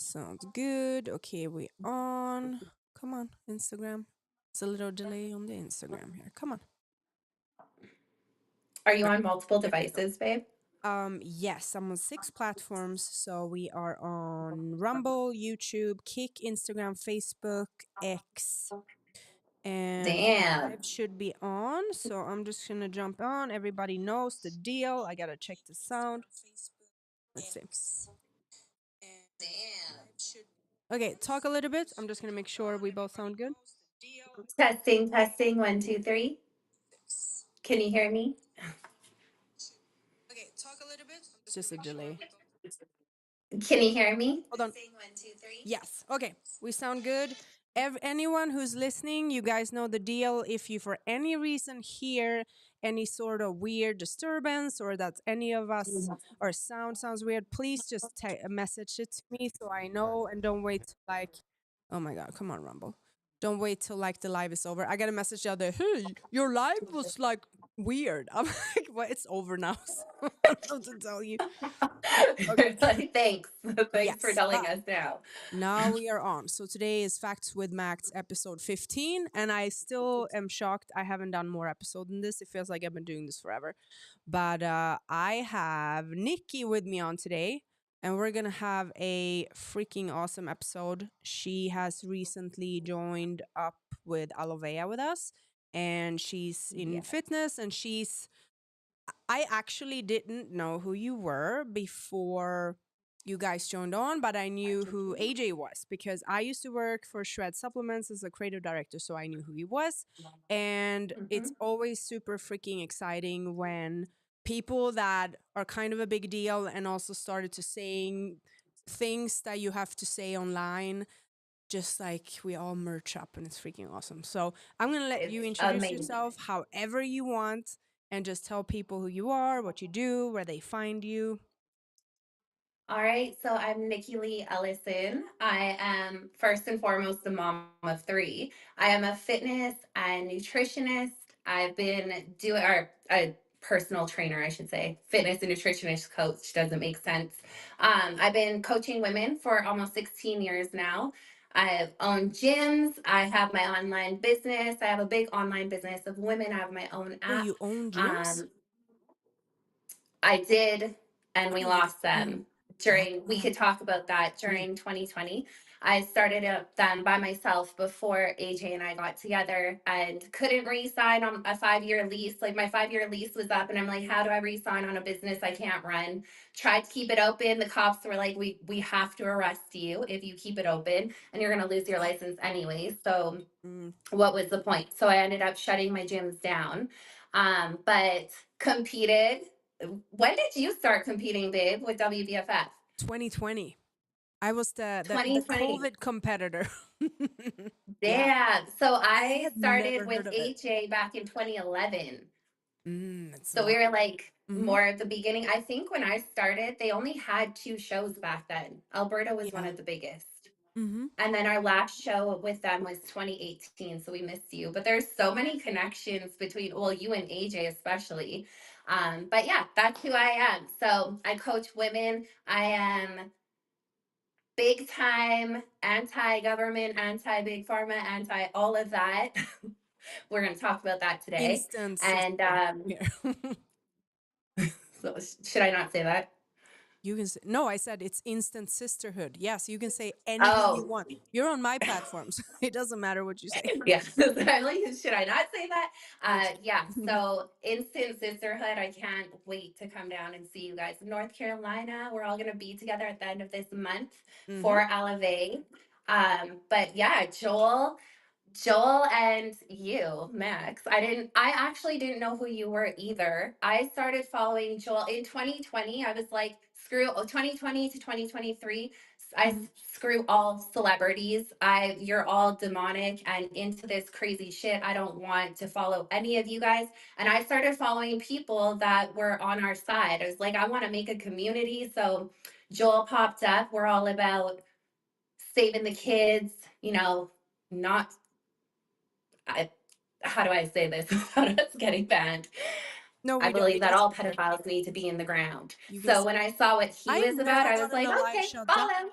Sounds good. Okay, we on. Come on, Instagram. It's a little delay on the Instagram here. Come on. Are you All on multiple right, here we go. devices, babe? Yes, I'm on 6 platforms. So we are on Rumble, YouTube, Kick, Instagram, Facebook, X, and Damn. live should be on. So I'm just gonna jump on. Everybody knows the deal. I gotta check the sound. Let's see. Okay, talk a little bit. I'm just gonna make sure we both sound good. Testing, testing. One, two, three. Can you hear me? It's just a delay. Can you hear me? Hold on. Yes. Okay. We sound good. Anyone who's listening, you guys know the deal. If you, for any reason, hear any sort of weird disturbance or that any of us or sound sounds weird, please just message it to me so I know and don't wait till like, oh my God, come on, Rumble. Don't wait till like the live is over. I got a message the other day, hey, your live was like weird. I'm like, well, it's over now. So I don't know what to tell you. Okay. Like, thanks. Thanks for Yes, telling but us now. now we are on. So today is Facts with Maaxx episode 15, and I still am shocked I haven't done more episode than this. It feels like I've been doing this forever. But I have Nicci with me on today, and we're gonna have a freaking awesome episode. She has recently joined up with Alovea with us, and she's in Yeah. fitness, and I actually didn't know who you were before you guys joined on, but I knew who AJ was because I used to work for Shred Supplements as a creative director, so I knew who he was. And hmm it's always super freaking exciting when people that are kind of a big deal and also started to saying things that you have to say online, just like we all merch up and it's freaking awesome. So I'm going to let you It's introduce amazing. yourself however you want and just tell people who you are, what you do, where they find you. All right, so I'm Nikki Lee Ellison. I am first and foremost the mom of three. I am a fitness and nutritionist. I've been doing, or a personal trainer, I should say. Fitness and nutritionist coach doesn't make sense. I've been coaching women for almost 16 years now. I've owned gyms. I have my online business. I have a big online business of women. I have my own Oh, app. you own gyms? Um, I did, and we Oh, you. lost them during, we Ah, could talk about that mm. during 2020. I started up them by myself before AJ and I got together and couldn't re-sign on a 5-year lease. Like my 5-year lease was up and I'm like, how do I re-sign on a business I can't run? Tried to keep it open. The cops were like, we have to arrest you if you keep it open and you're gonna lose your license anyways. So Mm. what was the point? So I ended up shutting my gyms down. But competed. When did you start competing, babe, with WBFF? 2020. I was the 2020. COVID competitor. Yeah. Damn. So I I had started never with heard of it. AJ back in 2011. It's a So we while. were like Mm-hmm. more at the beginning. I think when I started, they only had 2 shows back then. Alberta was one Yeah. of the biggest. Mm-hmm. And then our last show with them was 2018. So we missed you. But there's so many connections between, well, you and AJ especially. But yeah, that's who I am. So I coach women. I am big time anti government, anti big pharma, anti all of that. We're going to talk about that today. Instant And sister here. so should I not say that? You can say, no, I said it's instant sisterhood. Yes, you can say anything you Oh, want. You're on my platforms. It doesn't matter what you say. yeah. I'm like, should I not say that? It's Yeah. So instant sisterhood. I can't wait to come down and see you guys in North Carolina. We're all gonna be together at the end of this month mm-hmm. for Alovea. But yeah, Joel and you, Max. I actually didn't know who you were either. I started following Joel in 2020. I was like, screw 2020 to 2023. I Mm-hmm. screw all celebrities. You're all demonic and into this crazy shit. I don't want to follow any of you guys. And I started following people that were on our side. I was like, I want to make a community. So Joel popped up. We're all about saving the kids, not I, how do I say this without us getting banned? No, I we don't. believe It that doesn't all matter. pedophiles need to be in the ground. You can So say, when I saw what he I was about, never I got was on like, a live okay, shut down. follow.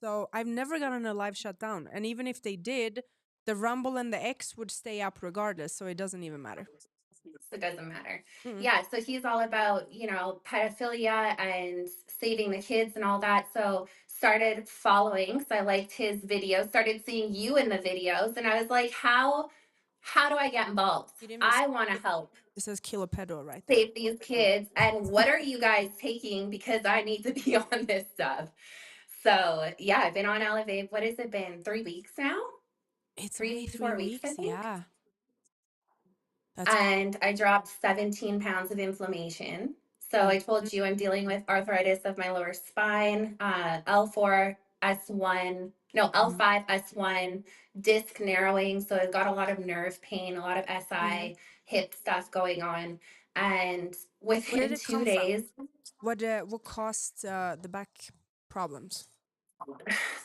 So I've never gotten a live shutdown. And even if they did, the Rumble and the X would stay up regardless. So it doesn't even matter. So it doesn't matter. Mm-mm. Yeah, so he's all about, pedophilia and saving the kids and all that. So started following, so I liked his videos, started seeing you in the videos, and I was like, how do I get involved? You didn't miss. I want to help It says Kilo Pedo right there. save these kids. And what are you guys taking? Because I need to be on this stuff. So yeah, I've been on Alovea. What has it been? 3 weeks now? It's Three only weeks, three 4 weeks, I weeks. think. Yeah. That's And I dropped 17 pounds of inflammation. So I mm-hmm. told you I'm dealing with arthritis of my lower spine, L4, S1, no, Mm-hmm. L5, S1, disc narrowing. So I've got a lot of nerve pain, a lot of Mm-hmm. SI, hip stuff going on. And Where did within it two come from? days, What caused the back problems?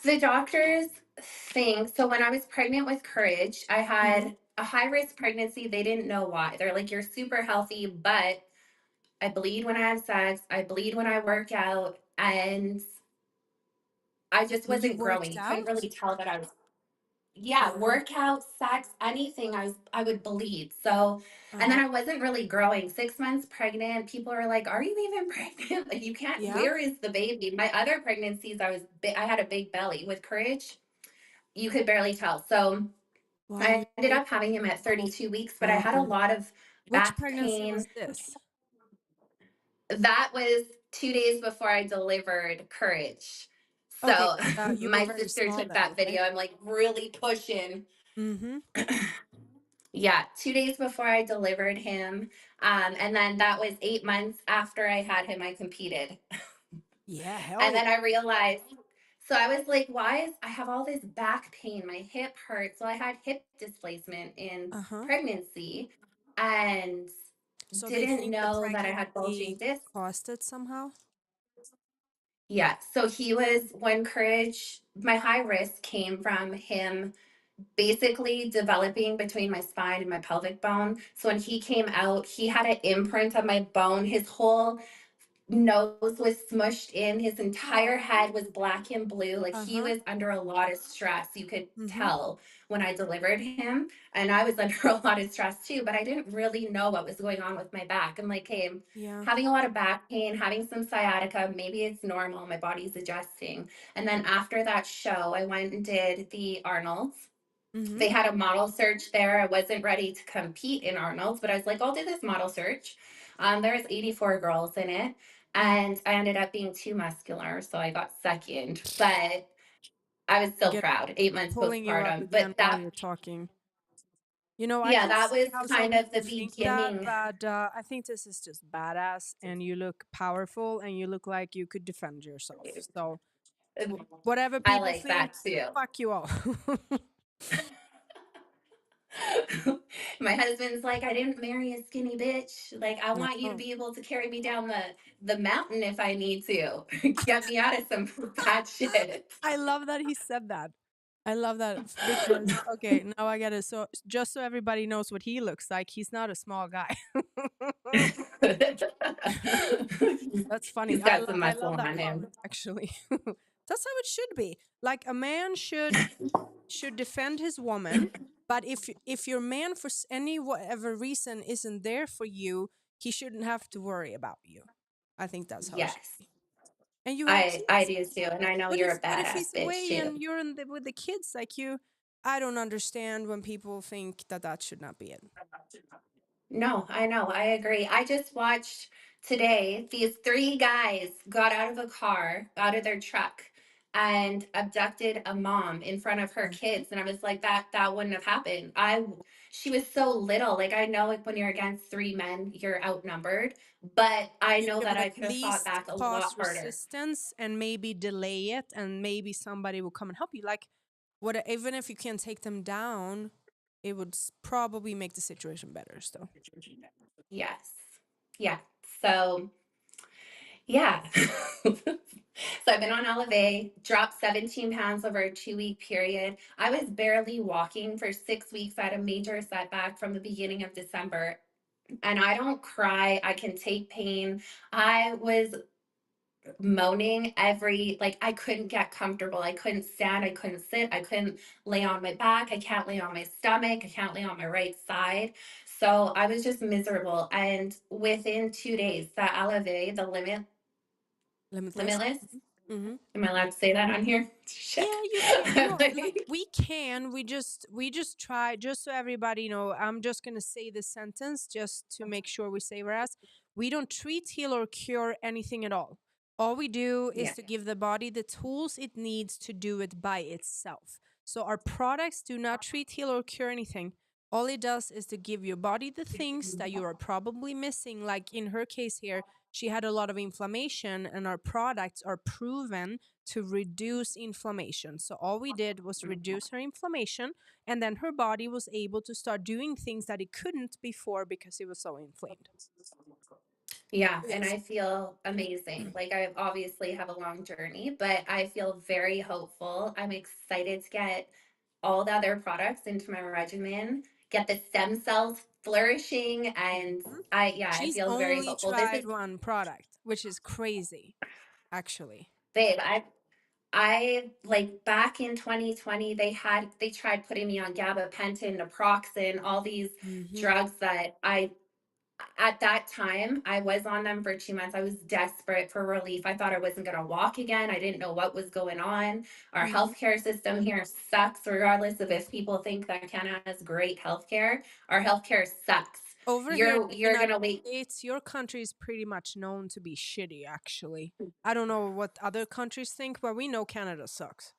the doctors think so. When I was pregnant with Courage, I Mm-hmm. had a high risk pregnancy. They didn't know why. They're like, you're super healthy, but I bleed when I have sex. I bleed when I work out. And I just When you wasn't worked growing. You couldn't out? really tell that I was, yeah, Uh, workout, sex, anything, I would bleed. So, and uh-huh. then I wasn't really growing. 6 months pregnant, people are like, "Are you even pregnant? Like you can't. Yeah. Where is the baby?" My other pregnancies, I had a big belly. With Courage, you could barely tell. So Wow, I you ended stayed. up having him at Oh, 32 weeks, but I had a no. lot of Which back pregnancy pain. was this? That was 2 days before I delivered Courage. Okay, So you were my very sister small took then, that right? video. I'm like really pushing. Mm-hmm. Yeah, 2 days before I delivered him. And then that was 8 months after I had him, I competed. Yeah, hell And yeah. then I realized, so I was like, why is I have all this back pain? My hip hurts. So I had hip displacement in Uh-huh. pregnancy and So they didn't think the know that I had bulging pregnancy discs. caused it somehow? Yeah. So he was, when Courage, my high risk came from him basically developing between my spine and my pelvic bone. So when he came out, he had an imprint of my bone. His whole nose was smushed in. His entire Oh. head was black and blue. Like he Uh-huh. was under a lot of stress. You could Mm-hmm. tell when I delivered him. And I was under a lot of stress too, but I didn't really know what was going on with my back. I'm like, hey, I'm Yeah. having a lot of back pain, having some sciatica. Maybe it's normal. My body's adjusting. And then after that show, I went and did the Arnold's. Mm-hmm. They had a model search there. I wasn't ready to compete in Arnold's, but I was like, I'll do this model search. There was 84 girls in it, Mm-hmm. and I ended up being too muscular, so I got second. But I was I still get proud. 8 months pulling you up postpartum, again but while you're talking. You know, I yeah, can that see was how some kind of people the think that, beginning. but I think this is just badass and you look powerful and you look like you could defend yourself. So, whatever I people like think, that too. fuck you all. My husband's like, I didn't marry a skinny bitch. Like, I want you to No. be able to carry me down the mountain if I need to. Get me out of some bad shit. I love that he said that. I love that because okay, now I get it. So just so everybody knows what he looks like, he's not a small guy. That's funny. He's got some I muscle love that on him. comment actually. That's how it should be. Like a man should defend his woman, but if your man for any whatever reason isn't there for you, he shouldn't have to worry about you. I think that's how it should Yes, be. And you have I kids. do too, and I know But you're a if badass he's bitch away too. and you're with the kids like you, I don't understand when people think that that should not be it. No, I know. I agree. I just watched today these three guys got out of a car, out of their truck, and abducted a mom in front of her Uh-huh. kids. And I was like, that wouldn't have happened. She was so little. Like I know like when you're against three men, you're outnumbered. But I You know should that I at could have fought least back a lot cause harder. resistance and maybe delay it, and maybe somebody will come and help you. Like, what? Even if you can't take them down, it would probably make the situation better. So, Yes. Yeah. So yeah. So I've been on Alovea, dropped 17 pounds over a 2 week period. I was barely walking for 6 weeks. I had a major setback from the beginning of December. And I don't cry. I can take pain. I was moaning every, like, I couldn't get comfortable. I couldn't stand, I couldn't sit, I couldn't lay on my back, I can't lay on my stomach, I can't lay on my right side. So I was just miserable. And within 2 days, the Alovea, the Limitless. Limitless, Hmm. am I allowed to say that on here? Yeah, Shit. you can. No, like we can. We just try just so everybody know. I'm just gonna say this sentence just to make sure we say whereas we don't treat, heal, or cure anything at all. All we do is Yeah. to give the body the tools it needs to do it by itself. So our products do not treat, heal, or cure anything. All it does is to give your body the things that you are probably missing. Like in her case here, she had a lot of inflammation, and our products are proven to reduce inflammation. So all we did was reduce her inflammation, and then her body was able to start doing things that it couldn't before because it was so inflamed. Yeah, and Yes. I feel amazing. Like I obviously have a long journey, but I feel very hopeful. I'm excited to get all the other products into my regimen, get the stem cells flourishing, and Mhm. I She's feel very only hopeful. This tried is, one product, which is crazy, actually. babe, I like back in 2020 they tried putting me on gabapentin, naproxen, all these Hmm. drugs that I at that time, I was on them for 2 months. I was desperate for relief. I thought I wasn't going to walk again. I didn't know what was going on. Our Hmm. healthcare system here sucks, regardless of if people think that Canada has great healthcare. Our healthcare sucks. Over here in the You're United gonna wait. States, your country is pretty much known to be shitty, actually. I don't know what other countries think, but we know Canada sucks.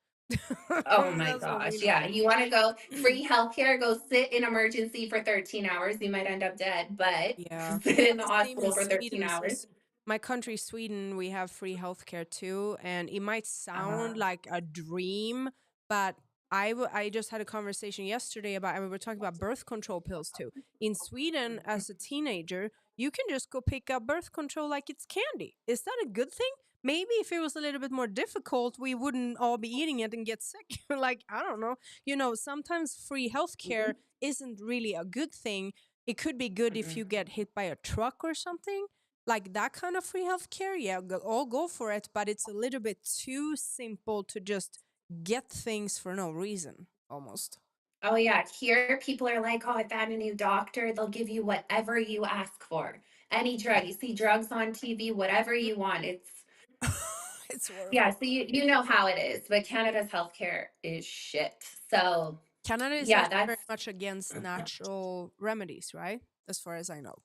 Oh my That's what we gosh. know. Yeah. You want to go free healthcare, go sit in emergency for 13 hours. You might end up dead, but Yeah, sit we in have the the same in hospital for 13 Sweden. hours. My country, Sweden, we have free healthcare too, and it might Uh, sound like a dream, but I just had a conversation yesterday about, and we were talking about birth control pills too. In Sweden, as a teenager, you can just go pick up birth control like it's candy. Is that a good thing? Maybe if it was a little bit more difficult, we wouldn't all be eating it and get sick. Like, I don't know. Sometimes free healthcare isn't really a good thing. It could be good if you get hit by a truck or something. Like that kind of free healthcare, yeah, all go for it. But it's a little bit too simple to just get things for no reason, almost. Oh yeah, here people are like, "Oh, I found a new doctor. They'll give you whatever you ask for. Any drug. You see drugs on TV, whatever Mhm. you want." It's It's yeah, horrible. so you know how it is, but Canada's healthcare is shit. So, Canada is yeah, also that's very much against natural remedies, right? As far as I know.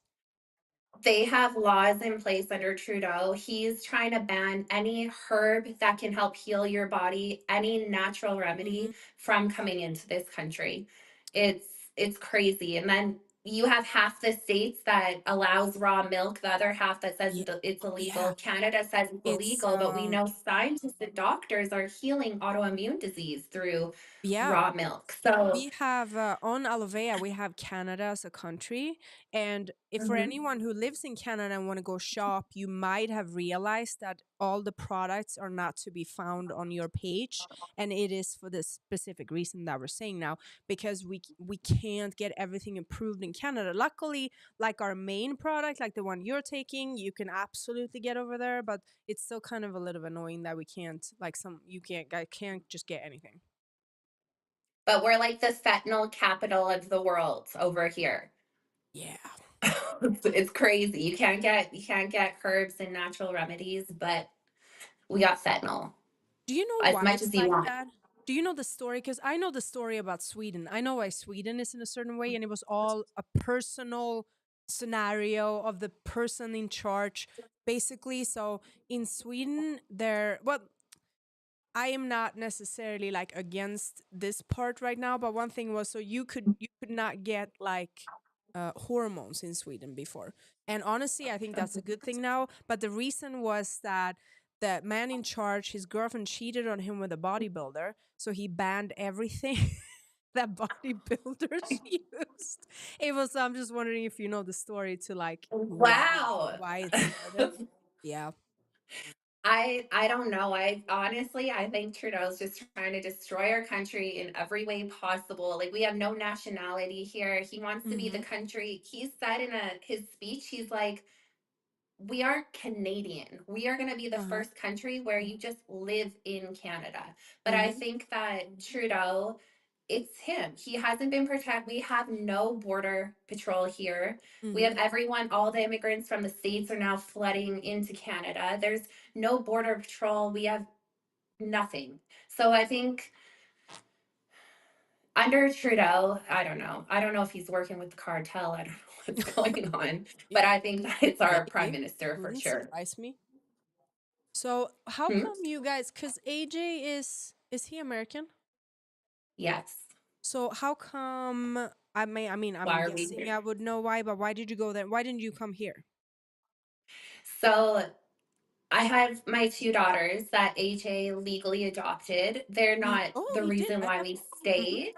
they have laws in place under Trudeau. He's trying to ban any herb that can help heal your body, any natural remedy Hmm. from coming into this country. It's it's crazy. And then you have half the states that allows raw milk, the other half that says Yeah, it's yeah. illegal. Canada says it's It's illegal, but we know scientists and doctors are healing autoimmune disease through yeah. raw milk. So, We have on Alovea, we have Canada as a country. And if for mhm. anyone who lives in Canada and want to go shop, you might have realized that all the products are not to be found on your page. And it is for the specific reason that we're saying now, because we can't get everything approved in Canada. Luckily, like our main product, like the one you're taking, you can absolutely get over there, but it's still kind of a little annoying that we can't, like some, you can't, I can't just get anything. But we're like the fentanyl capital of the world over here. Yeah. It's crazy. You can't get herbs and natural remedies, but we got fentanyl Do you know as why much it's as you like want. that? Do you know the story? Because I know the story about Sweden. I know why Sweden is in a certain way, and it was all a personal scenario of the person in charge, basically. So in Sweden, well, I am not necessarily like against this part right now, but one thing was so you could not get like hormones in Sweden before. And honestly, I think that's a good thing now, but the reason was that the man in charge, his girlfriend cheated on him with a bodybuilder, so he banned everything that bodybuilders used. It was I'm just wondering if you know the story to like Wow. why it started. Yeah. I don't know. I honestly I think Trudeau's just trying to destroy our country in every way possible. Like we have no nationality here. He wants to be the Mhm. country. He said in his speech, he's like, we are Canadian. We are going to be the Uh-huh. first country where you just live in Canada. But I Mm-hmm. think that Trudeau, it's him. He hasn't been protected. We have no border patrol here. We Mm-hmm. have everyone, all the immigrants from the States are now flooding into Canada. There's no border patrol. We have nothing. So I think under Trudeau, I don't know. I don't know if he's working with the cartel. I don't know what's going on. But I think that it's our prime Maybe. minister for Wouldn't sure. surprise me. So how Hmm? come you guys? Because AJ is he American? Yes. So how come? I mean, I'm Why are we guessing here? I would know why, but why did you go there? Why didn't you come here? So I have my two daughters that AJ legally adopted. They're not Oh, the he did. reason I why had. we Mm-hmm. stayed.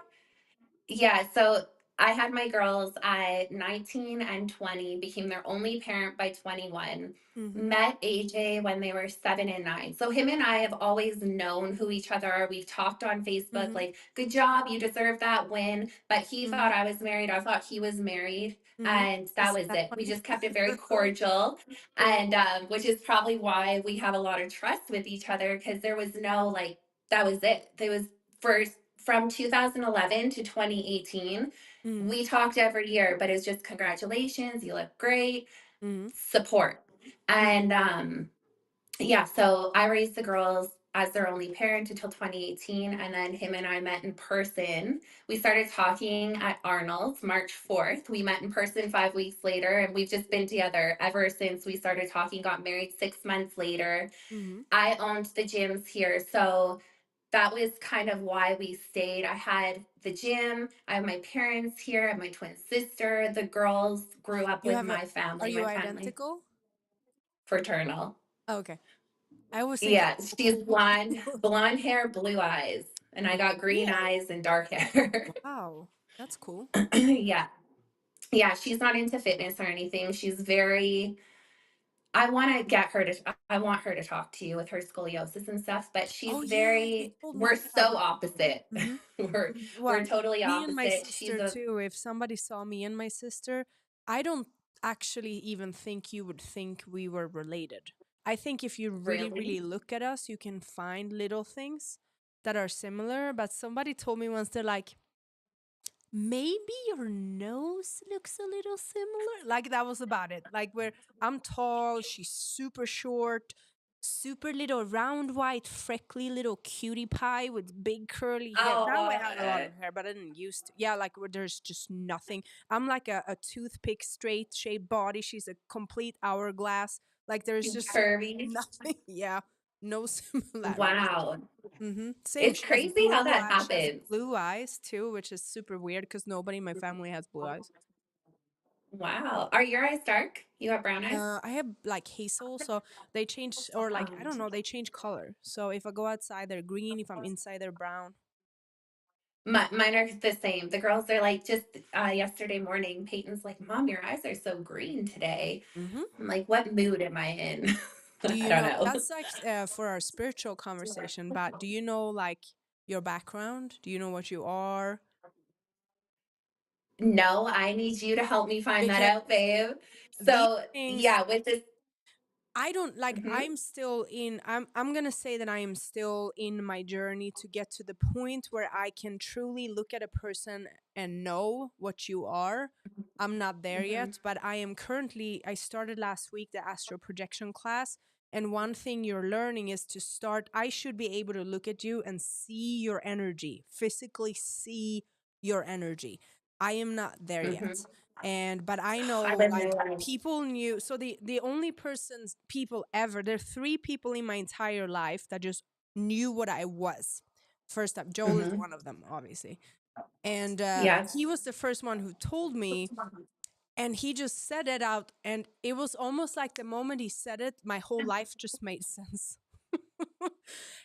Yeah, so I had my girls at 19 and 20, became their only parent by 21. Mm-hmm. Met AJ when they were 7 and 9. So him and I have always known who each other are. We've talked on Facebook, Mm-hmm. like, good job, you deserve that win. But he Mm-hmm. thought I was married. I thought he was married. Mm-hmm. And that Isn't was that it. We funny? just kept it very cordial. And which is probably why we have a lot of trust with each other because there was no like, that was it. There was first from 2011 to 2018, Mm-hmm. we talked every year, but it's just congratulations, you look great, Mm-hmm. support. Mm-hmm. And yeah, so I raised the girls as their only parent until 2018. And then him and I met in person. We started talking at Arnold's March 4th. We met in person 5 weeks later, and we've just been together ever since we started talking, got married 6 months later. Mm-hmm. I owned the gyms here. So that was kind of why we stayed. I had the gym, I have my parents here, I have my twin sister. The girls grew up You with have a. Are you my family, identical? fraternal. Oh, okay. I was thinking. Yeah, she's blonde, blonde hair, blue eyes, and I got green Really? eyes and dark hair. Wow, that's cool. Yeah. Yeah, she's not into fitness or anything. She's very I want to get her to I want her to talk to you with her scoliosis and stuff, but she's Oh yeah, you very told me we're that. so opposite. Mm-hmm. we're we're Well, totally me and my opposite. She's sister a too. If somebody saw me and my sister, I don't actually even think you would think we were related. I think if you really, really really look at us, you can find little things that are similar. But somebody told me once, they're like, maybe your nose looks a little similar. Like that was about it. Like where I'm tall, she's super short, super little round white freckly little cutie pie with big curly hair. Now I oh have a lot of hair, but I didn't used to. Yeah, like where there's just nothing. I'm like a toothpick straight shaped body. She's a complete hourglass. Like there's just curvy. nothing. Yeah, no similarities. Wow. Same. It's She has crazy how blue that eyes. She has happens. blue eyes too, which is super weird because nobody in my family has blue eyes. Wow. Are your eyes dark? You have brown eyes? I have like hazel, so they change, or like I don't know, they change color. So if I go outside, they're green. If I'm inside, they're brown. Mine are the same. The girls are like, just yesterday morning, Peyton's like, Mom, your eyes are so green today. Hmm. I'm like, what mood am I in? Do I you don't know? know. That's like for our spiritual conversation. But do you know like your background? Do you know what you are? No, I need you to help me find that Because out, babe. these So, things yeah, with this. I don't like Mhm, I'm still in I'm going to say that I am still in my journey to get to the point where I can truly look at a person and know what you are. I'm not there mhm, yet, but I started last week the astral projection class, and one thing you're learning is to start I should be able to look at you and see your energy, physically see your energy. I am not there mhm. yet. And but I know I've been like there. people knew, so the only persons people ever, there are three people in my entire life that just knew what I was. First up, Joel is Mhm. one of them, obviously. And Yes. he was the first one who told me, and he just said it out, and it was almost like the moment he said it, my whole life just made sense.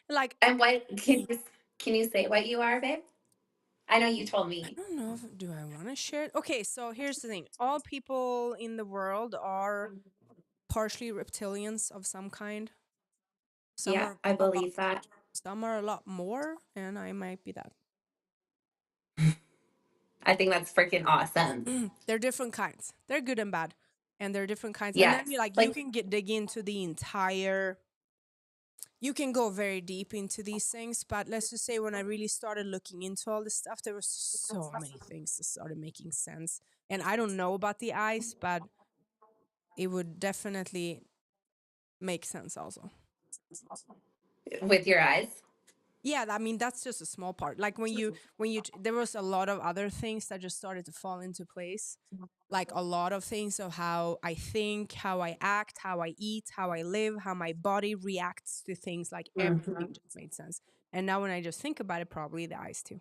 Like And what he, can you say what you are, babe? I know you told I me. don't know if, do I want to share it? Okay, so here's the thing. All people in the world are partially reptilians of some kind. Some Yeah, are I a lot, believe that. some are a lot more, and I might be that. I think that's freaking awesome. They're different kinds. They're good and bad. and there are different kinds. And then Yes. you Like can dig into the entire, you can go very deep into these things, but let's just say when I really started looking into all this stuff, there was so many things that started making sense. And I don't know about the eyes, but it would definitely make sense also. with your eyes. Yeah, I mean that's just a small part. Like there was a lot of other things that just started to fall into place. Like a lot of things of how I think, how I act, how I eat, how I live, how my body reacts to things, like everything Mhm. just made sense. And now when I just think about it, probably the eyes too.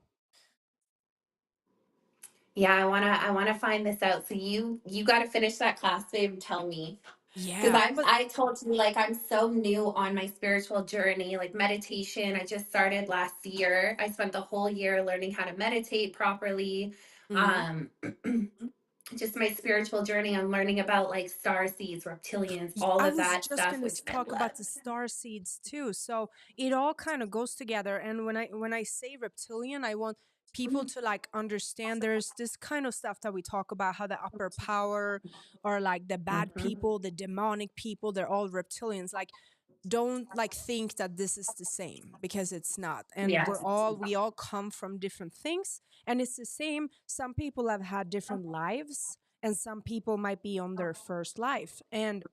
Yeah, I wanna find this out. So you got to finish that class, babe. And tell me, because Yeah. But I told you, like, I'm so new on my spiritual journey, like meditation. I just started last year. I spent the whole year learning how to meditate properly. mhm. Um, just my spiritual journey. I'm learning about like star seeds, reptilians, all I of was that just stuff, going which to I talk love. about the star seeds too. So it all kind of goes together. And when I say reptilian, I want people to like understand there's this kind of stuff that we talk about, how the upper power or like the bad Hmm. people, the demonic people, they're all reptilians. Like don't like think that this is the same, because it's not. And Yes. we all come from different things, and it's the same. Some people have had different lives, and some people might be on their first life. And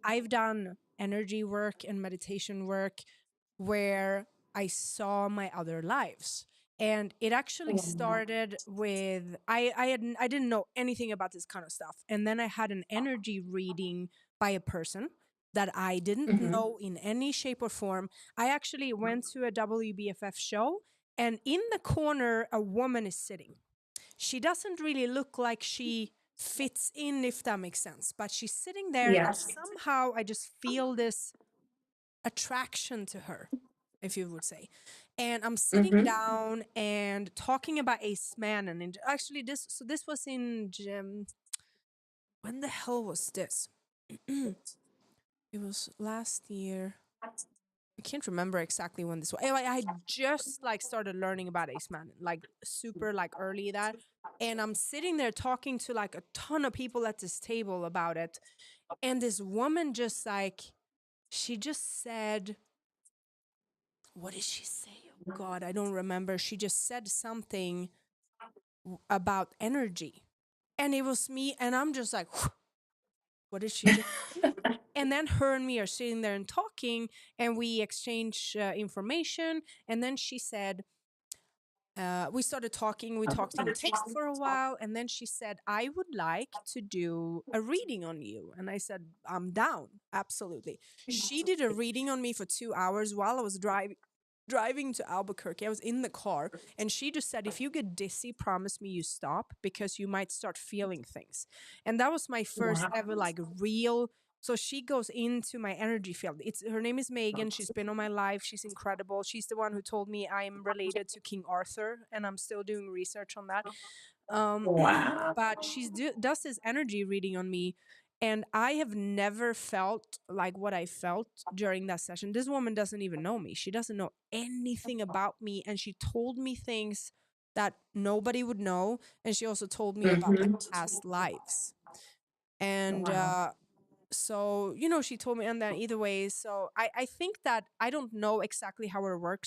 I've done energy work and meditation work where I saw my other lives. And it actually started with I didn't know anything about this kind of stuff. And then I had an energy reading by a person that I didn't Hmm. know in any shape or form. I actually went to a WBFF show, and in the corner a woman is sitting. She doesn't really look like she fits in, if that makes sense, but she's sitting there, and Yes. somehow I just feel this attraction to her, if you would say. And I'm sitting Hmm. down and talking about Acemannan. And actually, this was in when the hell was this? It was last year. I can't remember exactly when this was. Anyway, I just like started learning about Acemannan, like super like early that. And I'm sitting there talking to like a ton of people at this table about it. And this woman just like, she just said, what did she say? Oh God, I don't remember. She just said something about energy. And it was me, and I'm just like, what did she just say? And then her and me are sitting there and talking, and we exchange information. And then she said, we started talking, we talked in text for a while, and then she said, I would like to do a reading on you. And I said, I'm down, absolutely. She did a reading on me for 2 hours while I was driving to Albuquerque. I was in the car, and she just said, if you get dizzy, promise me you stop, because you might start feeling things. And that was my first Wow. ever like real. So she goes into my energy field. It's Her name is Megan. She's been on my life. She's incredible. She's the one who told me I'm related to King Arthur, and I'm still doing research on that. Um, Wow. but does this energy reading on me, and I have never felt like what I felt during that session. This woman doesn't even know me. She doesn't know anything about me, and she told me things that nobody would know, and she also told me about my Hmm. past lives. And Wow. so she told me. And then either way, so I think that I don't know exactly how her work,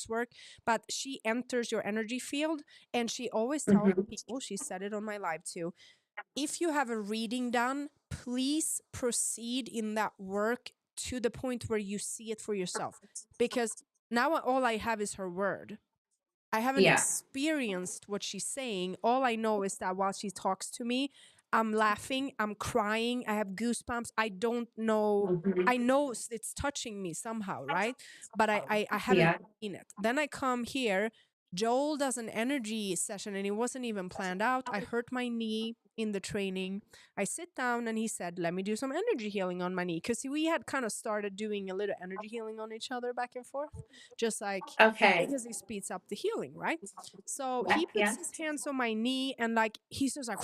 but she enters your energy field, and she always tells Hmm. people, she said it on my live too, if you have a reading done, please proceed in that work to the point where you see it for yourself. Because now all I have is her word. I haven't Yeah. experienced what she's saying. All I know is that while she talks to me, I'm laughing, I'm crying, I have goosebumps. I don't know. Hmm. I know it's touching me somehow, right? But I haven't Yeah. seen it. Then I come here. Joel does an energy session, and it wasn't even planned out. I hurt my knee in the training. I sit down, and he said, let me do some energy healing on my knee. Because we had kind of started doing a little energy healing on each other back and forth, just like, Okay. because it speeds up the healing, right? So Yeah. he puts Yeah. his hands on my knee, and like he's just like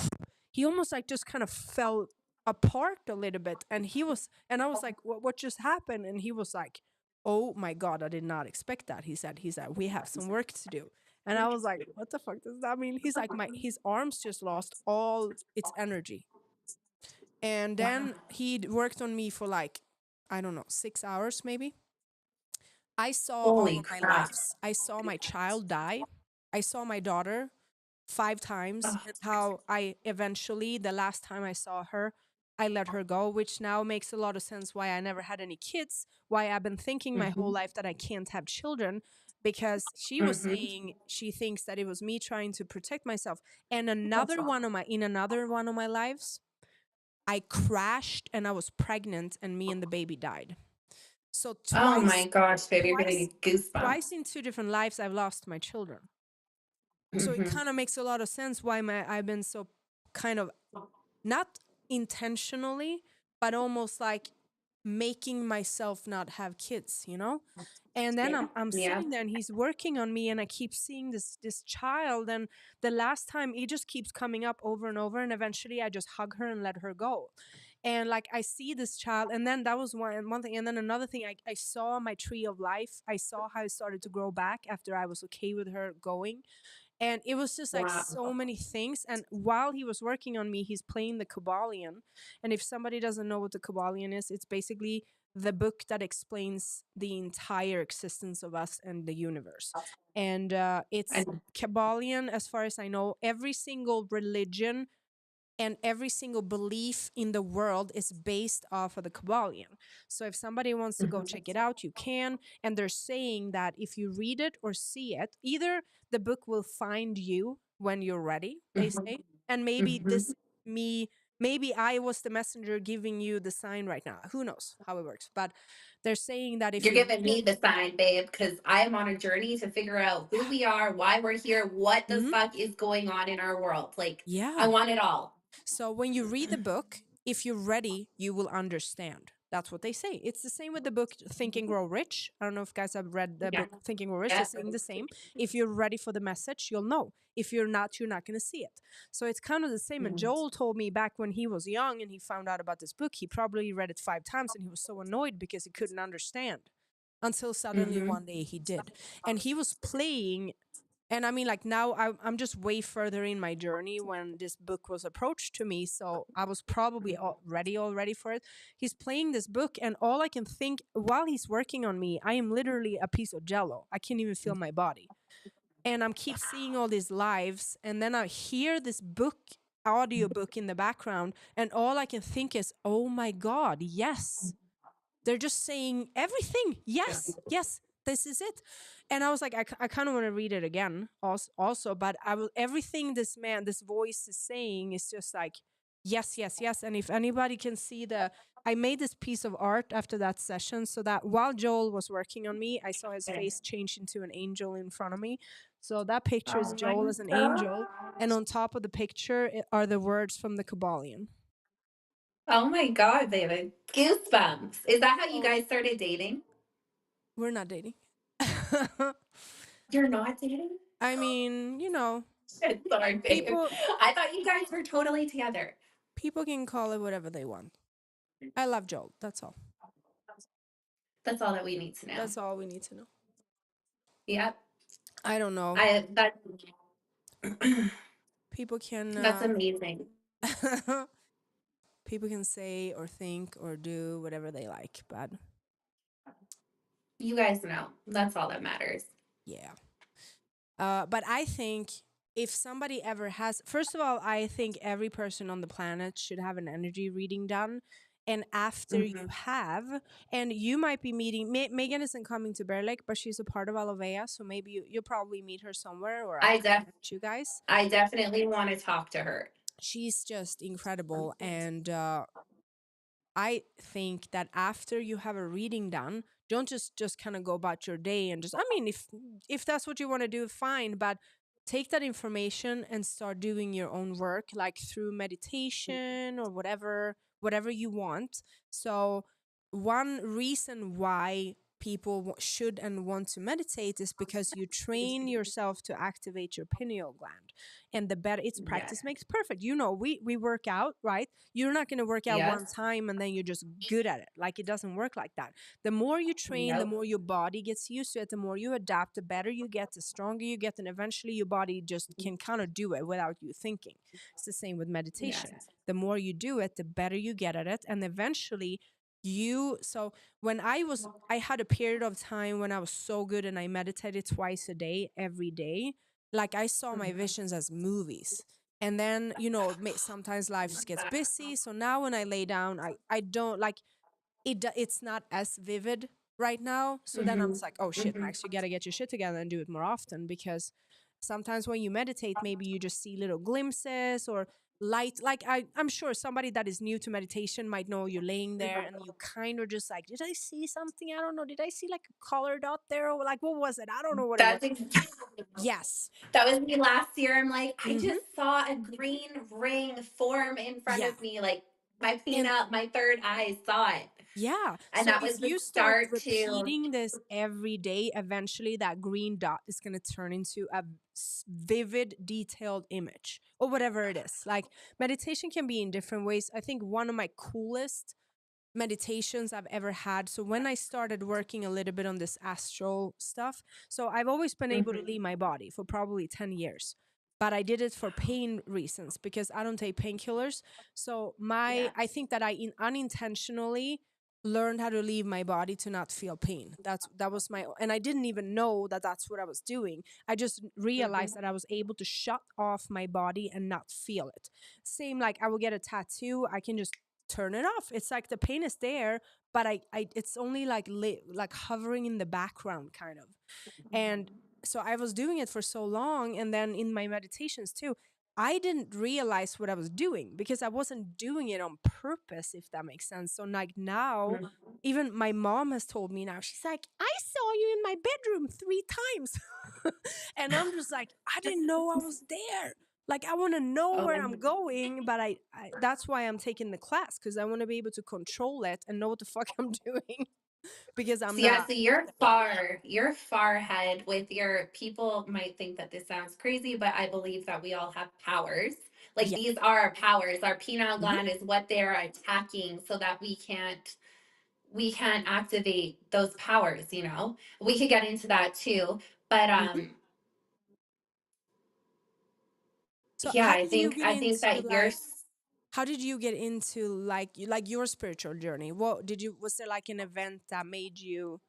he almost like just kind of fell apart a little bit. And I was like, what just happened? And he was like, oh my God, I did not expect that. He said, we have some work to do. And I was like, what the fuck does that mean? He's like, my his arms just lost all its energy. And Wow. then he'd worked on me for like, I don't know, 6 hours maybe. I saw all Holy of my crap. lives. I saw my child die. I saw my daughter 5 times, Oh, and how I eventually, the last time I saw her, I let her go, which now makes a lot of sense why I never had any kids, why I've been thinking my whole mhm, life that I can't have children, because she was mhm. saying she thinks that it was me trying to protect myself. And another one of my lives, I crashed and I was pregnant and me and the baby died. So Oh my twice, gosh, baby, you're giving twice, me goosebumps. twice in two different lives, I've lost my children. So it Hmm. kind of makes a lot of sense why I've been so kind of not intentionally, but almost like making myself not have kids, you know? And then Yeah, I'm yeah. sitting there and he's working on me and I keep seeing this child, and the last time it just keeps coming up over and over, and eventually I just hug her and let her go. And like I see this child, and then that was one thing, and then another thing, I saw my tree of life. I saw how it started to grow back after I was okay with her going, and it was just like so Wow. many things. And while he was working on me, he's playing the Kabbalion. And if somebody doesn't know what the Kabbalion is, it's basically the book that explains the entire existence of us and the universe. And it's And Kabbalion, as far as I know, every single religion and every single belief in the world is based off of the Kabbalion. So if somebody wants to go mhm, check it out, you can. And they're saying that if you read it or see it, either the book will find you when you're ready, they mhm, say, and maybe mhm. me, maybe I was the messenger giving you the sign right now. Who knows how it works? But they're saying that if You're you giving read it, me the sign, babe, because I'm on a journey to figure out who we are, why we're here, what the mhm, fuck is going on in our world. Like, I yeah. want it all. So when you read the book, if you're ready, you will understand. That's what they say. It's the same with the book Think and Grow Rich. I don't know if you guys have read the Yeah. book Think and Grow Rich. They're Yeah. saying the same. If you're ready for the message, you'll know. If you're not going to see it. So it's kind of the same. And Mhm, Joel told me back when he was young and he found out about this book, he probably read it 5 times and he was so annoyed because he couldn't understand until suddenly mhm. one day he did. And he was playing, and I mean, like now I'm just way further in my journey when this book was approached to me. So I was probably ready already for it. He's playing this book, and all I can think while he's working on me, I am literally a piece of jello. I can't even feel my body. And I'm keep seeing all these lives, and then I hear this book, audiobook in the background, and all I can think is, oh my God, yes, they're just saying everything. Yes, yes, this is it. And I was like, I kind of want to read it again also, but I will, everything this man, this voice is saying is just like, yes, yes, yes. And if anybody can see I made this piece of art after that session so that while Joel was working on me, I saw his Okay. face change into an angel in front of me. So that picture is Oh my Joel as an angel. And gosh. on top of the picture are the words from the Kabbalion. Oh my God, baby. Goosebumps. Is that how you So guys started dating? we're not dating. You're not dating? I mean, Sorry, babe. people I thought you guys were totally together. people can call it whatever they want. I love Joel. That's all. That's all that we need to know. That's all we need to know. Yep. I don't know. I that People can that's amazing. people can say or think or do whatever they like, but You guys know. That's all that matters. yeah. But I think if somebody ever has, first of all, I think every person on the planet should have an energy reading done. And after you Hmm. have, and you might be meeting, Megan isn't coming to Bear Lake, but she's a part of Alovea. So maybe you'll probably meet her somewhere, or I I can def connect you guys. I definitely want to talk to her. She's just incredible. And I think that after you have a reading done, don't just kind of go about your day and just, I mean, if that's what you want to do, fine, but take that information and start doing your own work, like through meditation or whatever you want. So one reason why people should and want to meditate is because you train yourself to activate your pineal gland. And the better, it's Yeah. practice makes perfect. You know, we work out, right? You're not going to work out Yes. one time and then you're just good at it. Like, it doesn't work like that. The more you train, the Nope. more your body gets used to it, the more you adapt, the better you get, the stronger you get, and eventually your body just can kind of do it without you thinking. It's the same with Yeah. meditation. The more you do it, the better you get at it, and eventually so when I had a period of time when I was so good and I meditated twice a day every day. Like, I saw my Mhm. visions as movies. And then, you know, sometimes life gets busy, so now when I lay down, I don't like it's not as vivid right now. So then I'm Mhm. just like, oh shit, Mhm. Max, you got to get your shit together and do it more often, because sometimes when you meditate, maybe you just see little glimpses or light. Like, I'm sure somebody that is new to meditation might know you're laying there and you kind of just like, did I see something? I don't know. Did I see like a color dot there? Or like, what was it? I don't know what it was. That's Yes. that was me last year. I'm like, I Hmm. just saw a green ring form in front Yeah. of me. Like my And peanut, my third eye saw it. yeah. And So that if was the you start start to repeating this every day, eventually that green dot is going to turn into a vivid, detailed image or whatever it is. Like, meditation can be in different ways. I think one of my coolest meditations I've ever had. So when I started working a little bit on this astral stuff, so I've always been able to Mhm. leave my body for probably 10 years. But I did it for pain reasons because I don't take painkillers. So Yeah. I think that unintentionally learned how to leave my body to not feel pain. That was my, and I didn't even know that that's what I was doing. I just realized Mhm. that I was able to shut off my body and not feel it. Same like I will get a tattoo, I can just turn it off. It's like the pain is there, but I it's only like like hovering in the background kind of. And so I was doing it for so long, and then in my meditations too, I didn't realize what I was doing because I wasn't doing it on purpose, if that makes sense. So like now, Mhm. even my mom has told me now, she's like, I saw you in my bedroom 3 times. And I'm just like, I didn't know I was there. Like, I want to know where Oh. I'm going, but I that's why I'm taking the class, because I want to be able to control it and know what the fuck I'm doing, because I'm So yeah, not. so you're far ahead with your people might think that this sounds crazy, but I believe that we all have powers. Like Yeah. these are our powers. Our pineal Hmm. gland is what they're attacking so that we can't activate those powers, you know. We could get into that too. But Hmm. So yeah, how I did you think get I think into that you're like? How did you get into like your spiritual journey? What did you? Was there like an event that made you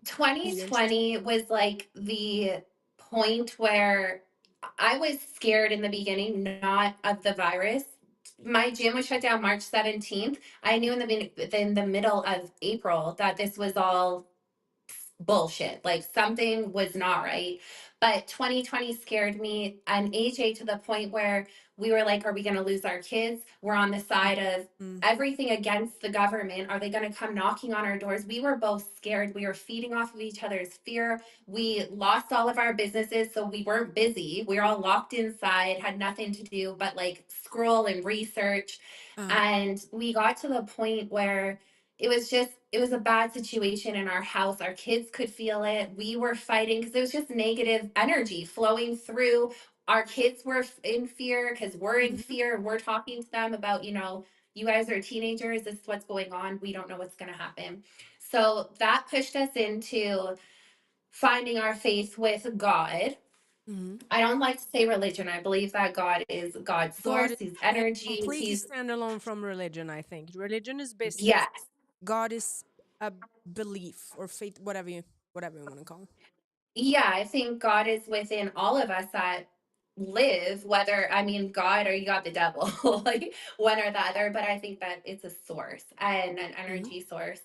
interested? 2020 was like the point where I was scared in the beginning, not of the virus. My gym was shut down March 17th. I knew in the middle of April that this was all bullshit. Like something was not right. But 2020 scared me and AJ to the point where we were like, are we going to lose our kids? We're on the side of Mm-hmm. everything against the government. Are they going to come knocking on our doors? We were both scared. We were feeding off of each other's fear. We lost all of our businesses, so we weren't busy. We were all locked inside, had nothing to do but like scroll and research. Uh, And we got to the point where it was a bad situation in our house. Our kids could feel it. We were fighting because it was just negative energy flowing through. Our kids were in fear because we're in hmm. fear. We're talking to them about, you guys are teenagers, this is what's going on, we don't know what's going to happen. So that pushed us into finding our faith with God. Hmm. I don't like to say religion. I believe that God is God's God source, is he's energy, completely he's standalone from religion. I think religion is business. yes. God is a belief or faith, whatever you want to call it. Yeah, I think God is within all of us that live, whether, I mean, God or you got the devil, like one or the other, but I think that it's a source and an Hmm. energy source.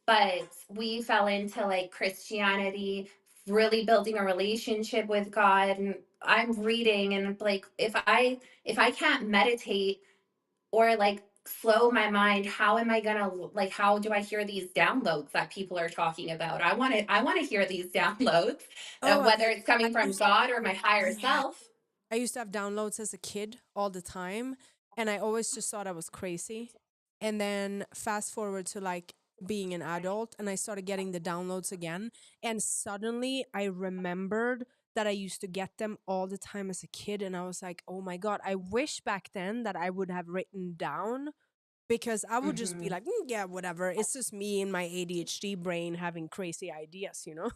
But we fell into like Christianity, really building a relationship with God. And I'm reading and like if I can't meditate or like slow my mind, how am I gonna, like, how do I hear these downloads that people are talking about? I want to hear these downloads, Oh, whether it's I coming from used to God or have, my higher yeah. self. I used to have downloads as a kid all the time, and I always just thought I was crazy. And then fast forward to like being an adult, and I started getting the downloads again. And suddenly I remembered that I used to get them all the time as a kid. And I was like, oh my God, I wish back then that I would have written down, because I would just be Hmm. like, "Mm, yeah, whatever. It's just me and my ADHD brain having crazy ideas, you know?"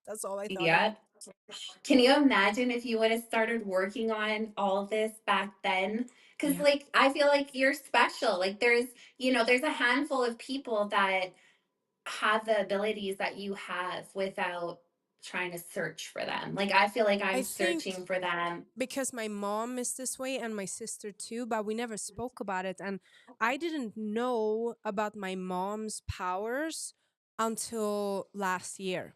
That's all I thought of. Yeah. Can you imagine if you would have started working on all this back then? Because, Yeah. like, I feel like you're special. Like, there's a handful of people that have the abilities that you have without trying to search for them. Like, I feel like I I'm think searching for them. because my mom is this way and my sister too, but we never spoke about it. And I didn't know about my mom's powers until last year.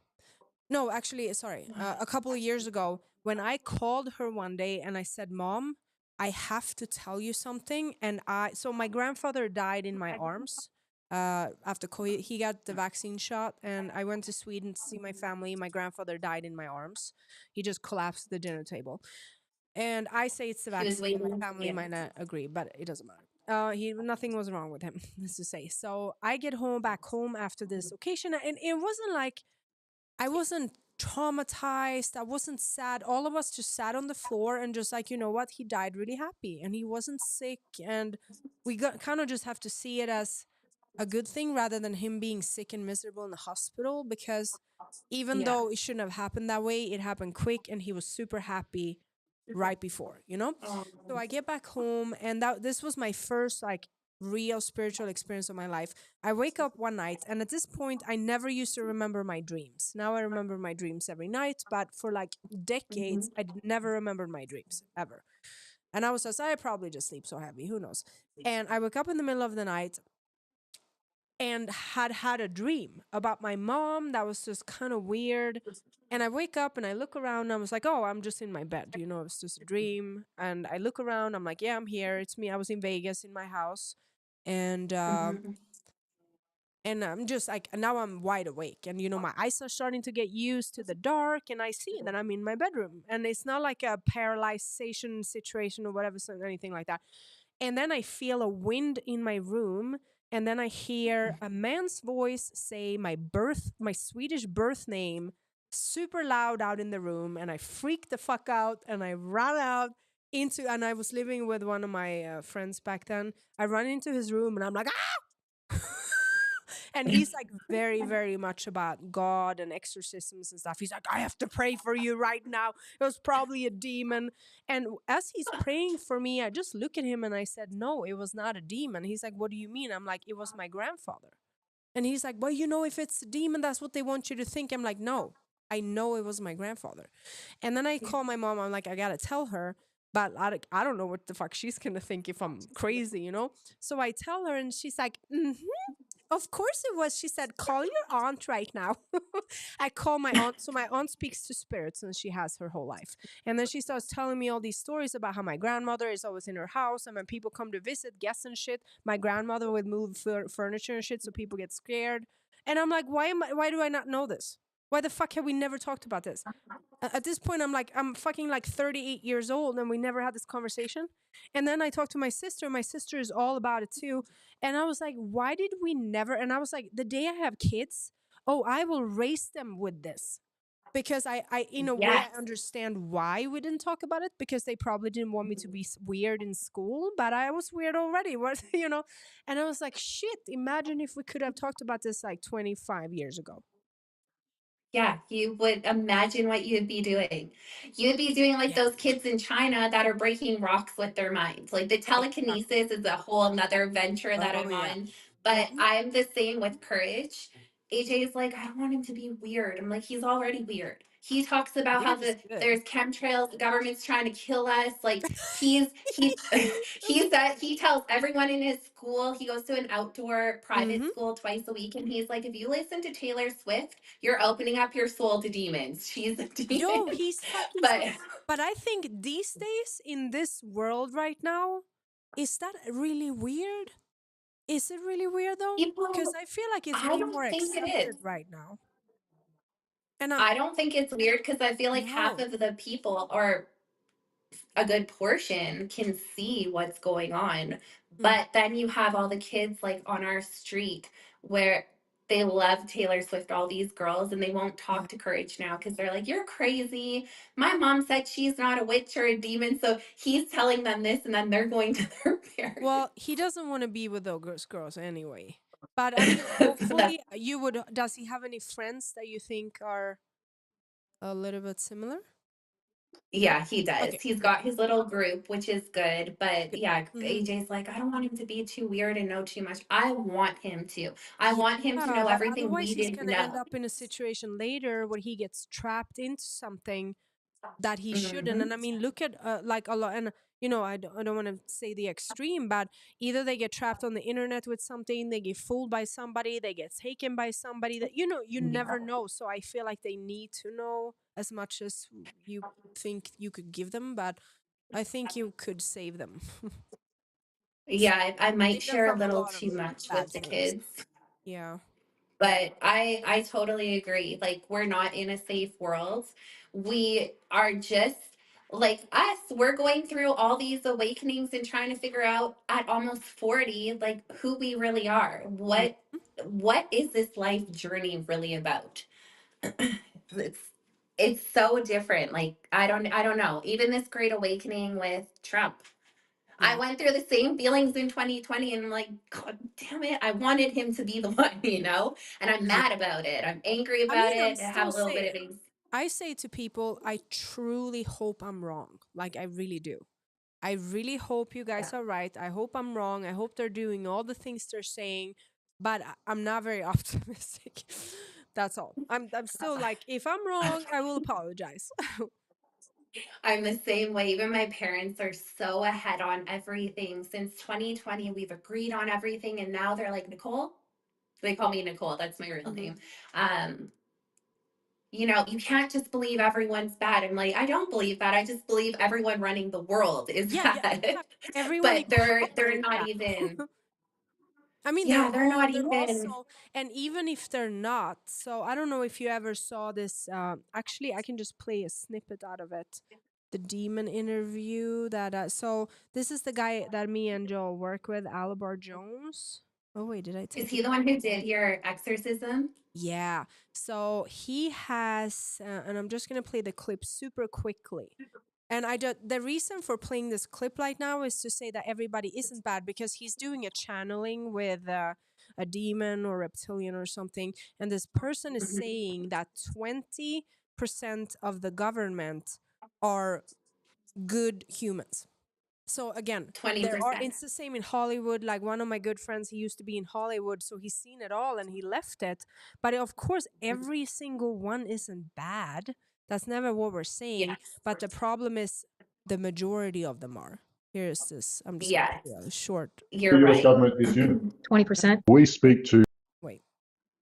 No, actually, sorry, a couple of years ago, when I called her one day and I said, Mom, I have to tell you something. And so my grandfather died in my arms. After he got the vaccine shot, and I went to Sweden to see my family. My grandfather died in my arms. He just collapsed at the dinner table. And I say it's the He was vaccine. My waiting. family Yeah. might not agree, but it doesn't matter. He nothing was wrong with him, let's just say. So I get back home after this occasion, and it wasn't like I wasn't traumatized. I wasn't sad. All of us just sat on the floor and just like, you know what? He died really happy and he wasn't sick. And we got kind of just have to see it as a good thing rather than him being sick and miserable in the hospital, because even Yeah. though it shouldn't have happened that way, it happened quick and he was super happy right before, you know? Um, So I get back home, and that this was my first like real spiritual experience of my life. I wake up one night, and at this point I never used to remember my dreams. Now I remember my dreams every night, but for like decades mhm. never remembered my dreams ever. And I was just, I probably just sleep so heavy, who knows. And I woke up in the middle of the night and had a dream about my mom that was just kind of weird. And I wake up and I look around and I was like, oh, I'm just in my bed. You know, it's just a dream. And I look around, I'm like, yeah, I'm here. It's me. I was in Vegas in my house. And Mhm. and I'm just like, now I'm wide awake. And, you know, my eyes are starting to get used to the dark. And I see that I'm in my bedroom. And it's not like a paralyzation situation or whatever, so anything like that. And then I feel a wind in my room. And then I hear a man's voice say my Swedish birth name super loud out in the room. And I freaked the fuck out and I ran out and I was living with one of my friends back then. I run into his room and I'm like, ah! And he's like very, very much about God and exorcisms and stuff. He's like, I have to pray for you right now. It was probably a demon. And as he's praying for me, I just look at him and I said, no, it was not a demon. He's like, what do you mean? I'm like, it was my grandfather. And he's like, well, you know, if it's a demon, that's what they want you to think. I'm like, no, I know it was my grandfather. And then I call my mom. I'm like, I got to tell her. But I don't know what the fuck she's going to think if I'm crazy, you know? So I tell her, and she's like, of course it was. She said, call your aunt right now. I call my aunt. So my aunt speaks to spirits and she has her whole life. And then she starts telling me all these stories about how my grandmother is always in her house. And when people come to visit, guests and shit, my grandmother would move furniture and shit so people get scared. And I'm like, why do I not know this? Why the fuck have we never talked about this? At this point, I'm like, I'm fucking like 38 years old and we never had this conversation. And then I talked to my sister. My sister is all about it too. And I was like, why did we never? And I was like, the day I have kids, oh, I will raise them with this. Because in a way, Yes. I understand why we didn't talk about it, because they probably didn't want me to be weird in school, but I was weird already. What, you know? And I was like, shit, imagine if we could have talked about this like 25 years ago. Yeah, you would imagine what you'd be doing. You'd be doing like Yeah. those kids in China that are breaking rocks with their minds. Like the Exactly. telekinesis is a whole nother venture that Oh, I'm yeah. on. But Hmm. I'm the same with courage. AJ is like, I don't want him to be weird. I'm like, he's already weird. He talks about how Weird is good. there's chemtrails, the government's trying to kill us. Like he said he tells everyone in his school, he goes to an outdoor private Hmm. school twice a week, and he's like, if you listen to Taylor Swift, you're opening up your soul to demons. She's a Yo, demon. he's fucking But smart. But I think these days in this world right now, is that really weird? Is it really weird though? Because people, I feel like it's I way don't more think it is. accepted right now. And I don't think it's weird because I feel like half no. of the people, or a good portion, can see what's going on. Mm. But then you have all the kids like on our street where they love Taylor Swift, all these girls, and they won't talk to Courage now because they're like, "You're crazy. My mom said she's not a witch or a demon." So he's telling them this, and then they're going to their parents. Well, he doesn't want to be with those girls anyway. But I mean, So that, hopefully you would. Does he have any friends that you think are a little bit similar? yeah, he does. Okay, He's good. got his little group, which is good. But Good. yeah, Hmm. AJ's like, I don't want him to be too weird and know too much. I want him to. I want him to Yeah, know but everything otherwise we he's didn't gonna end know. up in a situation later where he gets trapped into something that he shouldn't. Hmm. And I mean, look at like a lot. And you know, I don't want to say the extreme, but either they get trapped on the internet with something, they get fooled by somebody, they get taken by somebody that you know you Yeah. never know. So I feel like they need to know as much as you think you could give them, but I think you could save them. Yeah, I might Save them share a from a little lot of too much bad with the things. kids. Yeah. But I totally agree. Like we're not in a safe world. We are just like us. We're going through all these awakenings and trying to figure out at almost 40 like who we really are. Mm. What is this life journey really about? it's it's so different. Like I don't know. Even this great awakening with Trump. I Yeah. went through the same feelings in 2020 and I'm like, God damn it, I wanted him to be the one. And I'm Yeah. mad about it. I'm angry I about mean, I'm it. I have still a little bit saying, of I say to people, I truly hope I'm wrong. Like, I really do. I really hope you guys are right. I hope I'm wrong. I hope they're doing all the things they're saying, but I'm not very optimistic. That's all. I'm still like, if I'm wrong, I will apologize. I'm the same way. Even my parents are so ahead on everything. Since 2020, we've agreed on everything. And now they're like, Nicole, they call me Nicole. That's my real Hmm. name. Um, you can't just believe everyone's bad. I'm like, I don't believe that. I just believe everyone running the world is Yeah, yeah, bad. exactly. Everyone in But they're power is not bad. even. I mean, Yeah, they're not they're all even. so, and even if they're not, so I don't know if you ever saw this. Actually, I can just play a snippet out of it. The demon interview that. So this is the guy that me and Joel work with, Alabar Jones. Oh wait, did I Is take he it? the one who did your exorcism? Yeah. So he has, and I'm just gonna play the clip super quickly. And the reason for playing this clip right now is to say that everybody isn't bad because he's doing a channeling with a demon or reptilian or something, and this person is Mhm. saying that 20% of the government are good humans. So again, there are 20%. it's the same in Hollywood. Like one of my good friends, he used to be in Hollywood, so he's seen it all and he left it. But of course, every single one isn't bad. That's never what we're saying. Yes. But the problem is the majority of them are. Here's this. I'm just gonna Yes. play a short. You're The US right. government is human. 20%. We speak to Wait.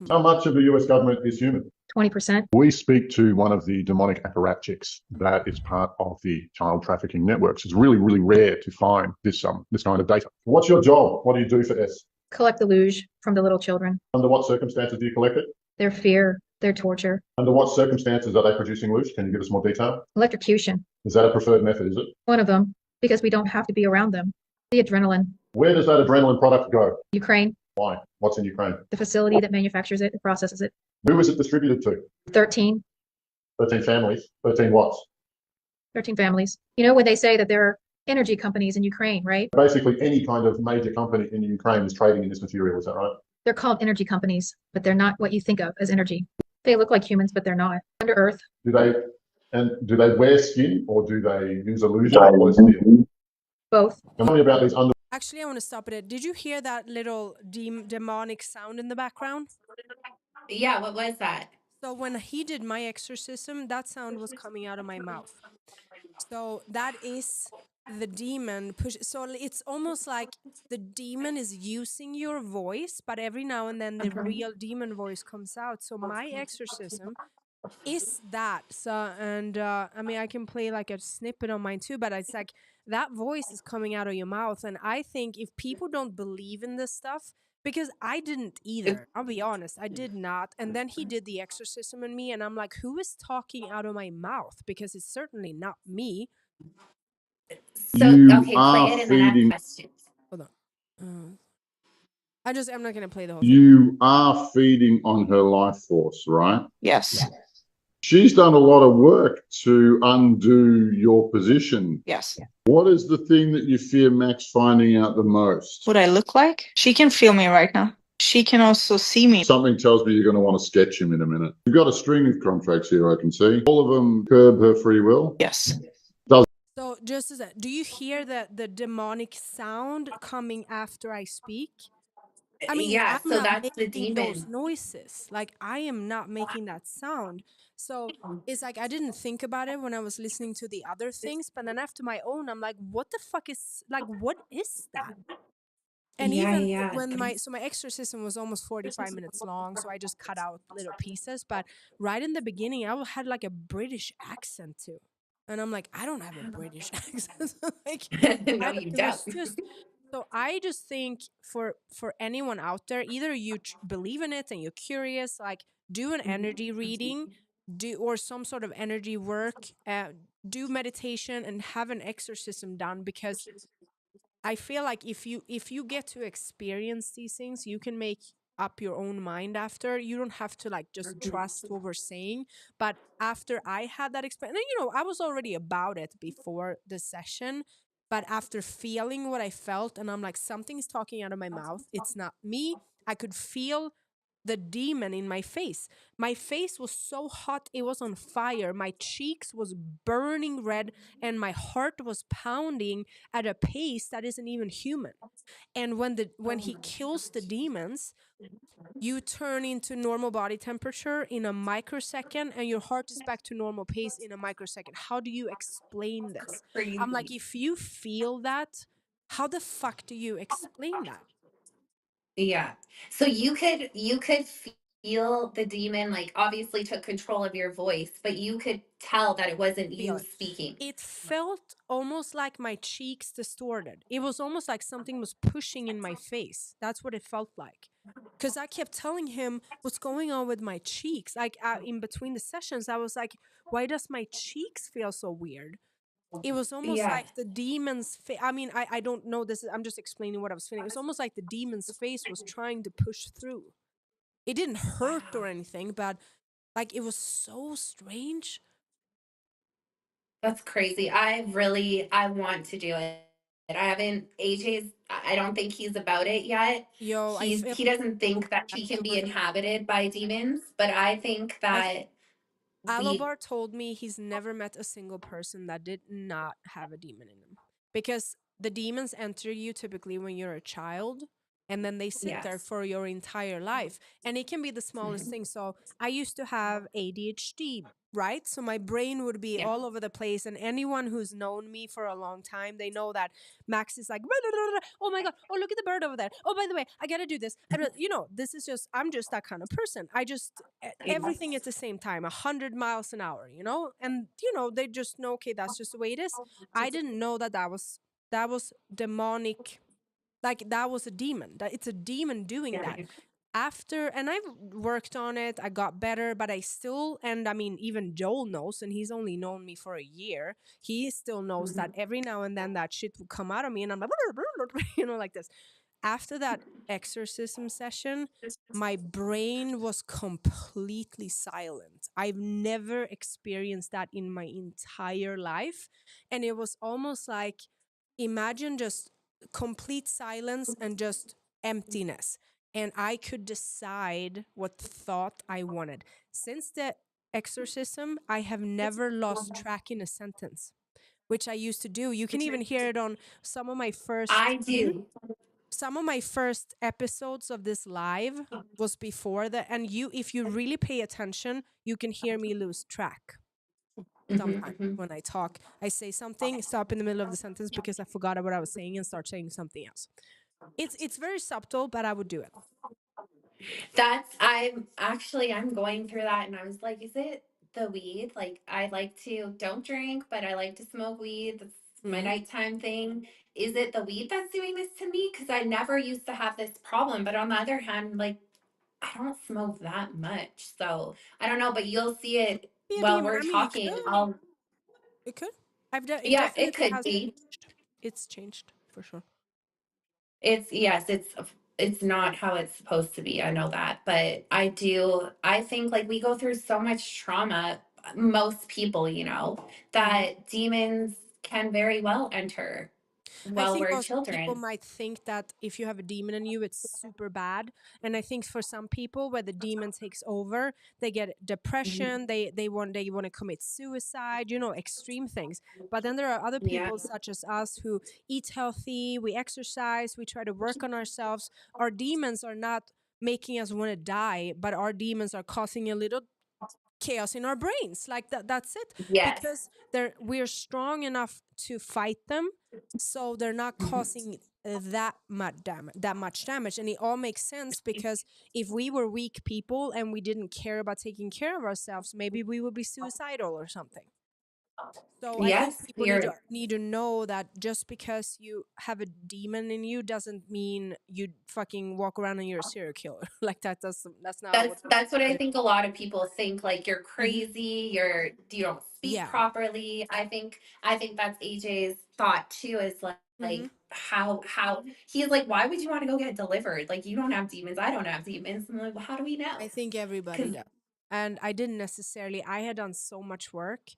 how much of the US government is human? 20%. We speak to one of the demonic apparatchiks that is part of the child trafficking networks. It's really, really rare to find this kind of data. What's your job? What do you do for S? Collect the luge from the little children. Under what circumstances do you collect it? Their fear, their torture. Under what circumstances are they producing loose? Can you give us more detail? Electrocution, Is that a preferred method, is it? one of them, because we don't have to be around them. The adrenaline. Where does that adrenaline product go? Ukraine, Why? What's in Ukraine? the facility that manufactures it, processes it. Who is it distributed to? 13, 13 families. 13 what? 13 families. You know when they say that there are energy companies in Ukraine, right? Basically, any kind of major company in Ukraine is trading in this material, is that right? They're called energy companies, but they're not what you think of as energy. They look like humans, but they're not. Under Earth, Do they wear skin or do they use illusion? What is the deal? both. And tell me about these Actually, I want to stop it. Did you hear that little demonic sound in the background? Yeah, what was that? So when he did my exorcism, that sound was coming out of my mouth. So that is the demon push. So it's almost like the demon is using your voice, but every now and then the real demon voice comes out. So my exorcism is that. So and I mean I can play like a snippet on mine too, but it's like that voice is coming out of your mouth, and I think if people don't believe in this stuff, because I didn't either. I'll be honest, I did not. And then he did the exorcism in me, and I'm like, who is talking out of my mouth? Because it's certainly not me. So, You okay, play are it and then ask feeding. questions. Hold on. I'm not gonna play the whole thing. You are feeding on her life force, right? Yes. She's done a lot of work to undo your position. Yes. What is the thing that you fear Maaxx finding out the most? What I look like? She can feel me right now. She can also see me. Something tells me you're going to want to sketch him in a minute. You've got a string of contracts here, I can see. All of them curb her free will. Yes. So just as do you hear the demonic sound coming after I speak? I mean, Yeah, I'm so not that's the making those demon. noises. Like, I am not making that sound. So it's like I didn't think about it when I was listening to the other things, but then after my own, I'm like, what the fuck is, like, what is that? And Yeah, even yeah. when my exorcism was almost 45 minutes long, so I just cut out little pieces. But right in the beginning, I had like a British accent too. And I'm like, I don't have a British accent. Like, No, you it don't. was just, so I just think for anyone out there, either you believe in it and you're curious, like do an energy reading, or some sort of energy work, do meditation and have an exorcism done, because I feel like if you get to experience these things, you can make up your own mind after. You don't have to like just trust what we're saying. But after I had that experience, and I was already about it before the session, but after feeling what I felt, and I'm like, something's talking out of my mouth. It's not me. I could feel the demon in my face. My face was so hot, it was on fire. My cheeks was burning red, and my heart was pounding at a pace that isn't even human. And when he kills the demons, you turn into normal body temperature in a microsecond, and your heart is back to normal pace in a microsecond. How do you explain this? I'm like, Crazy. if you feel that, how the fuck do you explain that? Yeah. So you could feel the demon like obviously took control of your voice, but you could tell that it wasn't Feel you it. speaking. It felt almost like my cheeks distorted. It was almost like something was pushing in my face. That's what it felt like. Because I kept telling him what's going on with my cheeks. Like in between the sessions, I was like, why does my cheeks feel so weird? It was almost Yeah. like the demon's face. I mean, I don't know this. I'm just explaining what I was feeling. It was almost like the demon's face was trying to push through. It didn't hurt or Wow. anything, but like it was so strange. That's crazy. I want to do it. I haven't AJ's I don't think he's about it yet. Yo, He doesn't think that he can be inhabited by demons, but I think I that we Alobar told me he's never met a single person that did not have a demon in him. Because the demons enter you typically when you're a child, and then they sit there yes. for your entire life. And it can be the smallest Mhm. thing. So I used to have ADHD, right? So my brain would be Yeah. all over the place. And anyone who's known me for a long time, they know that Maaxx is like, oh my God, oh, look at the bird over there. Oh, by the way, I got to do this. This is just, I'm just that kind of person. I just, everything at the same time, 100 miles an hour, and they just know, okay, that's just the way it is. I didn't know that was demonic, like that was a demon, that it's a demon doing Yeah. that. After, and I've worked on it, I got better, but I still, and I mean, even Joel knows, and he's only known me for a year, he still knows that Mhm. every now and then that shit will come out of me, and I'm like, like this. After that exorcism session, my brain was completely silent. I've never experienced that in my entire life. And it was almost like, imagine just complete silence and just emptiness. And I could decide what thought I wanted. Since the exorcism, I have never lost track in a sentence, which I used to do. You can even hear it on some of my first. I do. Some of my first episodes of this live was before that, and if you really pay attention, you can hear me lose track Mhm, sometimes mhm. when I talk. I say something, stop in the middle of the sentence because I forgot what I was saying and start saying something else. It's very subtle, but I would do it. I'm going through that and I was like, is it the weed? Like I like to don't drink, but I like to smoke weed. That's my Hmm. nighttime thing. Is it the weed that's doing this to me? Because I never used to have this problem. But on the other hand, like I don't smoke that much. So I don't know, but you'll see it Be a while demon. we're I mean, talking. I'll it could. It yeah, it definitely could has be. changed. It's changed for sure. It's yes, it's it's not how it's supposed to be. I know that. But I think like we go through so much trauma, most people, Mhm. that demons can very well enter I while think we're most people children. might think that if you have a demon in you, it's super bad. And I think for some people, where the demon takes over, they get Mhm. depression. They want to commit suicide. Extreme things. But then there are other Yeah. people, such as us, who eat healthy, we exercise, we try to work on ourselves. Our demons are not making us want to die, but our demons are causing a little chaos in our brains, like that's it, Yes. because we're strong enough to fight them, so they're not Mhm. causing that much damage. And it all makes sense, because if we were weak people and we didn't care about taking care of ourselves, maybe we would be suicidal or something. So I think Yes, people need to you're need to know that just because you have a demon in you doesn't mean you fucking walk around and you're a serial killer. Like that's not what that's what I really. think a lot of people think, like you're Mhm. crazy, you don't speak Yeah. properly. I think that's AJ's thought too, is Mhm. like how he's like, why would you want to go get delivered? Like you don't have demons, I don't have demons. I'm like, well, how do we I know? think everybody Because does. And I didn't necessarily, I had done so much work,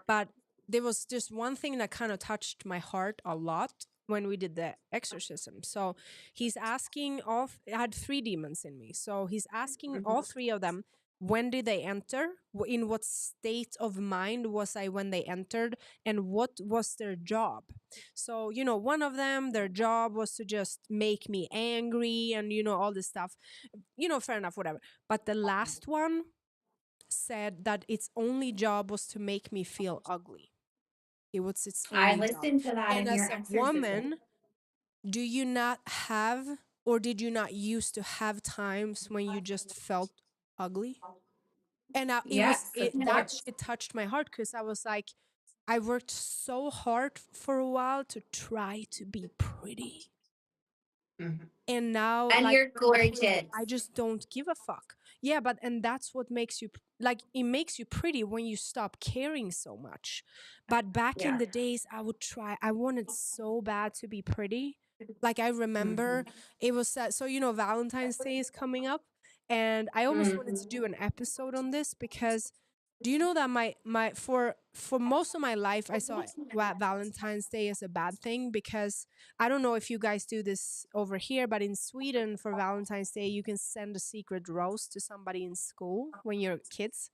but there was just one thing that kind of touched my heart a lot when we did the exorcism. So he's asking I had three demons in me. So he's asking all three of them, when did they enter? In what state of mind was I when they entered? And what was their job? So, one of them, their job was to just make me angry and, all this stuff. Fair enough, whatever. But the last one said that its only job was to make me feel ugly. It was its I only job. listened to that And in your as a exorcism. woman, do you not have, or did you not used to have times when you just felt ugly? And Yes, of that course. shit touched my heart, because I was like, I worked so hard for a while to try to be pretty. Mhm. And now, And like, you're at a point, gorgeous. I just don't give a fuck. Yeah, but and that's what makes you like, it makes you pretty when you stop caring so much. But back in Yeah. the days, I wanted so bad to be pretty. Like, I remember Mhm. it was so, Valentine's Day is coming up, and I almost wanted to Mhm. do an episode on this, because do you know that my for most of my life I saw Valentine's Day as a bad thing, because I don't know if you guys do this over here, but in Sweden for Valentine's Day, you can send a secret rose to somebody in school when you're kids.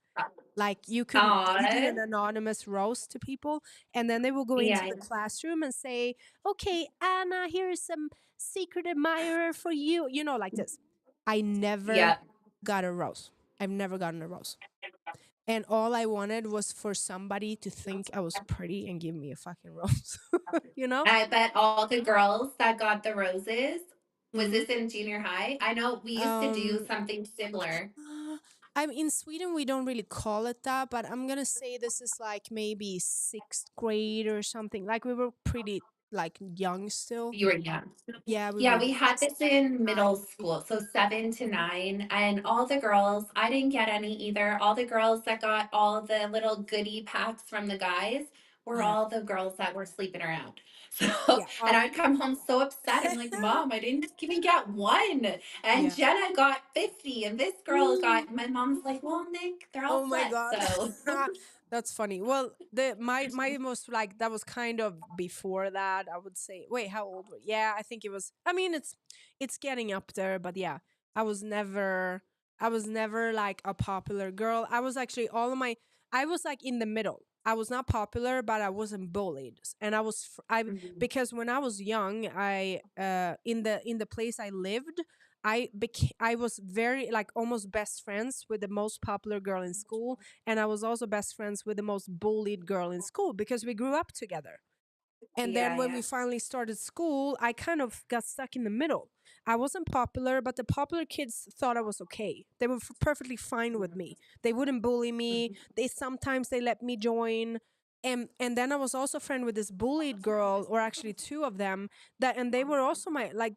Like, you do Aw. an anonymous rose to people, and then they will go into Yeah. the classroom and say, "Okay, Anna, here is some secret admirer for you." Like this. I never Yeah. got a rose. I've never gotten a rose. And all I wanted was for somebody to think I was pretty and give me a fucking rose. you know? I bet all the girls that got the roses, was hmm this in junior high? I know we used to do Um, something similar. I'm in Sweden. We don't really call it that, but I'm gonna say this is like maybe sixth grade or something. Like, we were pretty like young still. You were young. Yeah, we were Yeah, we young. had this in middle 9. school, so 7 to Mhm. 9, and all the girls, I didn't get any either. All the girls that got all the little goodie packs from the guys were Yeah, all the girls that were sleeping around. So, yeah, and I'd come home so upset. I'm like, Mom, I didn't even get one. And yeah. Jenna got 50, and this girl got, my mom's like, well, Nick, they're all Oh my set. god. So, That's funny. Well, the my most, like, that was kind of before that, I would say. Wait, how old were? Yeah, I think it was, I mean, it's getting up there, but yeah. I was never like a popular girl. I was actually I was like in the middle. I was not popular, but I wasn't bullied. And Mhm. because when I was young, I in the place I lived, I was very, like, almost best friends with the most popular girl in school, and I was also best friends with the most bullied girl in school, because we grew up together. And then Yeah, when yeah. we finally started school, I kind of got stuck in the middle. I wasn't popular, but the popular kids thought I was okay. They were perfectly fine with me. They wouldn't bully me. Mhm. They let me join. And then I was also friend with this bullied girl, or actually two of them, and they were also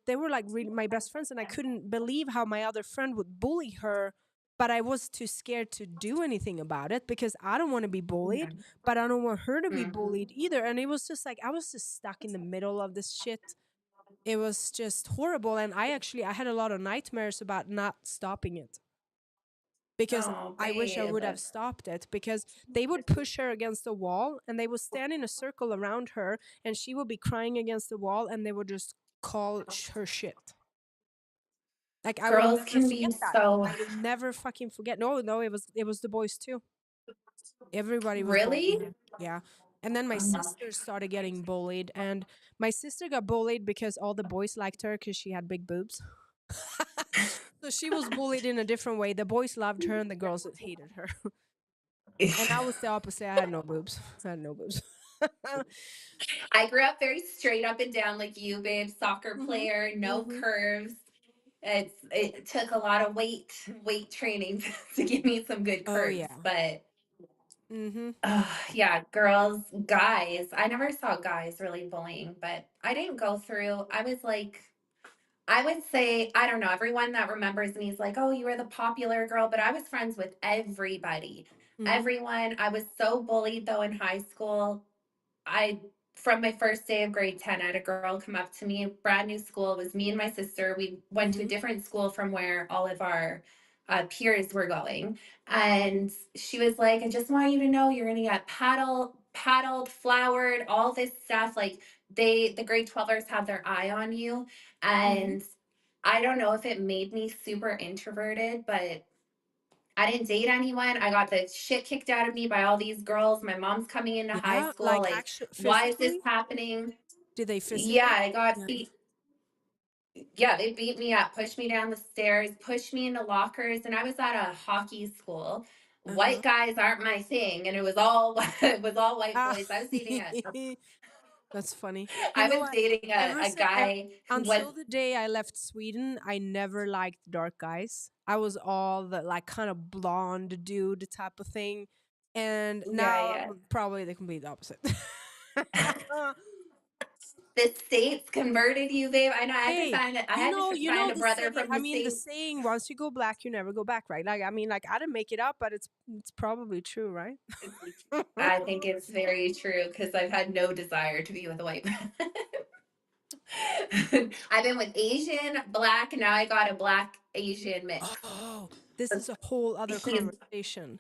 they were like really my best friends, and I couldn't believe how my other friend would bully her, but I was too scared to do anything about it, because I don't want to be bullied, Mhm. but I don't want her to be Mhm. bullied either. And it was just like I was just stuck in the middle of this shit. It was just horrible, and I had a lot of nightmares about not stopping it, because Oh, I wish I babe. would have stopped it, because they would push her against the wall and they would stand in a circle around her and she would be crying against the wall and they would just call her shit. Like I will Girls never can be forget that. so I will never fucking forget. No, no, it was the boys too. Everybody was bullying really. her. Yeah. And then my sister started getting bullied, and my sister got bullied because all the boys liked her because she had big boobs. So she was bullied in a different way. The boys loved her and the girls hated her. And I was the opposite. I had no boobs. I had no boobs. I grew up very straight up and down like you, babe. Soccer Mhm. player, no Mhm. curves. It took a lot of weight training to give me some good Oh curves, yeah. but Mhm. yeah, girls, guys. I never saw guys really bullying, but I didn't go through. I was like, I would say, I don't know, everyone that remembers me is like, oh, you were the popular girl, but I was friends with everybody. Mhm. Everyone. I was so bullied though in high school. I From my first day of grade 10, I had a girl come up to me, brand new school. It was me and my sister. We went to a Mhm. different school from where all of our peers were going. And she was like, I just want you to know you're gonna get paddled, flowered, all this stuff. Like the grade 12ers have their eye on you. Mhm. And I don't know if it made me super introverted, but I didn't date anyone. I got the shit kicked out of me by all these girls. My mom's coming into high Yeah, school. like Like, actually why is this physically? happening? Did they Yeah, physically? I got Yeah. beat. Yeah, they beat me up, pushed me down the stairs, pushed me into lockers. And I was at a hockey school. Uh-huh. White guys aren't my thing. And it was all, it was all white Ah. boys. I was dating That's funny. You I know was what? dating a guy who was, Until the day I left Sweden, I never liked dark guys. I was all the like kind of blonde dude type of thing. And yeah, now yeah. I'm probably the complete opposite. The States converted you, babe. I know Hey, I had to you find know a the brother saying. from I the mean, the States. saying, "Once you go black, you never go back." Right? Like, I mean, like I didn't make it up, but it's probably true, right? I think it's very true because I've had no desire to be with a white man. I've been with Asian, black, now I got a black Asian mix. Oh, this is a whole other He's conversation.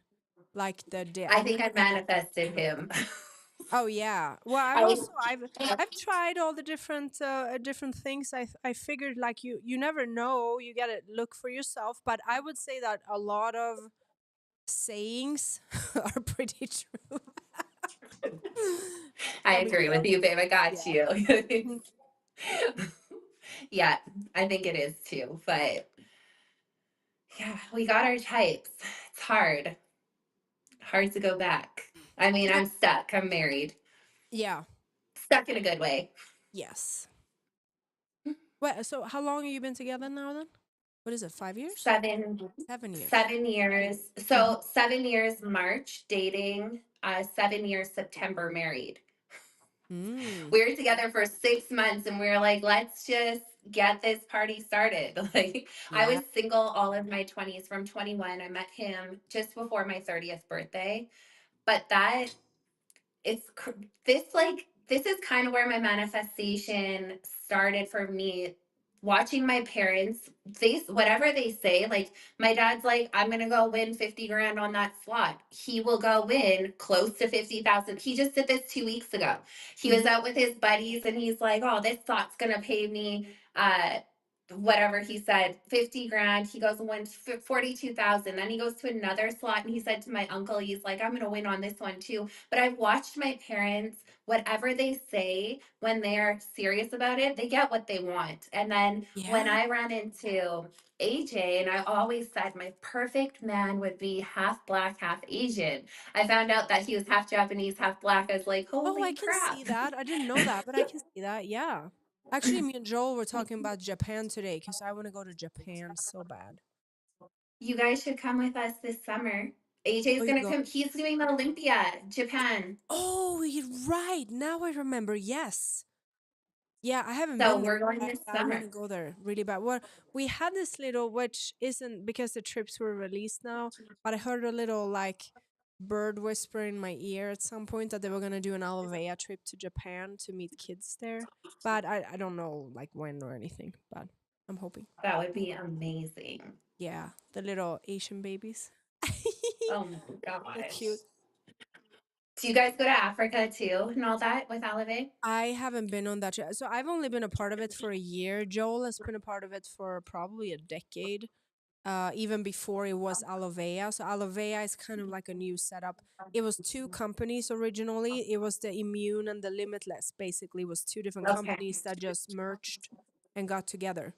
Like the day I I think I never had that manifested experience. him. Oh yeah. Well, I I've tried all the different things. I figured like you never know. You got to look for yourself, but I would say that a lot of sayings are pretty true. I I mean, agree with you, babe. I got yeah. you. Mhm. Yeah, I think it is too. But yeah, we got our types. It's hard to go back. I mean, I'm stuck. I'm married. Yeah. Stuck in a good way. Yes. Well, so how long have you been together now then? What is it? 5 years? Seven 7 years. 7 years. Mhm. So 7 years March dating, 7 years September married. Mm. We were together for 6 months and we were like, let's just get this party started. Like I was Yeah. single all of my 20s from 21. I met him just before my 30th birthday. But that it's this like this is kind of where my manifestation started for me, watching my parents, they whatever they say, like my dad's like, I'm gonna go win 50 grand on that slot. He will go win close to 50,000. He just did this 2 weeks ago. He was Mhm. out with his buddies and he's like, oh, this slot's gonna pay me whatever he said, 50 grand. He goes and wins 42,000. Then he goes to another slot and he said to my uncle, he's like, I'm gonna win on this one too. But I've watched my parents, whatever they say, when they're serious about it, they get what they want. And then when Yeah. I ran into AJ, and I always said my perfect man would be half black, half Asian. I found out that he was half Japanese, half black. I was like, Oh, I holy can see crap. that. I didn't know that, but I can see that. Yeah. Actually, me and Joel were talking about Japan today because I want to go to Japan so bad. You guys should come with us this summer. AJ's Oh, you gonna go. come. He's doing the Olympia, Japan. Oh, you're right. Now I remember. Yes. Yeah, I haven't So been there. we're going I, this I want summer. to go there really bad. Well, we had this little, which isn't because the trips were released now, but I heard a little like bird whisper in my ear at some point that they were gonna do an Alovea trip to Japan to meet kids there. But I don't know like when or anything. But I'm hoping. That would be amazing. Yeah, the little Asian babies. Oh my So gosh. cute. Do you guys go to Africa too and all that with Alovea? I haven't been on that trip. So I've only been a part of it for a year. Joel has been a part of it for probably a decade. Even before it was Alovea. So Alovea is kind of like a new setup. It was two companies originally. It was the Immune and the Limitless. Basically, it was two different Okay. companies that just merged and got together.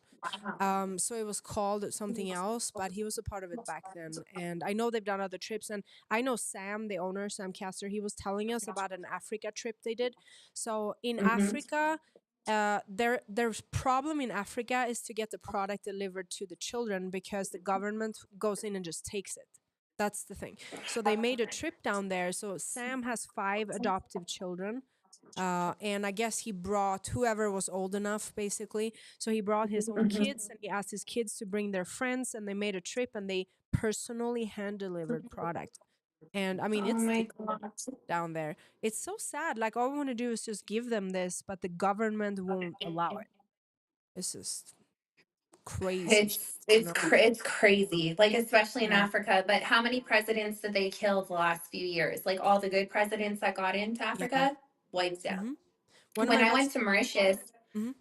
Wow. So it was called something else, but he was a part of it back then. And I know they've done other trips. And I know Sam, the owner, Sam Castor, he was telling us about an Africa trip they did. So in Mm-hmm. Africa, their problem in Africa is to get the product delivered to the children because the government goes in and just takes it. That's the thing. So they made a trip down there. So Sam has 5 adoptive children. And I guess he brought whoever was old enough, basically. So he brought his own kids and he asked his kids to bring their friends, and they made a trip and they personally hand delivered product. And I mean, Oh it's my gosh. down there. It's so sad. Like, all we want to do is just give them this, but the government won't allow it. It's just crazy shit, you know? It's crazy, like especially in Yeah. Africa. But how many presidents did they kill the last few years? Like all the good presidents that got into Yeah. Africa, wiped out. hmm One of When my I best. went to Mauritius, hmm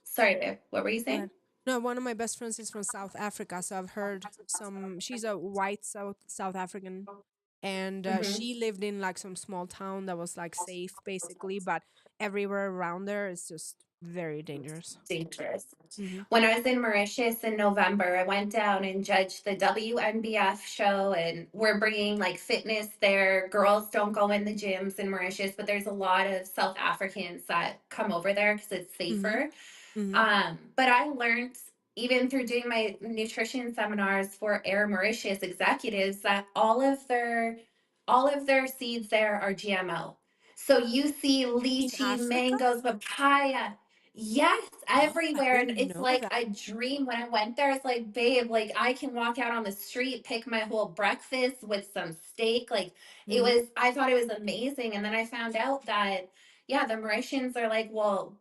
sorry, babe, what were you Go saying? ahead. No, one of my best friends is from South Africa, so I've heard some. She's a white South African, and Hmm. she lived in like some small town that was like safe, basically, but everywhere around there is just very dangerous. Dangerous. hmm When I was in Mauritius in November, I went down and judged the WNBF show, and we're bringing like fitness there. Girls don't go in the gyms in Mauritius, but there's a lot of South Africans that come over there because it's hmm safer. hmm But I learned even through doing my nutrition seminars for Air Mauritius executives that all of their seeds there are GMO. So you see In lychee, Africa? mangoes, papaya. Yes, Oh, I everywhere. And didn't it's know like that. a dream when I went there. It's like, babe, like I can walk out on the street, pick my whole breakfast with some steak. Like hmm I thought it was amazing. And then I found out that, yeah, the Mauritians are like, well,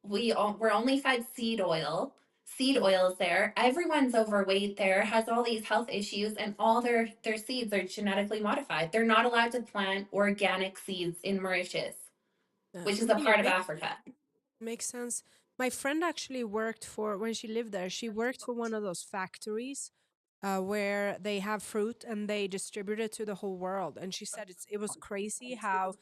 we're only fed seed oil. Seed oils there. Everyone's overweight there, has all these health issues, and all their seeds are genetically modified. They're not allowed to plant organic seeds in Mauritius, which I is a mean, it part of makes Africa. makes sense. My friend actually worked for when she lived there. She worked for one of those factories where they have fruit and they distribute it to the whole world. And she said it was crazy how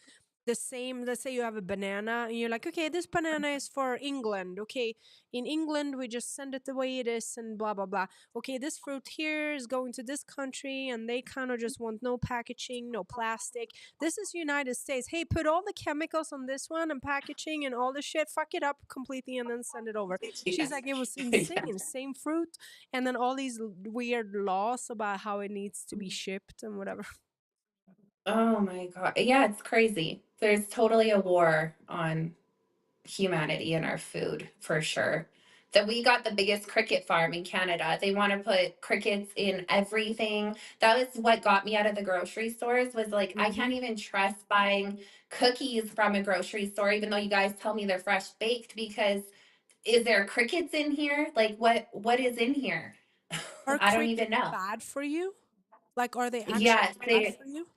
the same, let's say you have a banana and you're like, okay, this banana is for England. Okay, in England, we just send it the way it is and blah, blah, blah. Okay, this fruit here is going to this country and they kind of just want no packaging, no plastic. This is United States. Hey, put all the chemicals on this one and packaging and all the shit, fuck it up completely and then send it over. Yeah. She's like, it was Yeah. insane. Same fruit, and then all these weird laws about how it needs to be shipped and whatever. Oh my God. Yeah, it's crazy. There's totally a war on humanity and our food for sure. That we got the biggest cricket farm in Canada. They want to put crickets in everything. That was what got me out of the grocery stores was like I hmm can't even trust buying cookies from a grocery store even though you guys tell me they're fresh baked because is there crickets in here? Like what is in here? Are I don't even crickets know. bad for you? Like, are they actually Yes, bad they for you?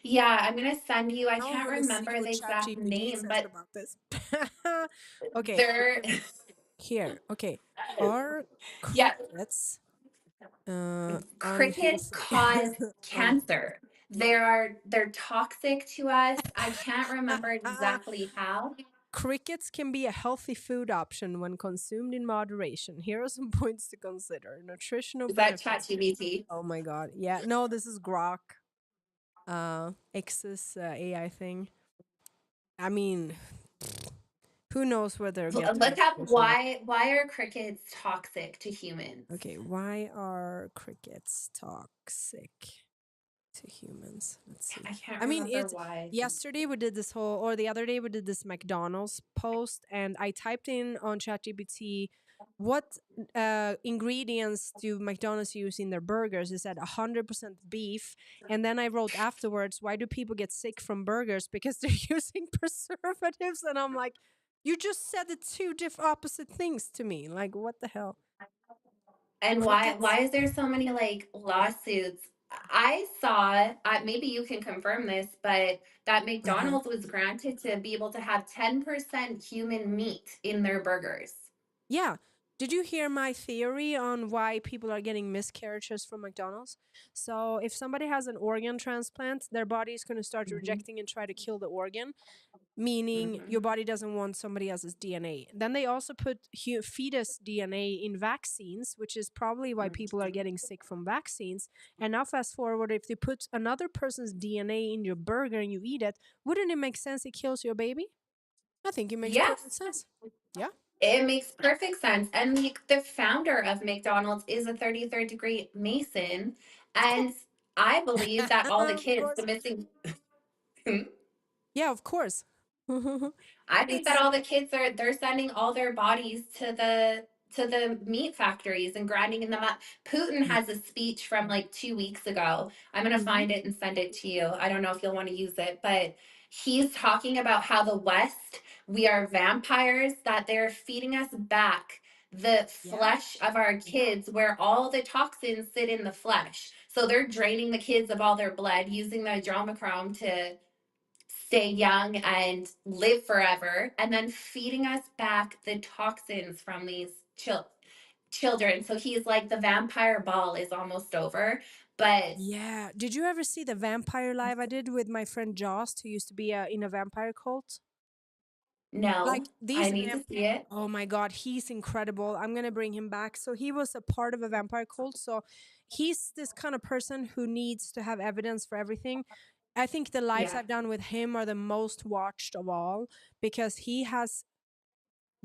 yeah, I'm gonna send you. I Now I can't want to see remember what the exact ChatGPT name, says but about this. Okay, they're here. Okay, are yeah, crickets crickets unhealthy? cause Unhealthy. cancer. They're toxic to us. I can't remember exactly how. Crickets can be a healthy food option when consumed in moderation. Here are some points to consider. Nutritional Is that benefits. ChatGPT? Oh my god. Yeah. No, this is Grok. X's AI thing. I mean, who knows where they're getting Look this up nutritional. why are crickets toxic to humans? Okay, why are crickets toxic to humans? Let's see. I can't I mean, remember it's why. yesterday we did or the other day we did this McDonald's post, and I typed in on ChatGPT what ingredients do McDonald's use in their burgers? It said 100% beef. And then I wrote afterwards, why do people get sick from burgers? Because they're using preservatives. And I'm like, you just said the two opposite things to me. Like, what the hell? And Crickets. why is there so many like lawsuits? I saw, maybe you can confirm this, but that Uh-huh. McDonald's was granted to be able to have 10% human meat in their burgers. Yeah. Did you hear my theory on why people are getting miscarriages from McDonald's? So, if somebody has an organ transplant, their body is going to start Mhm. rejecting and try to kill the organ, meaning your Mhm. body doesn't want somebody else's DNA. Then they also put fetus DNA in vaccines, which is probably why people are getting sick from vaccines. And now, fast forward, if they put another person's DNA in your burger and you eat it, wouldn't it make sense it kills your baby? I think it makes perfect Yes, sense. Yeah. it makes perfect sense. And the founder of McDonald's is a 33rd degree Mason. Of course. And I believe that all the Of kids, the course. missing, Yeah, of course. I think that It's all the kids they're sending all their bodies to the meat factories and grinding them up. Putin yeah. has a speech from like 2 weeks ago. I'm gonna Hmm. find it and send it to you. I don't know if you'll want to use it, but he's talking about how the West, we are vampires, that they're feeding us back the Yeah. flesh of our kids where all the toxins sit in the flesh. So they're draining the kids of all their blood using the adrenochrome to stay young and live forever, and then feeding us back the toxins from these children. So he's like, the vampire ball is almost over, but Yeah. Did you ever see the vampire live I did with my friend Jost, who used to be in a vampire cult? no, Like I these need to see it. oh my god, he's incredible. I'm gonna bring him back. So he was a part of a vampire cult. So he's this kind of person who needs to have evidence for everything. I think the lives Yeah. I've done with him are the most watched of all because he has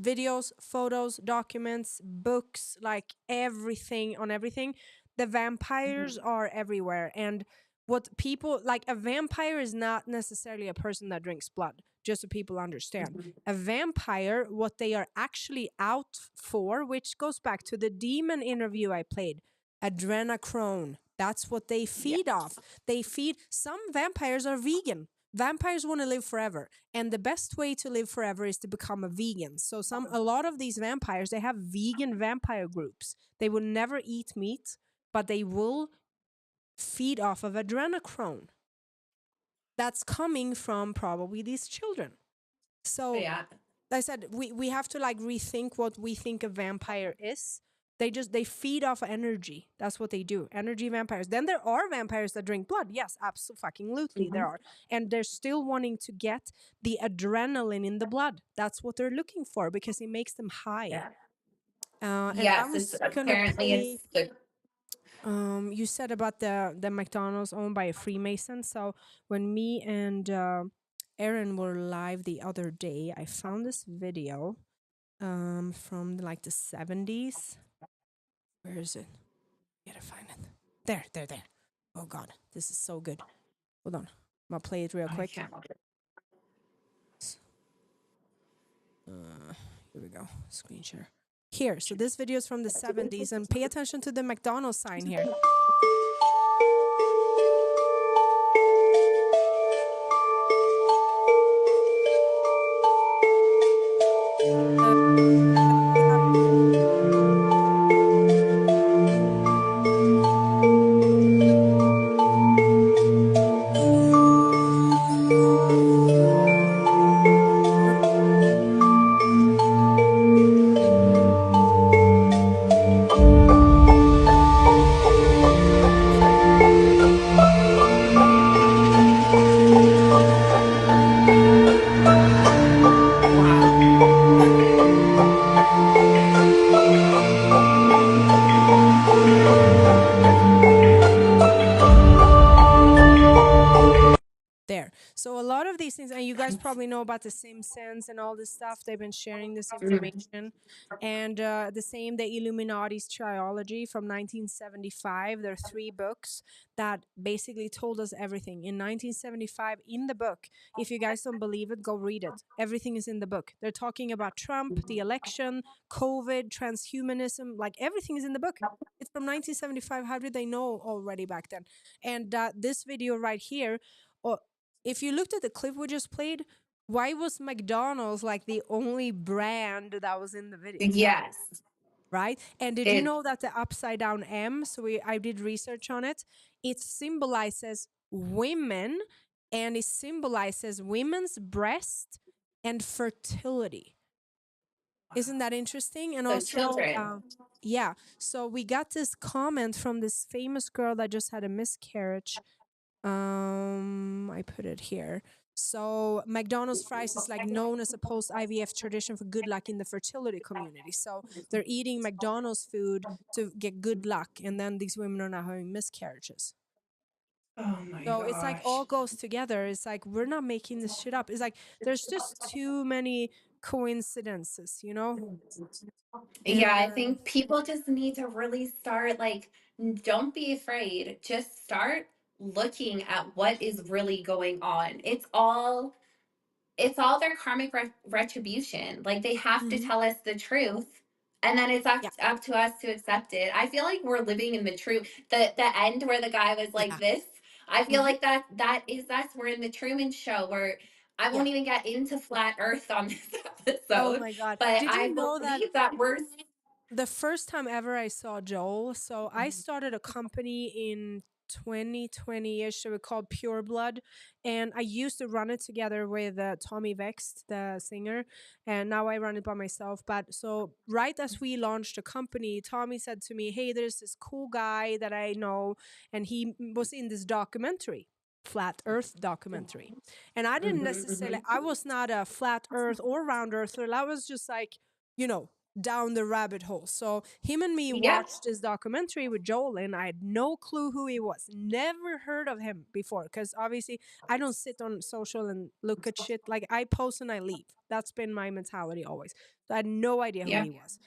videos, photos, documents, books, like everything on everything. The vampires Mhm. are everywhere. And what people like, a vampire is not necessarily a person that drinks blood, just so people understand. Mhm. A vampire, what they are actually out for, which goes back to the demon interview I played, adrenochrome. That's what they Yeah. feed off. They feed, some vampires are vegan. Vampires want to live forever, and the best way to live forever is to become a vegan. So a lot of these vampires, they have vegan vampire groups. They will never eat meat, but they will feed off of adrenochrome that's coming from probably these children. So Yeah. like I said, we have to like rethink what we think a vampire is. They feed off energy. That's what they do. Energy vampires. Then there are vampires that drink blood. Yes, absolutely there Mhm. are. And they're still wanting to get the adrenaline in the blood. That's what they're looking for because it makes them high. Yeah. And I Yes, it's was gonna apparently play. it's the You said about the McDonald's owned by a Freemason. So when me and Aaron were live the other day, I found this video from like the 70s. Where is it? Gotta find it. There. Oh god, this is so good. Hold on. I'm gonna play it real I quick. can't. Here we go. Screen share. Here, so this video is from the 70s, and pay attention to the McDonald's sign here. Uh, Wow. There. So a lot of these these things, and you guys probably know about the Simpsons and all this stuff. They've been sharing this information, and the same, the Illuminati's trilogy from 1975. There are 3 books that basically told us everything. In 1975, in the book, if you guys don't believe it, go read it. Everything is in the book. They're talking about Trump, the election, COVID, transhumanism, like everything is in the book. It's from 1975. How did they know already back then? And this video right here, if you looked at the clip we just played, why was McDonald's like the only brand that was in the video? Yes. Right? And did you know that the upside down M, so I did research on it, it symbolizes women, and it symbolizes women's breast and fertility. Isn't that interesting? And So also, children. yeah. So we got this comment from this famous girl that just had a miscarriage. I put it here. So McDonald's fries is like known as a post IVF tradition for good luck in the fertility community. So they're eating McDonald's food to get good luck, and then these women are now having miscarriages. Oh my So it's like gosh. all goes together. It's like we're not making this shit up. It's like there's just too many coincidences, you know? Yeah, And I think people just need to really start, like, don't be afraid. Just start looking at what is really going on. It's all their karmic retribution. Like, they have to Mhm. tell us the truth, and then it's Yeah, up to us to accept it. I feel like we're living in the truth. The end where the guy was like yeah, this, I feel mhm, like that's we're in the Truman Show, where I yeah. won't even get into flat earth on this Oh episode, my God. but Did I you know that believe that we're the first time ever I saw Joel, so I started a company in 2020-ish, so we called Pure Blood, and I used to run it together with Tommy Vext, the singer, and now I run it by myself. But so right as we launched the company, Tommy said to me, hey, there's this cool guy that I know, and he was in this documentary, flat earth documentary, and I didn't necessarily, I was not a flat earth or round earther. I was just like, you know, down the rabbit hole. So him and me yeah, watched this documentary with Joel, and I had no clue who he was. Never heard of him before, because obviously I don't sit on social and look at shit. Like, I post and I leave. That's been my mentality always. So I had no idea who yeah. he was.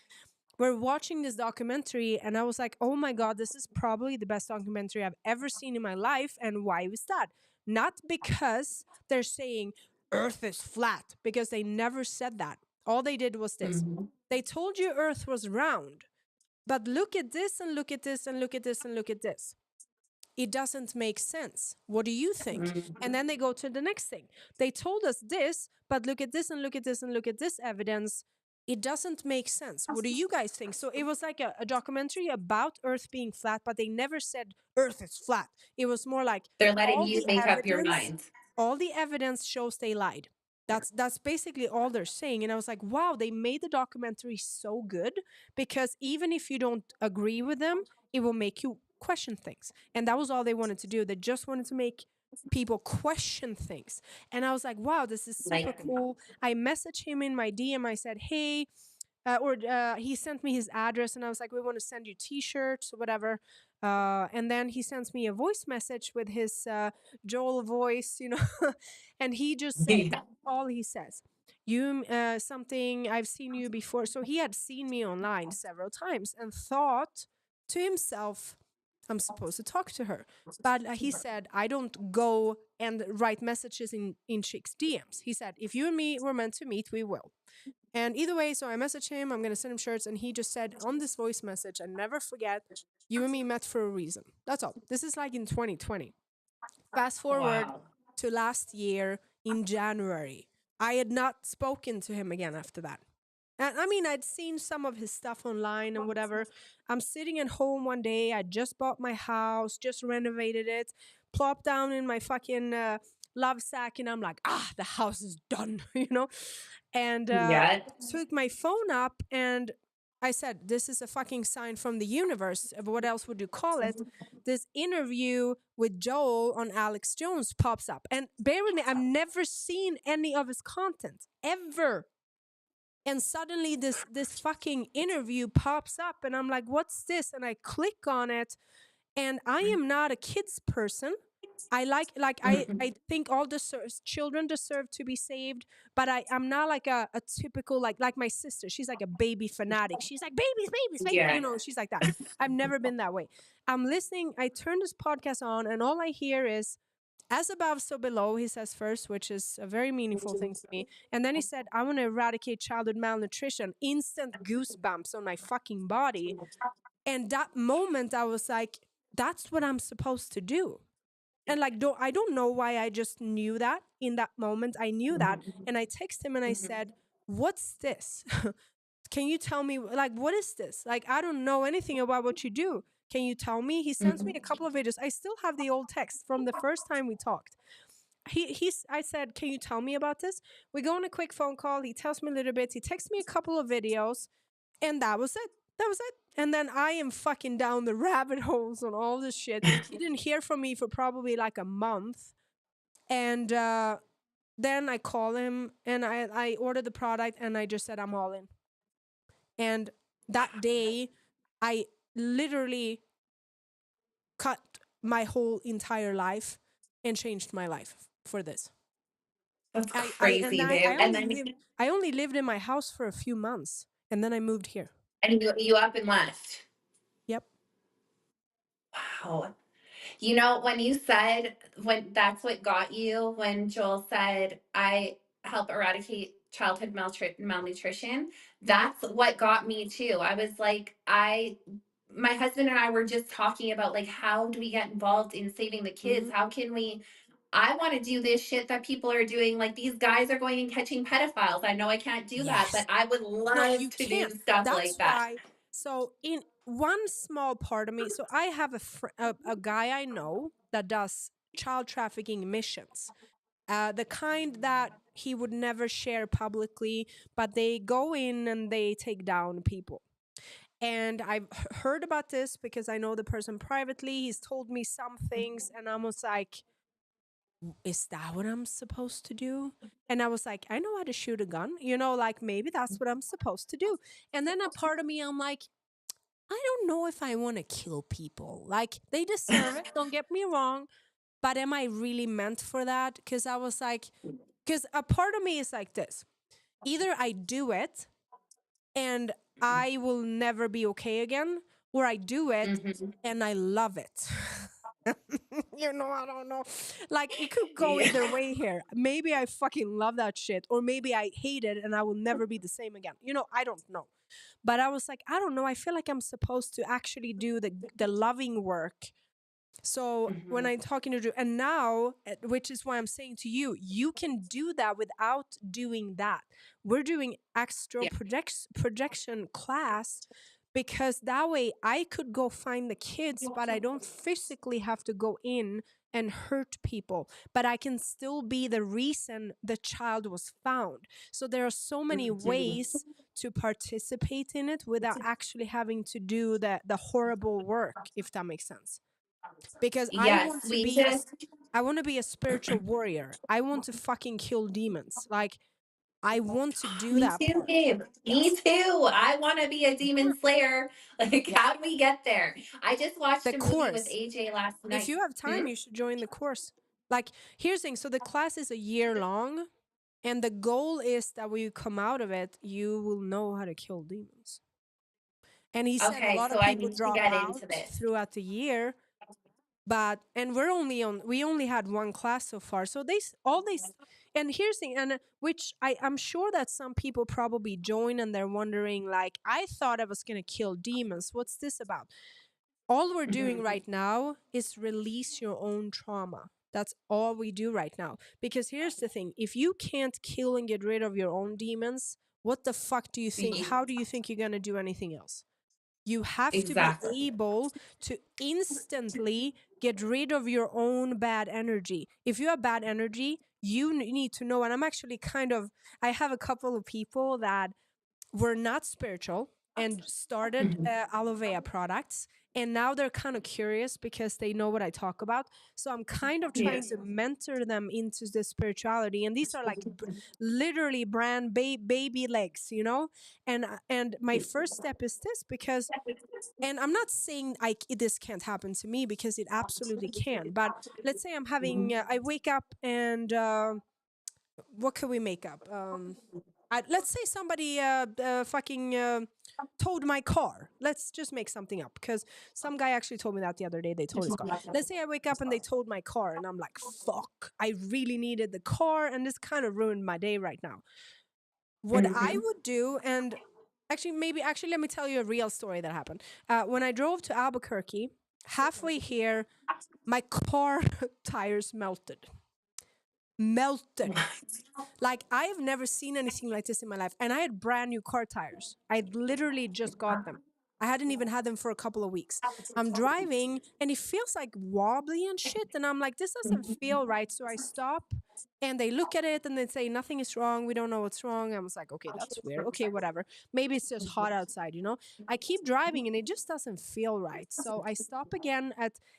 We're watching this documentary, and I was like, oh my God, this is probably the best documentary I've ever seen in my life. And why was that? Not because they're saying Earth is flat, because they never said that. All they did was this. Mhm. They told you Earth was round, but look at this and look at this and look at this and look at this. It doesn't make sense. What do you think? And then they go to the next thing. They told us this, but look at this and look at this and look at this evidence. It doesn't make sense. What do you guys think? So it was like a documentary about Earth being flat, but they never said Earth is flat. It was more like They're letting all you the make up your evidence, mind. all the evidence shows they lied. That's basically all they're saying. And I was like, wow, they made the documentary so good, because even if you don't agree with them, it will make you question things. And that was all they wanted to do. They just wanted to make people question things. And I was like, wow, this is super Like, cool. I messaged him in my DM. I said, hey, he sent me his address, and I was like, we want to send you t-shirts or whatever. And then he sends me a voice message with his Joel voice, you know, and he just said, yeah. all he says, you something, I've seen you before. So he had seen me online several times and thought to himself, I'm supposed to talk to her. But he said, I don't go and write messages in chicks' DMs. He said, if you and me were meant to meet, we will. And either way, so I messaged him, I'm going to send him shirts. And he just said on this voice message, and never forget, you and me met for a reason. That's all. This is like in 2020. Fast forward Wow. to last year in January. I had not spoken to him again after that. And I mean, I'd seen some of his stuff online and whatever. I'm sitting at home one day. I just bought my house, just renovated it, plopped down in my fucking love sack, and I'm like, the house is done, you know? And Yeah. took my phone up, and I said, this is a fucking sign from the universe. What else would you call it? This interview with Joel on Alex Jones pops up. And bear with me, I've never seen any of his content, ever. And suddenly this fucking interview pops up, and I'm like, what's this? And I click on it, and I am not a kids person. I think all children deserve to be saved, but I'm not like a typical like my sister. She's like a baby fanatic. She's like babies, babies, babies. Yeah. You know, she's like that. I've never been that way. I'm listening. I turn this podcast on, and all I hear is as above, so below. He says first, which is a very meaningful thing to me, and then he said, "I want to eradicate childhood malnutrition." Instant goosebumps on my fucking body, and that moment I was like, "That's what I'm supposed to do." And like I don't know why I just knew that in that moment. I knew that, and I texted him and I said, "What's this? Can you tell me like what is this? Like I don't know anything about what you do. Can you tell me?" He sends me a couple of videos. I still have the old text from the first time we talked. I said, "Can you tell me about this?" We go on a quick phone call. He tells me a little bit. He texts me a couple of videos, and that was it. That was it. And then I am fucking down the rabbit holes on all this shit. He didn't hear from me for probably like a month. And then I call him and I ordered the product and I just said, I'm all in. And that day, I literally cut my whole entire life and changed my life for this. That's I crazy, babe. And then I only lived in my house for a few months and then I moved here. and you up and left. Yep. Wow. You know, when you said when that's what got you when Joel said I help eradicate childhood malnutrition, that's what got me too. I was like, my husband and I were just talking about like how do we get involved in saving the kids? How can we I want to do this shit that people are doing. Like these guys are going and catching pedophiles. I know I can't do that, but Yes. I would No, love you to do can't. stuff like That's that. why. So, in one small part of me, so I have a guy I know that does child trafficking missions. The kind that he would never share publicly, but they go in and they take down people. And I've heard about this because I know the person privately. He's told me some things, and I was like, is that what I'm supposed to do? And I was like, I know how to shoot a gun, like maybe that's what I'm supposed to do. And then a part of me, I'm like, I don't know if I want to kill people. Like they deserve it, don't get me wrong. But am I really meant for that? Because I was like, because a part of me is like this: either I do it and I will never be okay again, or I do it Mhm. and I love it. I don't know. Like it could go Yeah. either way here. Maybe I fucking love that shit, or maybe I hate it and I will never be the same again. I don't know. But I was like, I don't know. I feel like I'm supposed to actually do the loving work. So when Mhm. I'm talking to you, and now, which is why I'm saying to you, you can do that without doing that. We're doing astral Yeah. projection class because that way I could go find the kids, but I don't physically have to go in and hurt people, but I can still be the reason the child was found. So there are so many Mhm. ways to participate in it without actually having to do the horrible work, if that makes sense. Because Yes, we just I want to be a spiritual warrior. I want to fucking kill demons. Like I want to do me that too, part. babe. Me Yes. too. I want to be a Yeah. demon slayer. Like, Yeah. how do we get there? I just watched The a movie with course. AJ last If night. you have Hmm? time, you should join the course. Like here's the thing. So the class is a year long, and the goal is that when you come out of it, you will know how to kill demons. And he said a Okay, lot so of I people need to drop get into out this. throughout the year, but and we only had one class so far, so all these. And here's the thing, and which I'm sure that some people probably join and they're wondering like, I thought I was gonna kill demons, what's this about? All we're doing Mhm. right now is release your own trauma. That's all we do right now. Because here's the thing, if you can't kill and get rid of your own demons, what the fuck do you think, Ye- how do you think you're gonna do anything else? You have to be Exactly. able to instantly get rid of your own bad energy. If you have bad energy, you need to know. And I'm actually I have a couple of people that were not spiritual and started Mhm. Alovea products. And now they're kind of curious because they know what I talk about. So I'm kind of trying to mentor them into the spirituality. And these are like literally brand baby legs, you know? And my first step is this because, and I'm not saying this can't happen to me, because it absolutely can. But let's say I'm having, I wake up and what can we make up? Let's say somebody fucking towed my car. Let's just make something up, because some guy actually told me that the other day. They towed his car. Let's say I wake up and they towed my car, and I'm like, fuck, I really needed the car, and this kind of ruined my day right now. What I would do, and actually, let me tell you a real story that happened. When I drove to Albuquerque, halfway here, my car tires melted. Like, I have never seen anything like this in my life. And I had brand new car tires. I literally just got them. I hadn't even had them for a couple of weeks. I'm driving and it feels like wobbly and shit. And I'm like, this doesn't feel right. So I stop and they look at it and they say, nothing is wrong. We don't know what's wrong. I was like, okay, that's weird. Okay, whatever. Maybe it's just hot outside, you know? I keep driving and it just doesn't feel right. So I stop again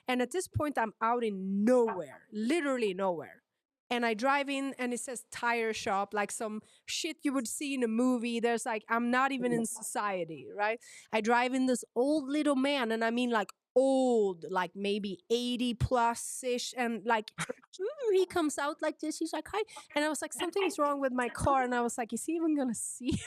and at this point I'm out in nowhere, literally nowhere. And I drive in and it says tire shop, like some shit you would see in a movie. There's like, I'm not even in society, right? I drive in this old little man, and I mean like old, like maybe 80 plus ish. And like, he comes out like this. He's like, hi. And I was like, something is wrong with my car. And I was like, is he even gonna see?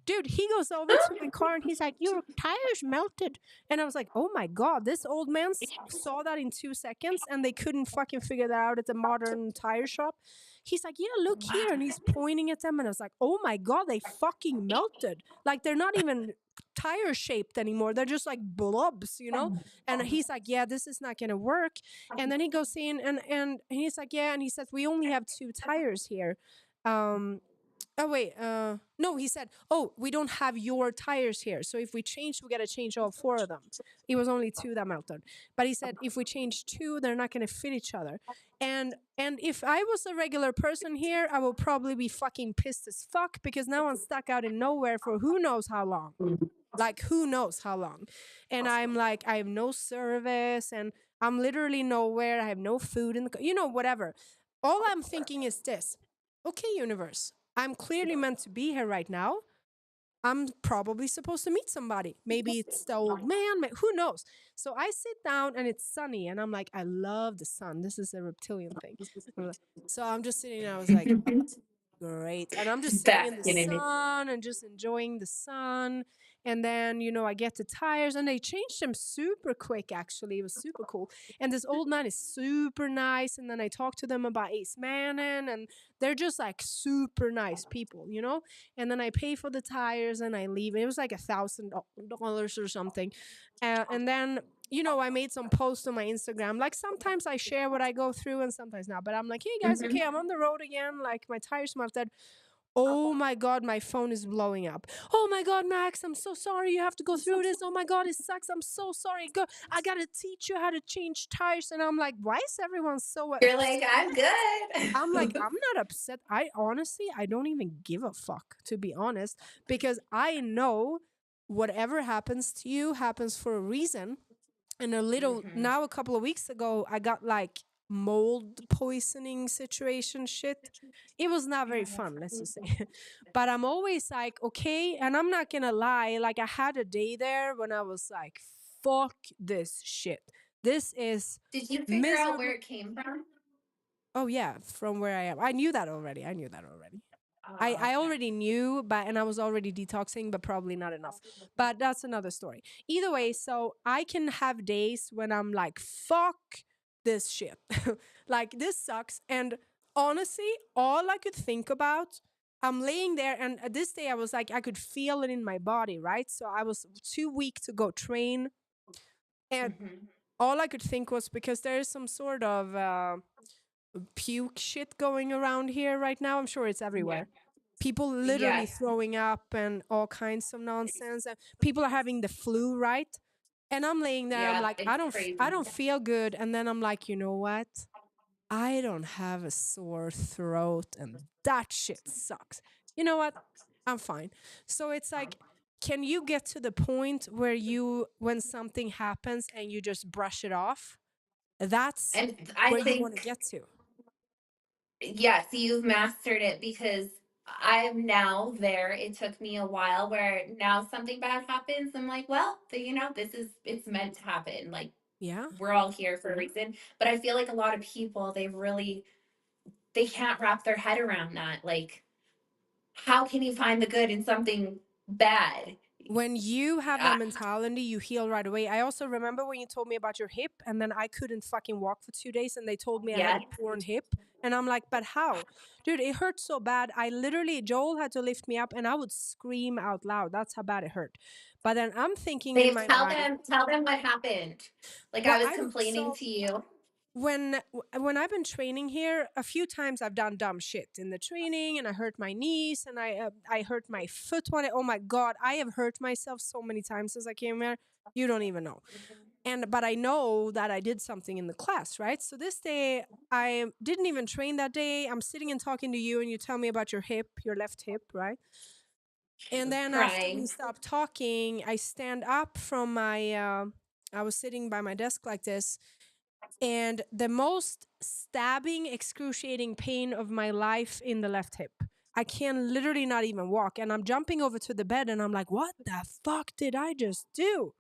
Dude, he goes over to my car and he's like, your tires melted. And I was like, oh my God, this old man saw that in 2 seconds and they couldn't fucking figure that out at the modern tire shop. He's like, yeah, look here. And he's pointing at them. And I was like, oh my God, they fucking melted. Like, they're not even tire shaped anymore. They're just like blobs, you know? And he's like, yeah, this is not going to work. And then he goes in and he's like, yeah. And he says, we only have 2 tires here. Oh wait, no, he said, oh, we don't have your tires here. So if we change, we got to change all 4 of them. It was only 2 that melted. But he said, if we change 2, they're not going to fit each other. And if I was a regular person here, I would probably be fucking pissed as fuck, because now I'm stuck out in nowhere for who knows how long. Like, who knows how long. And I'm like, I have no service and I'm literally nowhere. I have no food in the, whatever. All I'm thinking is this. Okay, universe, I'm clearly meant to be here right now. I'm probably supposed to meet somebody. Maybe it's the old man. Who knows? So I sit down and it's sunny. And I'm like, I love the sun. This is a reptilian thing. So I'm just sitting and I was like, great. And I'm just sitting in the sun and just enjoying the sun. And then, I get the tires and they changed them super quick, actually. It was super cool. And this old man is super nice. And then I talked to them about Acemannan, and they're just like super nice people, And then I pay for the tires and I leave. It was like $1,000 or something. And then, I made some posts on my Instagram. Like, sometimes I share what I go through and sometimes not. But I'm like, hey guys, okay, I'm on the road again. Like, my tires melted. Oh my God, my phone is blowing up. Oh my God, Maaxx, I'm so sorry you have to go through this. Oh my God, it sucks. I'm so sorry. I got to teach you how to change tires. And I'm like, why is everyone so upset? You're like, I'm good. I'm like, I'm not upset. I don't even give a fuck, to be honest, because I know whatever happens to you happens for a reason. And now a couple of weeks ago, I got like mold poisoning situation shit. It was not very fun, let's just say. But I'm always like, okay, and I'm not gonna lie, like, I had a day there when I was like, fuck this shit. This is Did you figure out where it came from? Oh yeah, from where I am. I knew that already. I already knew, and I was already detoxing, but probably not enough. But that's another story. Either way, so I can have days when I'm like, fuck this shit. Like, this sucks. And honestly, all I could think about, I'm laying there, and this day I was like, I could feel it in my body, right? So I was too weak to go train. And all I could think was, because there's some sort of puke shit going around here right now. I'm sure it's everywhere. People literally throwing up and all kinds of nonsense. And people are having the flu, right? And I'm laying there. I'm like, I don't feel good. And then I'm like, you know what? I don't have a sore throat, and that shit sucks. You know what? I'm fine. So it's like, can you get to the point where when something happens and you just brush it off? That's And I where you want to think, get to. yes, you've mastered it, because I'm now there. It took me a while, where now something bad happens. I'm like, well, it's meant to happen. Like, Yeah. we're all here for a reason. But I feel like a lot of people, they can't wrap their head around that. Like, how can you find the good in something bad? When you have that Uh, mentality, you heal right away. I also remember when you told me about your hip, and then I couldn't fucking walk for 2 days, and they told me I had yeah. a torn hip. And I'm like, but how? Dude, it hurt so bad. Joel had to lift me up, and I would scream out loud. That's how bad it hurt. But then I'm thinking in Babe, my tell mind, them, tell them what happened. Like, well, I was I don't. complaining So to you. when I've been training here, a few times I've done dumb shit in the training, and I hurt my knees, and I hurt my foot one. Oh my god, I have hurt myself so many times since I came here. You don't even know. But I know that I did something in the class, right? So this day I didn't even train that day. I'm sitting and talking to you, and you tell me about your hip, your left hip, right? And then after we Crying. stop talking, I stand up from my. I was sitting by my desk like this, and the most stabbing, excruciating pain of my life in the left hip. I can literally not even walk, and I'm jumping over to the bed, and I'm like, "What the fuck did I just do?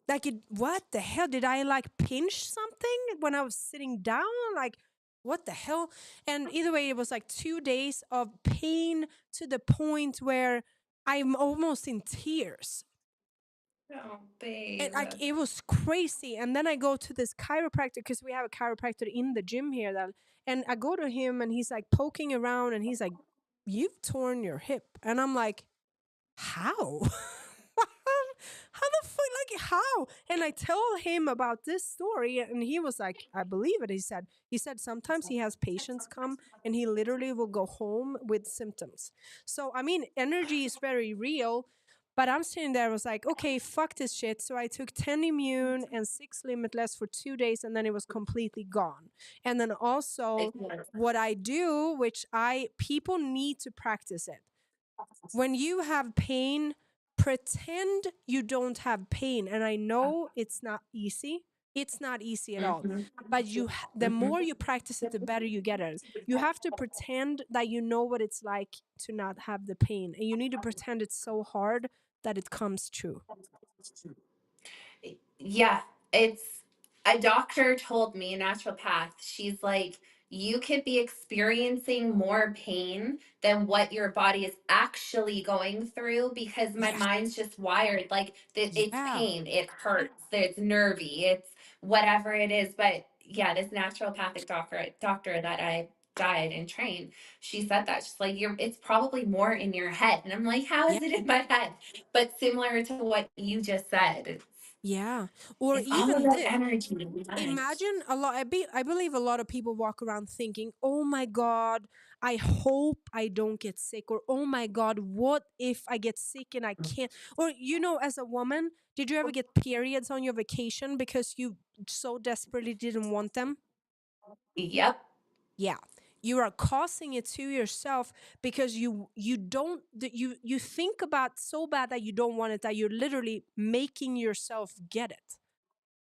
Like, what the hell did I like pinch something when I was sitting down? Like, what the hell?" And either way, it was like 2 days of pain to the point where I'm almost in tears. Oh, And babe. like it was crazy. And then I go to this chiropractor, because we have a chiropractor in the gym here. And I go to him, and he's like poking around, and he's like, "You've torn your hip." And I'm like, "How?" How the fuck, like how? And I tell him about this story, and he was like, "I believe it." He said sometimes he has patients come, and he literally will go home with symptoms. So I mean, energy is very real. But I'm sitting there, I was like, okay, fuck this shit. So I took 10 immune and 6 limitless for 2 days, and then it was completely gone. And then also what I do, which people need to practice it. When you have pain, pretend you don't have pain. And I know it's not easy. It's not easy at all. Mhm. But the Mhm. more you practice it, the better you get at it. You have to pretend that you know what it's like to not have the pain. And you need to pretend it's so hard that it comes true. Yeah, it's a doctor told me, a naturopath, she's like, you could be experiencing more pain than what your body is actually going through, because my Yeah. mind's just wired like that. It's Yeah. pain, it hurts, it's nervy, it's whatever it is. But yeah, this naturopathic doctor that I diet and train, she said that she's like, it's probably more in your head. And I'm like, how Yeah. is it in my head? But similar to what you just said, Yeah. Or it's all even about this. energy. Imagine I believe a lot of people walk around thinking, "Oh my god, I hope I don't get sick," or "Oh my god, what if I get sick and I can't?" Or as a woman, did you ever get periods on your vacation because you so desperately didn't want them? Yep. Yeah. You are causing it to yourself because you think about so bad that you don't want it, that you're literally making yourself get it.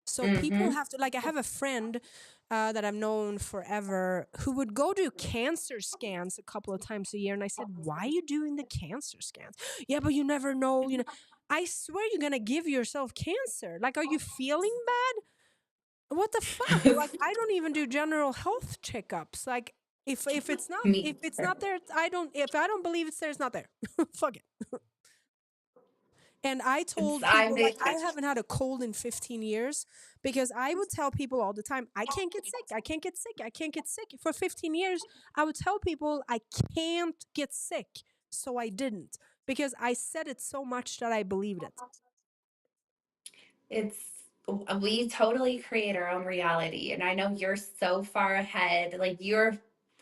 So people Mm-hmm. have to, like, I have a friend that I've known forever who would go do cancer scans a couple of times a year. And I said, "Why are you doing the cancer scans?" "Yeah, but you never know. I swear you're going to give yourself cancer. Like, are you feeling bad? What the fuck?" Like, I don't even do general health checkups. Like, if it's not, Me. if it's not there, if I don't believe it's there, it's not there. Fuck it. And I told I'm people, like, the I haven't had a cold in 15 years, because I would tell people all the time, "I can't get sick. I can't get sick. I can't get sick." For 15 years, I would tell people I can't get sick. So I didn't, because I said it so much that I believed it. it's we totally create our own reality, and I know you're so far ahead. Like,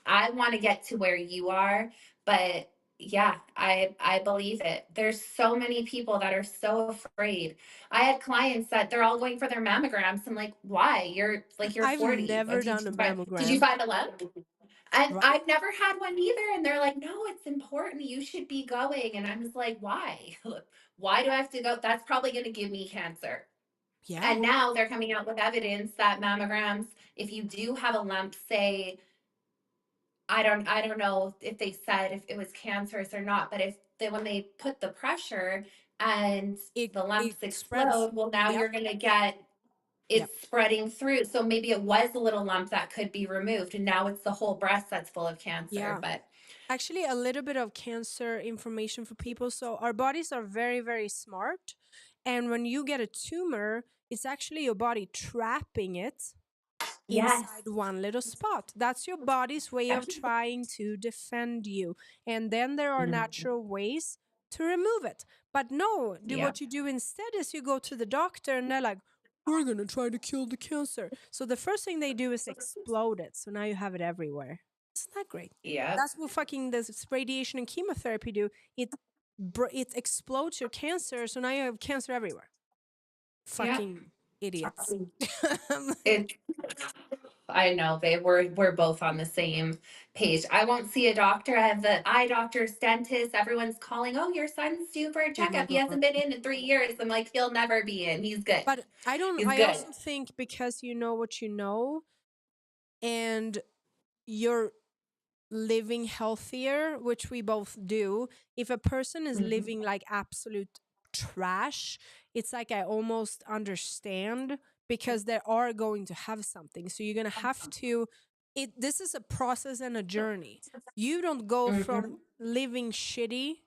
I want to get to where you are, but yeah, I believe it. There's so many people that are so afraid. I had clients that they're all going for their mammograms. I'm like, why? You're I've 40. never done a Did you mammogram. find a lump? And right? I've never had one either. And they're like, no, it's important. You should be going. And I'm just like, why? Why do I have to go? That's probably going to give me cancer. Yeah. And now they're coming out with evidence that mammograms, if you do have a lump, say, I don't know if they said if it was cancerous or not, but if they when they put the pressure and the It lumps spreads. explode, well now Yep. you're gonna get Yep. it's spreading through. So maybe it was a little lump that could be removed, and now it's the whole breast that's full of cancer. Yeah. But Actually, a little bit of cancer information for people. So, our bodies are very, very smart. And when you get a tumor, it's actually your body trapping it yes. inside one little spot. That's your body's way of trying to defend you. And then there are Mhm. natural ways to remove it. But no, do Yeah. what you do instead is you go to the doctor and they're like, we're going to try to kill the cancer. So the first thing they do is explode it. So now you have it everywhere. Isn't that great? Yep. That's what fucking this radiation and chemotherapy do. It explodes your cancer. So now you have cancer everywhere. Yep. Fucking idiots. It I know, babe. We're both on the same page. I won't see a doctor. I have the eye doctors, dentist. Everyone's calling. Oh, your son's due for a Oh my checkup. He god. hasn't been in 3 years. I'm like, he'll never be in. He's good. But He's I good. also think because you know what you know and you're living healthier, which we both do, if a person is Mhm. living like absolute trash, it's like I almost understand because they are going to have something. So you're going to have to this is a process and a journey. You don't go from Mhm. living shitty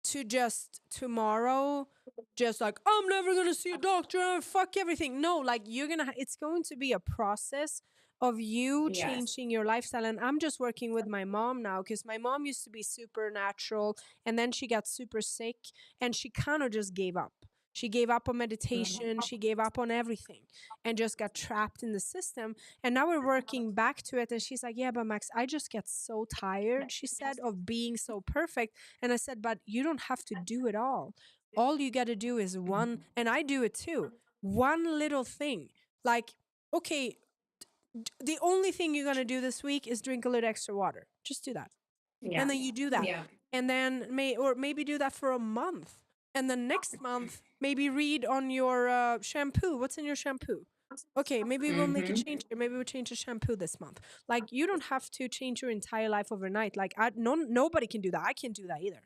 to just tomorrow just like I'm never gonna see a doctor and fuck everything. No, like you're gonna it's going to be a process of you Yes. changing your lifestyle. And I'm just working with my mom now because my mom used to be super natural and then she got super sick and she kind of just gave up. She gave up on Mhm. meditation, she gave up on everything and just got trapped in the system. And now we're working back to it. And she's like, yeah, but Max, I just get so tired, she said, of being so perfect. And I said, but you don't have to do it all. All you got to do is one, Mhm. and I do it too. One little thing. Like, okay, the only thing you're going to do this week is drink a little extra water. Just do that. Yeah. And then you do that. Yeah. And then maybe do that for a month. And then next month, maybe read on your shampoo. What's in your shampoo? Okay, maybe we'll make a Mhm. change here. Maybe we'll change the shampoo this month. Like you don't have to change your entire life overnight. Like nobody can do that. I can't do that either.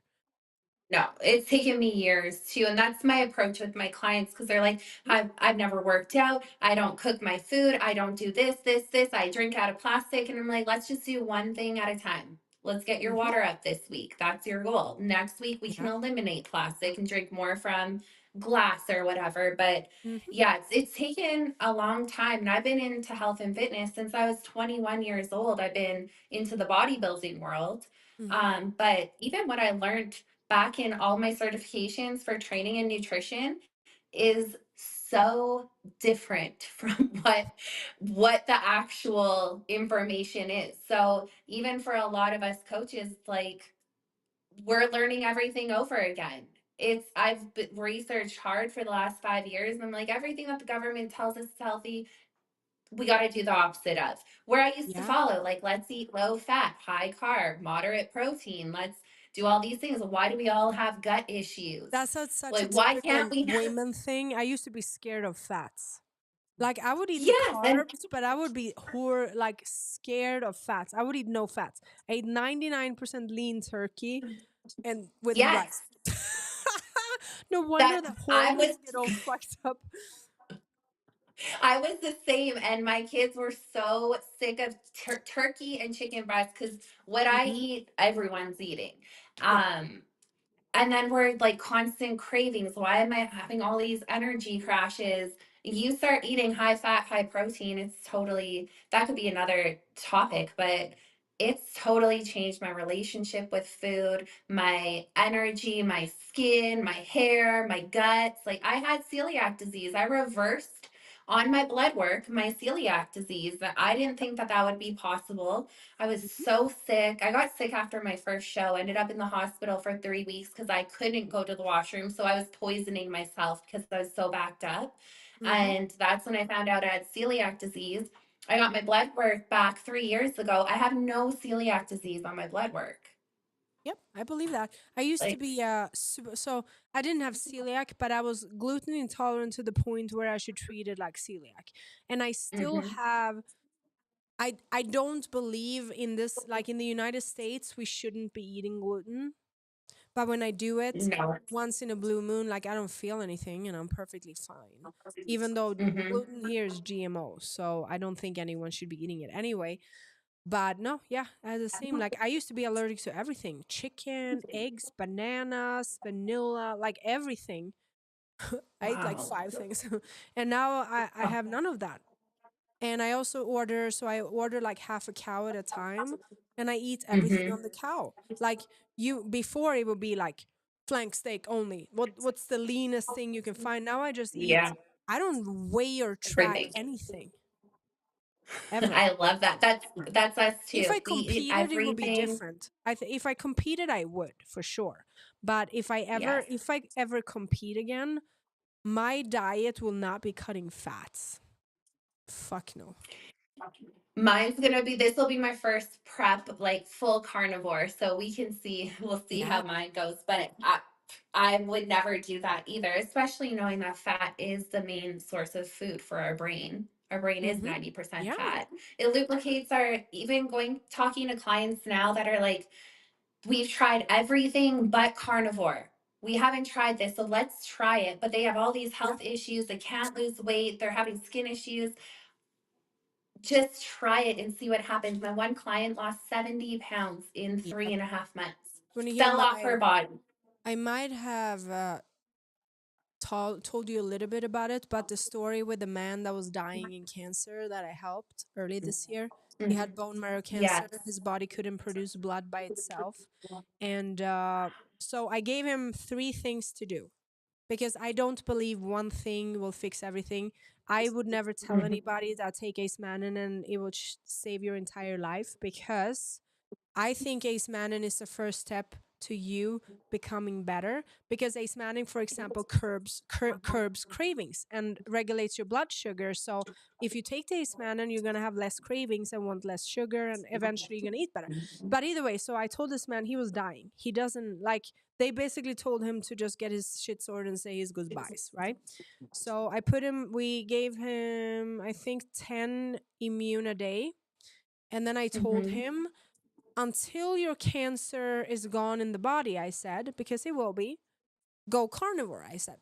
No, it's taken me years too. And that's my approach with my clients because they're like, I've never worked out. I don't cook my food. I don't do this. I drink out of plastic. And I'm like, let's just do one thing at a time. Let's get your Mm-hmm. water up this week. That's your goal. Next week, we can Yeah. eliminate plastic and drink more from glass or whatever. But Mm-hmm. yeah, it's taken a long time. And I've been into health and fitness since I was 21 years old. I've been into the bodybuilding world. Mm-hmm. But even what I learned back in all my certifications for training and nutrition is so different from what the actual information is. So even for a lot of us coaches, like we're learning everything over again. Researched hard for the last 5 years, and I'm like, everything that the government tells us is healthy, we got to do the opposite of where I used to Yeah. follow. Like, let's eat low fat, high carb, moderate protein. Let's do all these things. Why do we all have gut issues? Such a Like, why can't typical we? women thing. I used to be scared of fats. Like I would eat the Yes. And carbs, but I would be like scared of fats. I would eat no fats. I ate 99% lean turkey and with yes, rice. No wonder that the I hormones was, get all fucked up. I was the same. And my kids were so sick of turkey and chicken breast because what I Mhm. eat, everyone's eating. Yeah. Um, and then we're like constant cravings. Why am I having all these energy crashes? You start eating high fat, high protein, it's totally, that could be another topic, but it's totally changed my relationship with food, my energy, my skin, my hair, my guts. Like I had celiac disease. I reversed on my blood work my celiac disease. I didn't think that that would be possible. I was Mhm. so sick. I got sick after my first show, ended up in the hospital for 3 weeks because I couldn't go to the washroom. So I was poisoning myself because I was so backed up. Mhm. And that's when I found out I had celiac disease. I got my blood work back 3 years ago. I have no celiac disease on my blood work. Yep, I believe that. I used to Like, be so I didn't have celiac, but I was gluten intolerant to the point where I should treat it like celiac. And I still hmm have I don't believe in this, like in the United States we shouldn't be eating gluten. But when I do it no. once in a blue moon, like I don't feel anything and I'm perfectly fine. Even though hmm gluten here is GMO, so I don't think anyone should be eating it anyway. But no, yeah, as the same. Like I used to be allergic to everything: chicken, eggs, bananas, vanilla, like everything. I ate like Wow. 5 things, and now I have none of that. And I also order, so I order like half a cow at a time, and I eat everything hmm on the cow. Like you before, it would be like flank steak only. What's the leanest thing you can find? Now I just eat. Yeah, I don't weigh or track everything. anything ever. I love that. That's us If too. I We eat competed, it would be everything. different. If I competed, I would for sure. But Yes. if I ever compete again, my diet will not be cutting fats. Fuck no. Mine's gonna be, this will be my first prep, like full carnivore. So we can see, we'll see how Yeah. mine goes. But I would never do that either, especially knowing that fat is the main source of food for our brain. Our brain is Mm-hmm. 90% Yeah. fat. It lubricates our, even going, talking to clients now that are like, we've tried everything but carnivore. We haven't tried this, so let's try it. But they have all these Yeah. health issues. They can't lose weight. They're having skin issues. Just try it and see what happens. My one client lost 70 pounds in Yeah. 3.5 months, When you hear fell off her body. I might have told you a little bit about it, but the story with the man that was dying in cancer that I helped early this year. He Mhm. had bone marrow Yes. cancer. His body couldn't produce blood by itself, and so I gave him 3 things to do because I don't believe one thing will fix everything. I would never tell Mhm. anybody that take Acemannan and it will save your entire life, because I think Acemannan is the first step to you becoming better, because Acemannan, for example, curbs cravings and regulates your blood sugar. So if you take the Acemannan, you're gonna have less cravings and want less sugar, and eventually you're gonna eat better. But either way, so I told this man he was dying. He doesn't like. They basically told him to just get his shit sorted and say his goodbyes, right? So I put him. We gave him, I think, 10 immune a day, and then I told Mhm. him, until your cancer is gone in the body, I said, because it will be, go carnivore, I said.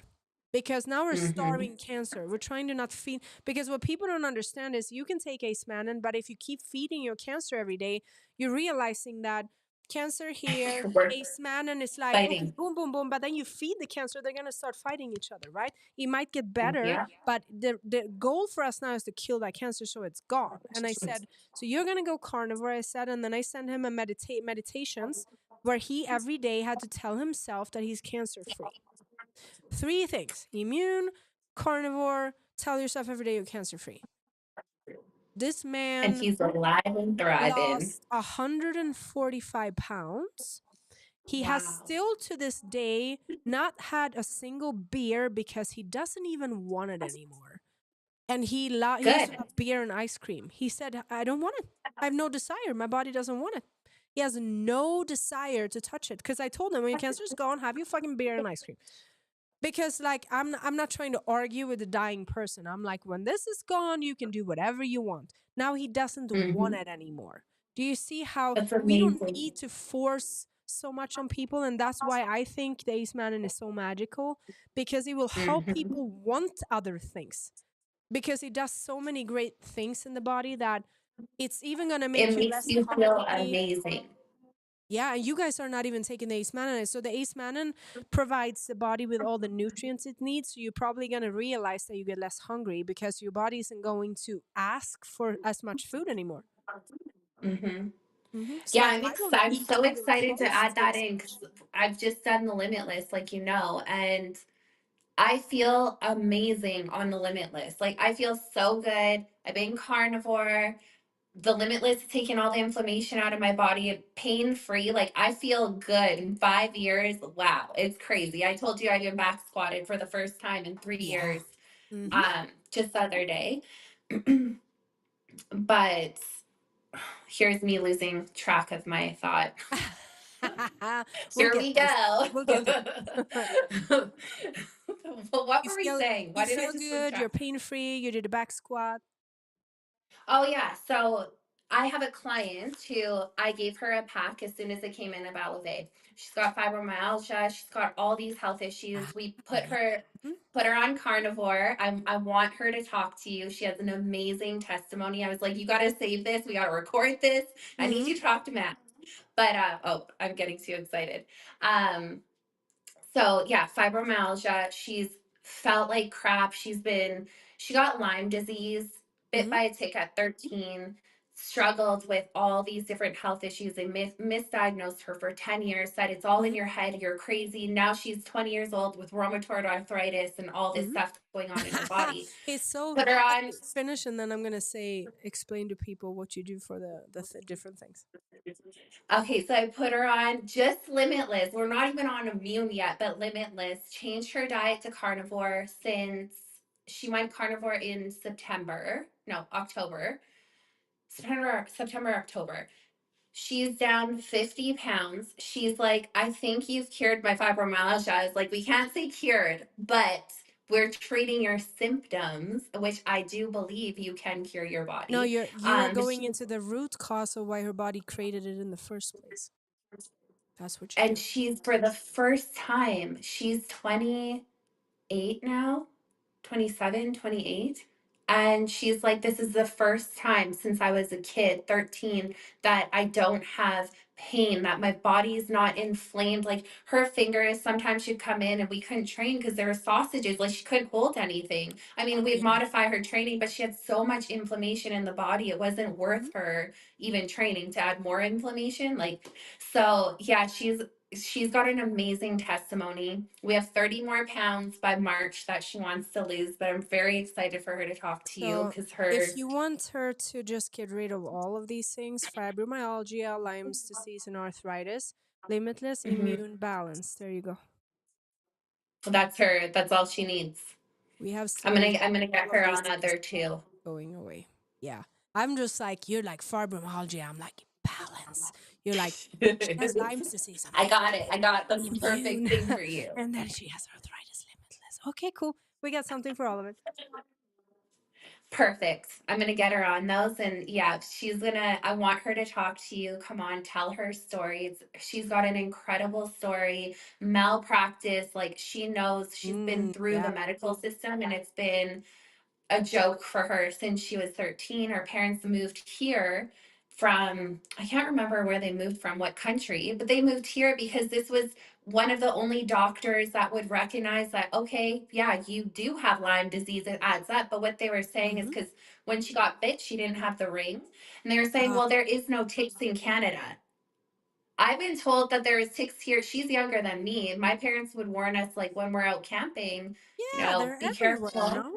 Because now we're Mhm. starving cancer. We're trying to not feed. Because what people don't understand is you can take Acemannan, but if you keep feeding your cancer every day, you're realizing that cancer here, We're Acemannan is like, okay, fighting. boom, boom, boom. But then you feed the cancer, they're going to start fighting each other, right? It might get better, Yeah. but the goal for us now is to kill that cancer so it's gone. And I said, so you're going to go carnivore, I said. And then I sent him a meditations where he every day had to tell himself that he's cancer free. 3 things: immune, carnivore, tell yourself every day you're cancer free. This And man he's alive and thriving. lost 145 pounds. He has Wow. still to this day not had a single beer because he doesn't even want it anymore. And he used to Good. love beer and ice cream. He said, I don't want it. I have no desire. My body doesn't want it. He has no desire to touch it. Because I told him, when your cancer's gone, have your fucking beer and ice cream. Because like I'm not trying to argue with a dying person. I'm like, when this is gone, you can do whatever you want. Now he doesn't want hmm it anymore. Do you see how That's we don't amazing. need to force so much on people? And that's why I think the Acemannan is so magical, because it will help hmm people want other things, because it does so many great things in the body that it's even going to It make you makes less you feel hungry. amazing. Yeah, and you guys are not even taking the Acemannan. So the Acemannan provides the body with all the nutrients it needs. So you're probably going to realize that you get less hungry because your body isn't going to ask for as much food anymore. hmm So Yeah, like I don't I'm eat so even excited to close add to that in Acemannan. because I've just done the Limitless, like and I feel amazing on the Limitless. Like I feel so good. I've been carnivore. The Limitless has taken all the inflammation out of my body, pain free. Like I feel good in 5 years. Wow, it's crazy. I told you I get back squatted for the first time in 3 years, Yeah. Mm-hmm. just the other day. But here's me losing track of my thought. We'll Here get we this. go. We'll get this. Well, what were we saying? You Why did I feel just lose good, you're track? pain free, you did a back squat. Oh yeah. So I have a client who I gave her a pack as soon as it came in of Alovea. She's got fibromyalgia. She's got all these health issues. We Mhm. put her on carnivore. I want her to talk to you. She has an amazing testimony. I was like, you got to save this. We got to record this. I need Mhm. you to talk to Matt. But oh, I'm getting too excited. Um, so yeah, fibromyalgia. She's felt like crap. She got Lyme disease, bit Mhm. by a tick at 13, struggled with all these different health issues. They misdiagnosed her for 10 years, said it's all in Mhm. your head, you're crazy. Now she's 20 years old with rheumatoid arthritis and all this Mhm. stuff going on in her body. It's so Put her on. finish, and then I'm gonna say explain to people what you do for the different things. Okay, so I put her on just Limitless. We're not even on immune yet, but Limitless. Changed her diet to carnivore since she went carnivore in September. No, October. September, October. She's down 50 pounds. She's like, I think you've cured my fibromyalgia. I was like, we can't say cured, but we're treating your symptoms, which I do believe you can cure your No, body. you are But going into the root cause of why her body created it in the first place. That's what you and do. she's for the first time, she's 28 now, 27, 28. And she's like, this is the first time since I was a kid, 13, that I don't have pain, that my body's not inflamed. Like her fingers, sometimes she'd come in and we couldn't train because there were sausages, like she couldn't hold anything. I mean, we'd Yeah. modify her training, but she had so much inflammation in the body, it wasn't Mhm. worth her even training to add more inflammation. Like, so yeah, she's got an amazing testimony. We have 30 more pounds by March that she wants to lose, but I'm very excited for her to talk to you So because if her. you want her to just get rid of all of these things, fibromyalgia, Lyme's disease, and arthritis, limitless Mhm. immune balance. There you go. That's her. That's all she needs. We have I'm gonna all get of her these on things other too. going away. Yeah. I'm just like, you're like fibromyalgia. I'm like, balance. You're like, she has Lyme's disease. I'm I like, got it. I got the perfect immune. thing for you. And then she has arthritis, limitless. Okay, cool. We got something for all of it. Perfect. I'm gonna get her on those, and yeah, I want her to talk to you. Come on, tell her stories. She's got an incredible story. Malpractice, like she knows she's been through the Yeah. medical system, and it's been a joke for her since she was 13. Her parents moved here from, I can't remember where they moved from, what country, but they moved here because this was one of the only doctors that would recognize that, okay, yeah, you do have Lyme disease, it adds up. But what they were saying is Mm-hmm. because when she got bit, she didn't have the ring. And they were saying, Uh, well, there is no ticks in Canada. I've been told that there is ticks here. She's younger than me. My parents would warn us, like when we're out camping, yeah, they're be everywhere, careful. no?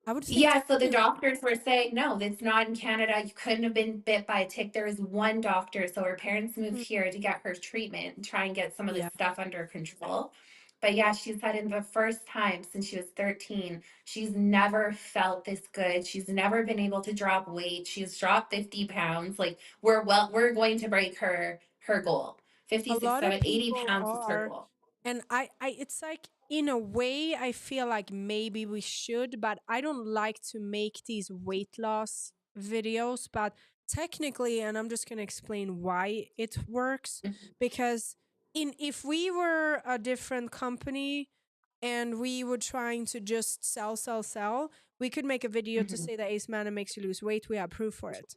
I would think Yeah, they're so the everywhere. doctors were saying, no, that's not in Canada. You couldn't have been bit by a tick. There was one doctor. So her parents moved Mm, here to get her treatment and try and get some of this yeah. stuff under control. But yeah, she said in the first time since she was 13, she's never felt this good. She's never been able to drop weight. She's dropped 50 pounds. Like we're going to break her goal. A 50, 60, lot of 70, 80 people pounds is her are, goal. and it's like in a way I feel like maybe we should, but I don't like to make these weight loss videos. But technically, and I'm just gonna explain why it works, because in if we were a different company and we were trying to just sell, we could make a video to Mhm. say that Acemannan makes you lose weight. We have proof for it.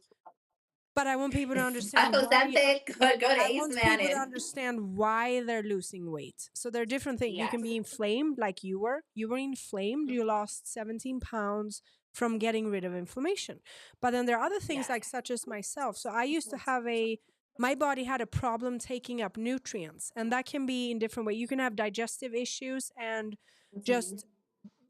But I want people to understand why Ozempic, go to I Ace want people to Mannon. understand why they're losing weight. So there are different things. You Yes. can be inflamed like you were. You were inflamed. You lost 17 pounds from getting rid of inflammation. But then there are other things Yes. like such as myself. So I used to have my body had a problem taking up nutrients, and that can be in different ways. You can have digestive issues and Mhm. just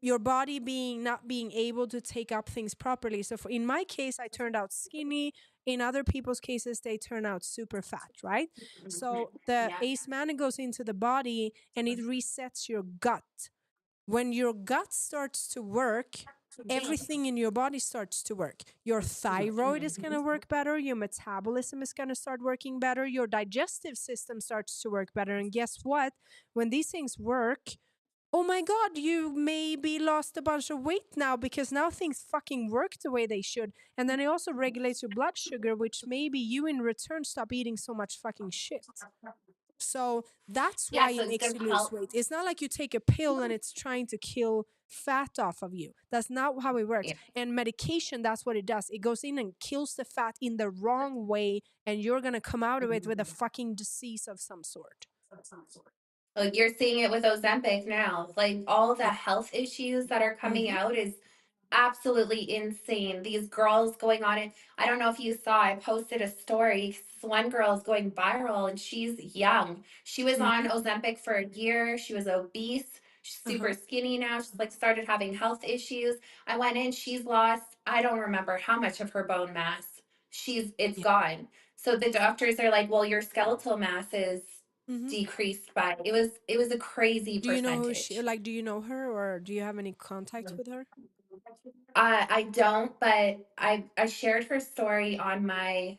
your body being not being able to take up things properly. So in my case, I turned out skinny. In other people's cases, they turn out super fat, right? So the Yeah. ace man goes into the body and it resets your gut. When your gut starts to work, everything in your body starts to work. Your thyroid is going to work better. Your metabolism is going to start working better. Your digestive system starts to work better. And guess what? When these things work, oh my God, you maybe lost a bunch of weight now because now things fucking work the way they should. And then it also regulates your blood sugar, which maybe you in return stop eating so much fucking shit. So that's why Yeah, so it it's makes good you lose health. weight. It's not like you take a pill and it's trying to kill fat off of you. That's not how it works. Yeah. And medication, that's what it does. It goes in and kills the fat in the wrong way, and you're going to come out of it with a fucking disease of some sort. Like you're seeing it with Ozempic now. Like all the Yeah. health issues that are coming Mm-hmm. out is absolutely insane. These girls going on it. I don't know if you saw, I posted a story. This one girl is going viral and she's young. She was Mm-hmm. on Ozempic for a year. She was obese. She's Uh-huh. super skinny now. She's like started having health issues. I went in, she's lost, I don't remember how much of her bone mass. It's Yeah. gone. So the doctors are like, well, your skeletal mass is Mm-hmm. decreased by it was a crazy Do you know who she, percentage. like, do you know her or do you have any contact with her? I don't, but I shared her story on I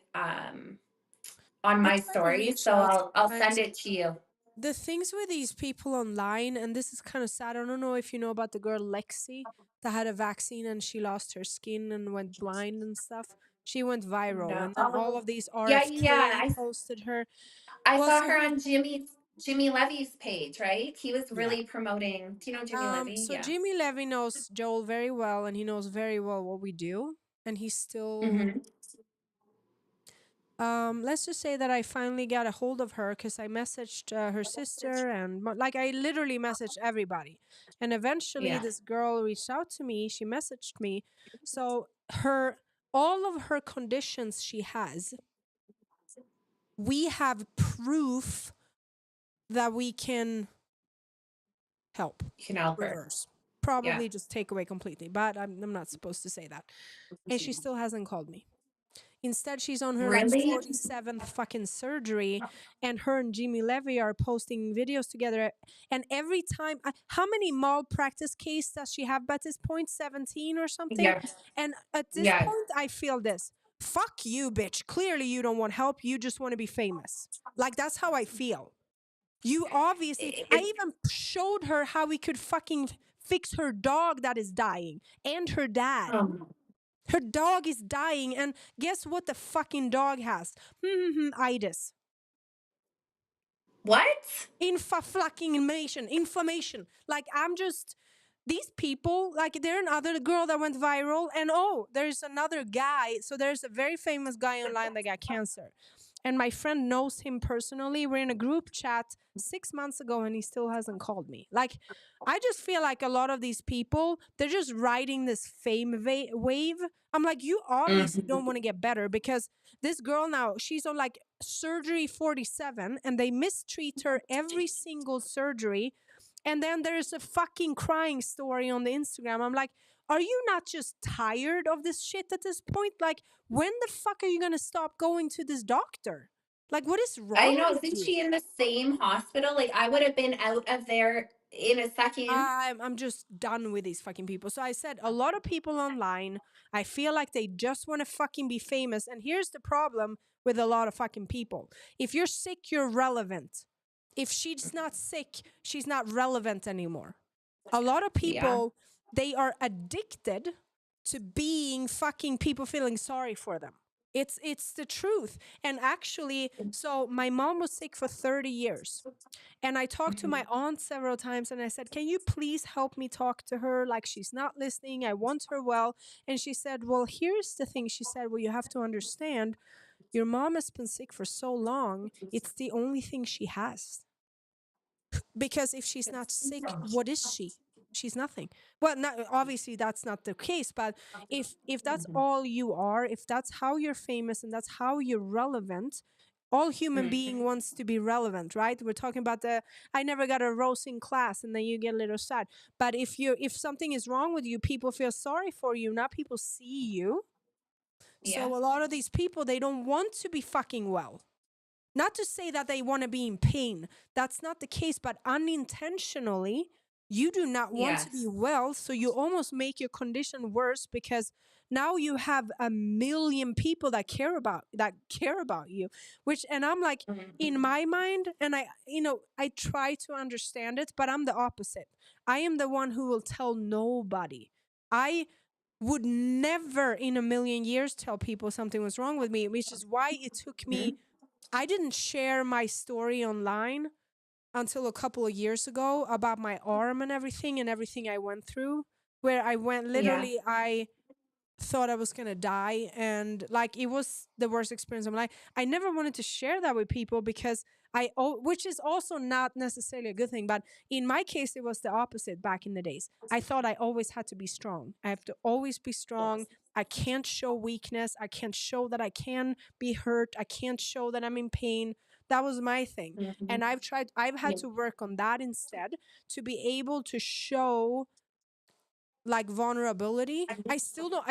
my try to story, reach so out I'll sometimes. send it to you. The things with these people online, and this is kind of sad. I don't know if you know about the girl Lexi that had a vaccine and she lost her skin and went blind and stuff. She went viral, No. and then all of these Yeah, yeah. RFK posted her. I Well, saw so her on Jimmy Levy's page, right? He was yeah. really promoting. Do you know Jimmy Levy? So Yeah. Jimmy Levy knows Joel very well, and he knows very well what we do, and he's still. Mm-hmm. Let's just say that I finally got a hold of her because I messaged her sister and like I literally messaged everybody. And eventually Yeah. this girl reached out to me. She messaged me. So all of her conditions she has, we have proof that we can help You can help her. reverse. Yeah. Probably just take away completely, but I'm not supposed to say that. And she still hasn't called me. Instead, she's on her like Really? 47th fucking surgery, and her and Jimmy Levy are posting videos together. And every time, how many malpractice cases does she have at this point? 17 or something? Yeah. And at this Yeah. point, I feel this. Fuck you, bitch. Clearly, you don't want help. You just want to be famous. Like, that's how I feel. You obviously, I It, even showed her how we could fucking fix her dog that is dying and her dad. um, Her dog is dying, and guess what the fucking dog has? Itis. what? Inflammation. Like, I'm just, these people, like, there's another girl that went viral, and oh, there's another guy. So there's a very famous guy online that got cancer. And my friend knows him personally. We're in a group chat 6 months ago, and he still hasn't called me. Like, I just feel like a lot of these people, they're just riding this fame wave. I'm like, you obviously Mhm. don't want to get better because this girl now, she's on like surgery 47, and they mistreat her every single surgery. And then there's a fucking crying story on the Instagram. I'm like, are you not just tired of this shit at this point? Like, when the fuck are you gonna stop going to this doctor? Like, what is I wrong know. with Isn't you? she in the same hospital? Like I would have been out of there in a second. I'm just done with these fucking people. So I said, a lot of people online, I feel like they just want to fucking be famous. And here's the problem with a lot of fucking people. If you're sick, you're relevant. If she's not sick, she's not relevant anymore. A lot of Yeah. people, they are addicted to being fucking people feeling sorry for them. It's the truth. And actually, so my mom was sick for 30 years. And I talked to my Mhm. aunt several times and I said, can you please help me talk to her? Like, she's not listening. I want her well. And she said, well, here's the thing. She said, well, you have to understand, your mom has been sick for so long. It's the only thing she has. Because if she's not sick, what is she? She's nothing. Well, not, obviously that's not the case, but if that's all you are, if that's how you're famous and that's how you're relevant, all human being Mhm. wants to be relevant, right? We're talking about the I never got a rose in class, and then you get a little sad. But if something is wrong with you, people feel sorry for you, not people see you. Yeah. So a lot of these people, they don't want to be fucking well. Not to say that they want to be in pain. That's not the case, but unintentionally, You do not want to be Yes. well, so you almost make your condition worse because now you have a million people that care about you. Which, and I'm like, in Mhm. my mind, and I try to understand it, but I'm the opposite. I am the one who will tell nobody. I would never in a million years tell people something was wrong with me, which is why it took me. Mhm. I didn't share my story online until a couple of years ago about my arm and everything I went through, where I went Yeah. literally, I thought I was gonna die, and like it was the worst experience of my life. I never wanted to share that with people because which is also not necessarily a good thing, but in my case, it was the opposite back in the days. I thought I always had to be strong. I have to always be strong. I can't show weakness. I can't show that I can be hurt. I can't show that I'm in pain. That was my thing. Mhm. And I've had Yeah. to work on that instead to be able to show like vulnerability. I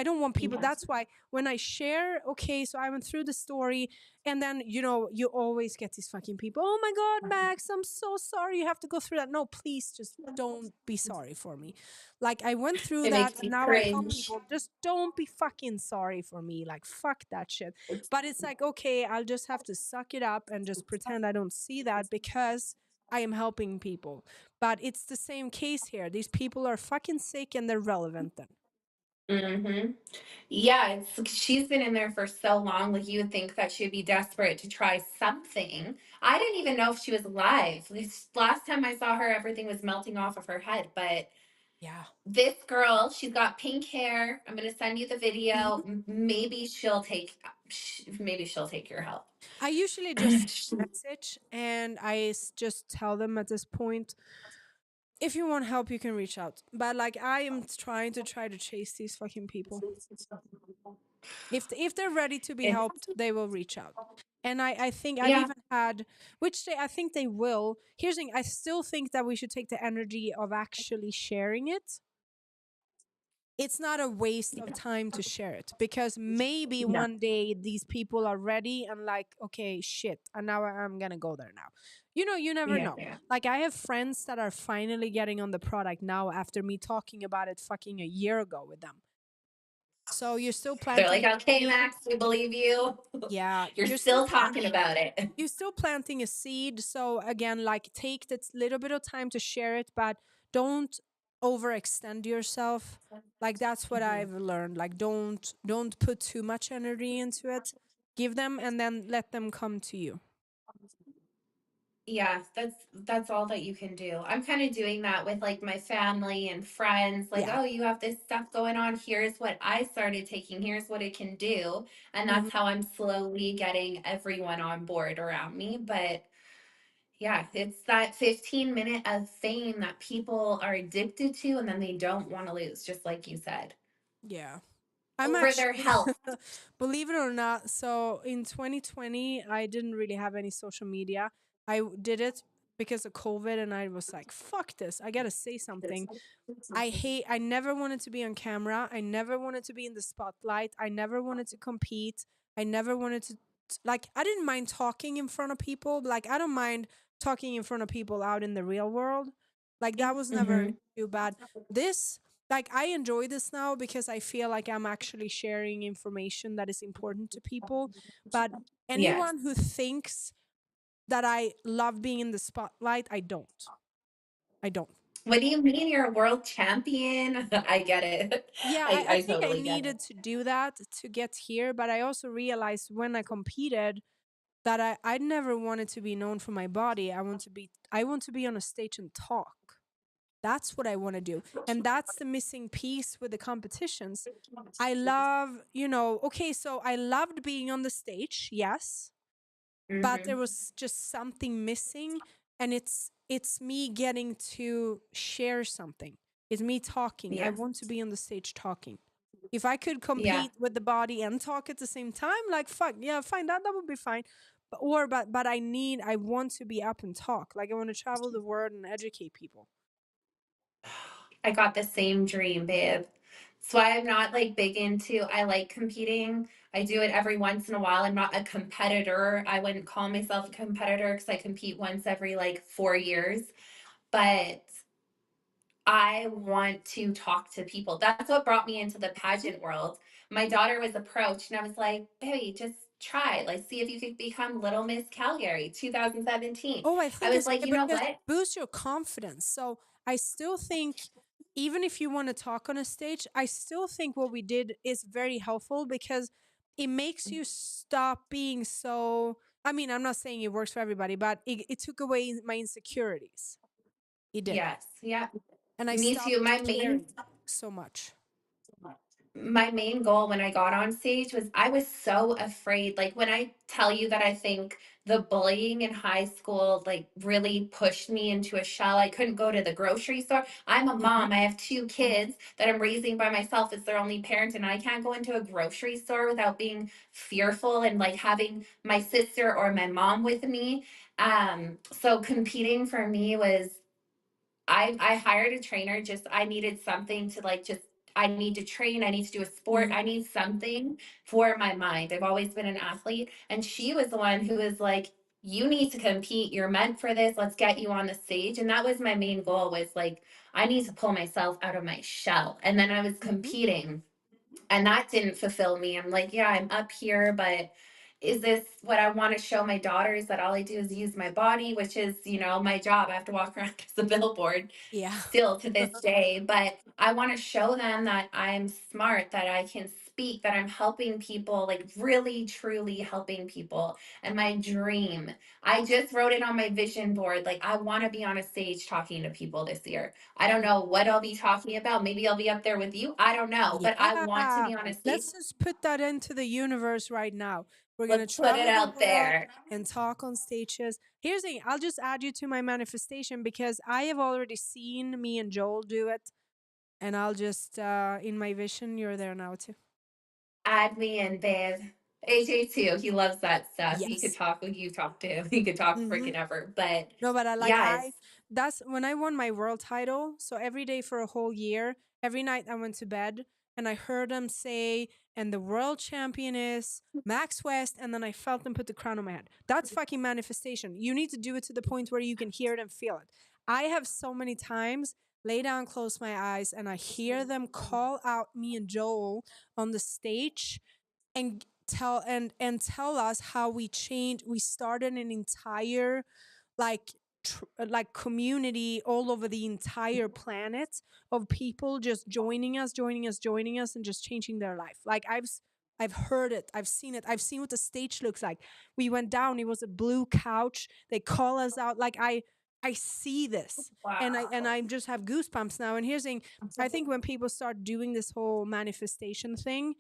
don't want people. Yeah. That's why when I share, okay, so I went through the story, and then you always get these fucking people, oh my god, Max, I'm so sorry you have to go through that. No, please just don't be sorry for me. Like, I went through It that, makes and me now I tell cringe. people, just don't be fucking sorry for me. Like, fuck that shit. But it's like, okay, I'll just have to suck it up and just pretend I don't see that because I am helping people. But it's the same case here. These people are fucking sick and they're relevant then. Hmm. Yeah, she's been in there for so long. Like you would think that she'd be desperate to try something. I didn't even know if she was alive. Last time I saw her, everything was melting off of her head. But Yeah. this girl, she's got pink hair. I'm gonna send you the video. Mhm. Maybe she'll take your help. I usually just message and just tell them at this point, if you want help, you can reach out. But like, I am try to chase these fucking people. If they're ready to be It's helped, they will reach out. And I think I've yeah, even had, which I think they will. Here's the thing, I still think that we should take the energy of actually sharing it. It's not a waste of time to share it because maybe no, one day these people are ready and like, okay, shit, and now I'm gonna go there now. You never yeah, know. yeah. Like, I have friends that are finally getting on the product now after me talking about it fucking a year ago with them. So you're still They're planting like, a okay, seed. Max, we believe you. Yeah, You're still talking about it. you're still planting a seed. So again, like, take that little bit of time to share it, but don't overextend yourself. Like, that's what Mhm. I've learned. Like, don't put too much energy into it. Give them and then let them come to you. Yeah, that's all that you can do. I'm kind of doing that with like my family and friends. Like, Yeah. oh, you have this stuff going on. Here's what I started taking. Here's what it can do. And Hmm. that's how I'm slowly getting everyone on board around me. But yeah, it's that 15 minute of fame that people are addicted to and then they don't want to lose, just like you said, Yeah. I'm over their actually, health. believe it or not, so in 2020, I didn't really have any social media. Did it because of COVID, and I was like, fuck this. I gotta say something. I never wanted to be on camera. I never wanted to be in the spotlight. I never wanted to compete. I never wanted to, like, I didn't mind talking in front of people. Like, I don't mind talking in front of people out in the real world. Like, that was never an Hmm. issue. But this, like, I enjoy this now because I feel like I'm actually sharing information that is important to people. But Yes. anyone who thinks that I love being in the spotlight, I don't. I don't. What do you mean you're a world champion? I get it. Yeah, I I think I totally get it. needed to do that to get here, but I also realized when I competed that I never wanted to be known for my body. I want to be on a stage and talk. That's what I want to do. And that's the missing piece with the competitions. I love, okay, so I loved being on the stage, yes, but there Hmm. was just something missing, and it's me getting to share something. It's me talking. I Yeah. want to be on the stage talking. If I could Yeah. compete with the body and talk at the same time, like, fuck yeah, fine, that would be fine. But I want to be up and talk. Like, I want to travel the world and educate people. I got the same dream, babe. That's why I'm not like big into, I like competing. I do it every once in a while. I'm not a competitor. I wouldn't call myself a competitor because I compete once every like 4 years. But I want to talk to people. That's what brought me into the pageant world. My daughter was approached and I was like, baby, just try. Like, see if you could become Little Miss Calgary 2017. Oh, I I think was it's like, you know because what? boost your confidence. So I still think, even if you want to talk on a stage, I still think what we did is very helpful because it makes you stop being so. I mean, I'm not saying it works for everybody, but it took away my insecurities. It did. Yes. Yeah. And I Me too. stopped caring so much. My main goal when I got on stage was I was so afraid. Like when I tell you that I think the bullying in high school like really pushed me into a shell. I couldn't go to the grocery store. I'm a Mhm. mom. I have two kids that I'm raising by myself as their only parent, and I can't go into a grocery store without being fearful and like having my sister or my mom with me. So competing for me was I hired a trainer. Just I needed something to like just I need to train, I need to do a sport, Mhm. I need something for my mind. I've always been an athlete. And she was the one who was like, you need to compete. You're meant for this. Let's get you on the stage. And that was my main goal was like, I need to pull myself out of my shell. And then I was Mhm. competing and that didn't fulfill me. I'm like, yeah, I'm up here, but is this what I want to show my daughters that all I do is use my body, which is, you know, my job. I have to walk around as a billboard Yeah. still to this day, but I want to show them that I'm smart, that I can speak, that I'm helping people, like really, truly helping people. And my dream, I just wrote it on my vision board. Like, I want to be on a stage talking to people this year. I don't know what I'll be talking about. Maybe I'll be up there with you. I don't know, but I want to Yeah. be on a stage. Let's just put that into the universe right now. We're going to Let's put it travel the out world there. and talk on stages. Here's the thing, I'll just add you to my manifestation because I have already seen me and Joel do it. And I'll just, in my vision, you're there now too. Add me in, babe. AJ too. He loves that stuff. He could Yes. talk when you talk to him. He could talk Hmm. freaking ever. But No, but yes, that's when I won my world title. So every day for a whole year, every night I went to bed and I heard them say, and the world champion is Max West. And then I felt them put the crown on my head. That's fucking manifestation. You need to do it to the point where you can hear it and feel it. I have so many times lay down, close my eyes, and I hear them call out me and Joel on the stage and tell us how we started an entire like like community all over the entire planet of people just joining us and just changing their life. Like I've heard it, I've seen it, I've seen what the stage looks like. We went down, it was a blue couch, they call us out. Like I see this, and wow. I just have goosebumps now. And here's the thing, I think when people start doing this whole manifestation thing,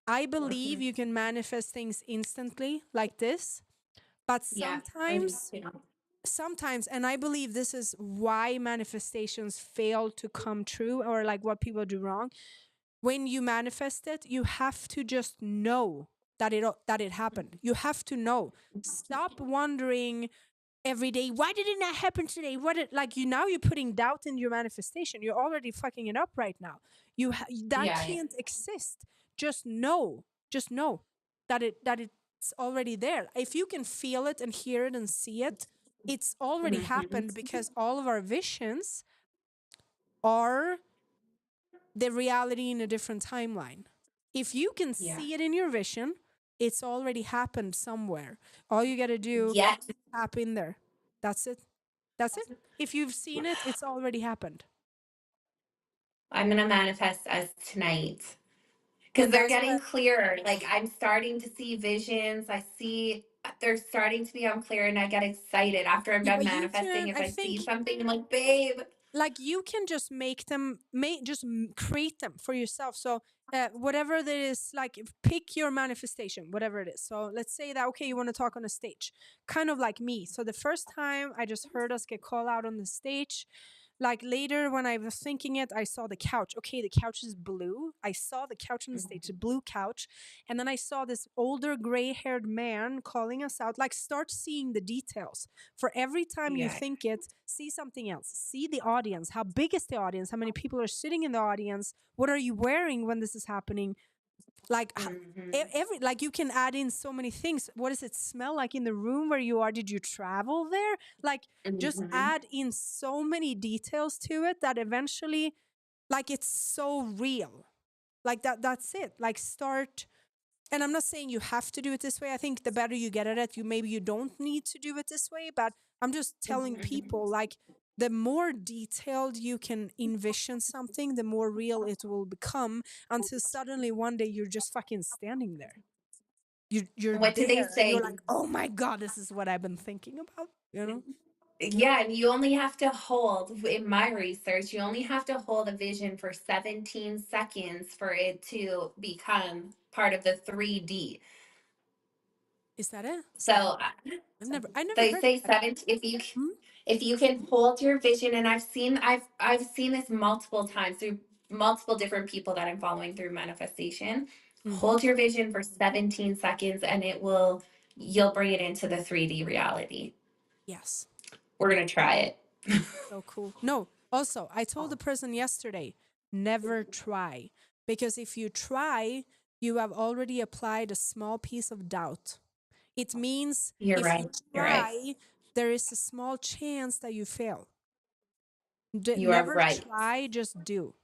I believe you can manifest things instantly like this, but Yeah, I do too. sometimes, and I believe this is why manifestations fail to come true, or like what people do wrong. When you manifest it, you have to just know that it happened. You have to know. Stop wondering every day, why did it not happen today? What did, like, you now you're putting doubt in your manifestation. You're already fucking it up right now. That Yeah, can't exist. Just know that it's already there. If you can feel it and hear it and see it, it's already happened, mhm. because all of our visions are the reality in a different timeline. If you can Yeah. see it in your vision, it's already happened somewhere. All you got to do Yes, is tap in there. That's it. That's it. If you've seen it, it's already happened. I'm gonna manifest us tonight because And they're that's getting what, clearer. Like I'm starting to see visions. I see they're starting to become clear, and I get excited after I'm yeah, done but you manifesting. can, If I I see think, something, I'm like, babe. like you can just make them, create them for yourself. So whatever that is, like pick your manifestation, whatever it is. So let's say that, okay, you want to talk on a stage, kind of like me. So the first time I just heard us get called out on the stage, like later when I was thinking it, I saw the couch. Okay, the couch is blue. I saw the couch on the stage, the blue couch. And then I saw this older gray haired man calling us out. Like, start seeing the details. For every time you Yeah. think it, see something else. See the audience. How big is the audience? How many people are sitting in the audience? What are you wearing when this is happening? Like Mm-hmm. every, like you can add in so many things. What does it smell like in the room where you are? Did you travel there? Like just Mm-hmm. add in so many details to it that eventually, like, it's so real. Like that's it. Like start, and I'm not saying you have to do it this way. I think the better you get at it, maybe you don't need to do it this way, but I'm just telling people, like, the more detailed you can envision something, the more real it will become, until suddenly one day you're just fucking standing there. You're What do they there and you're say? like, "Oh my god, this is what I've been thinking about," you know? Yeah, and you only have to hold, in my research, you only have to hold a vision for 17 seconds for it to become part of the 3D. Is that it? So I never they heard say that. 17, Hmm? if you can hold your vision, and I've seen this multiple times through multiple different people that I'm following through manifestation. Mm-hmm. Hold your vision for 17 seconds and you'll bring it into the 3D reality. Yes. We're going to try it. So cool. No, also, I told the person yesterday, never try. Because if you try, you have already applied a small piece of doubt. It means You're if you right. You're right. try, there is a small chance that you fail. You are Never right. try, just do.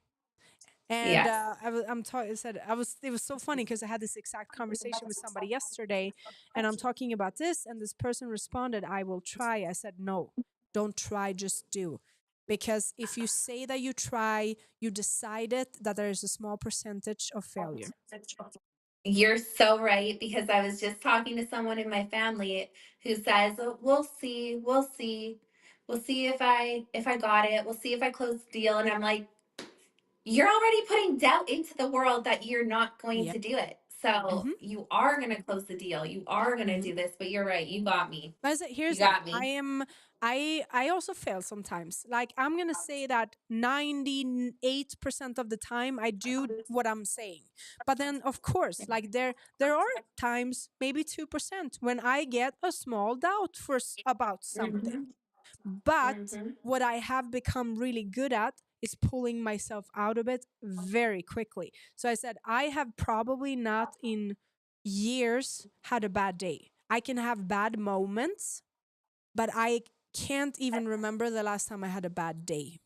And Yes. I'm talking. Said I was. It was so funny because I had this exact conversation with somebody yesterday, and I'm talking about this, and this person responded, "I will try." I said, "No, don't try, just do." Because if you say that you try, you decided that there is a small percentage of failure. You're so right, because I was just talking to someone in my family who says, "Oh, we'll see, we'll see. We'll see if I got it. We'll see if I close the deal." And I'm like, "You're already putting doubt into the world that you're not going Yep. to do it. So Mm-hmm. you are going to close the deal. You are going to Mm-hmm. do this, but you're right. You got me. But You here's me. got me." I also fail sometimes. Like I'm gonna say that 98% of the time I do what I'm saying. But then of course, like there are times, maybe 2%, when I get a small doubt about something. Mm-hmm. But Mm-hmm. what I have become really good at is pulling myself out of it very quickly. So I said, I have probably not in years had a bad day. I can have bad moments, but I can't even remember the last time I had a bad day.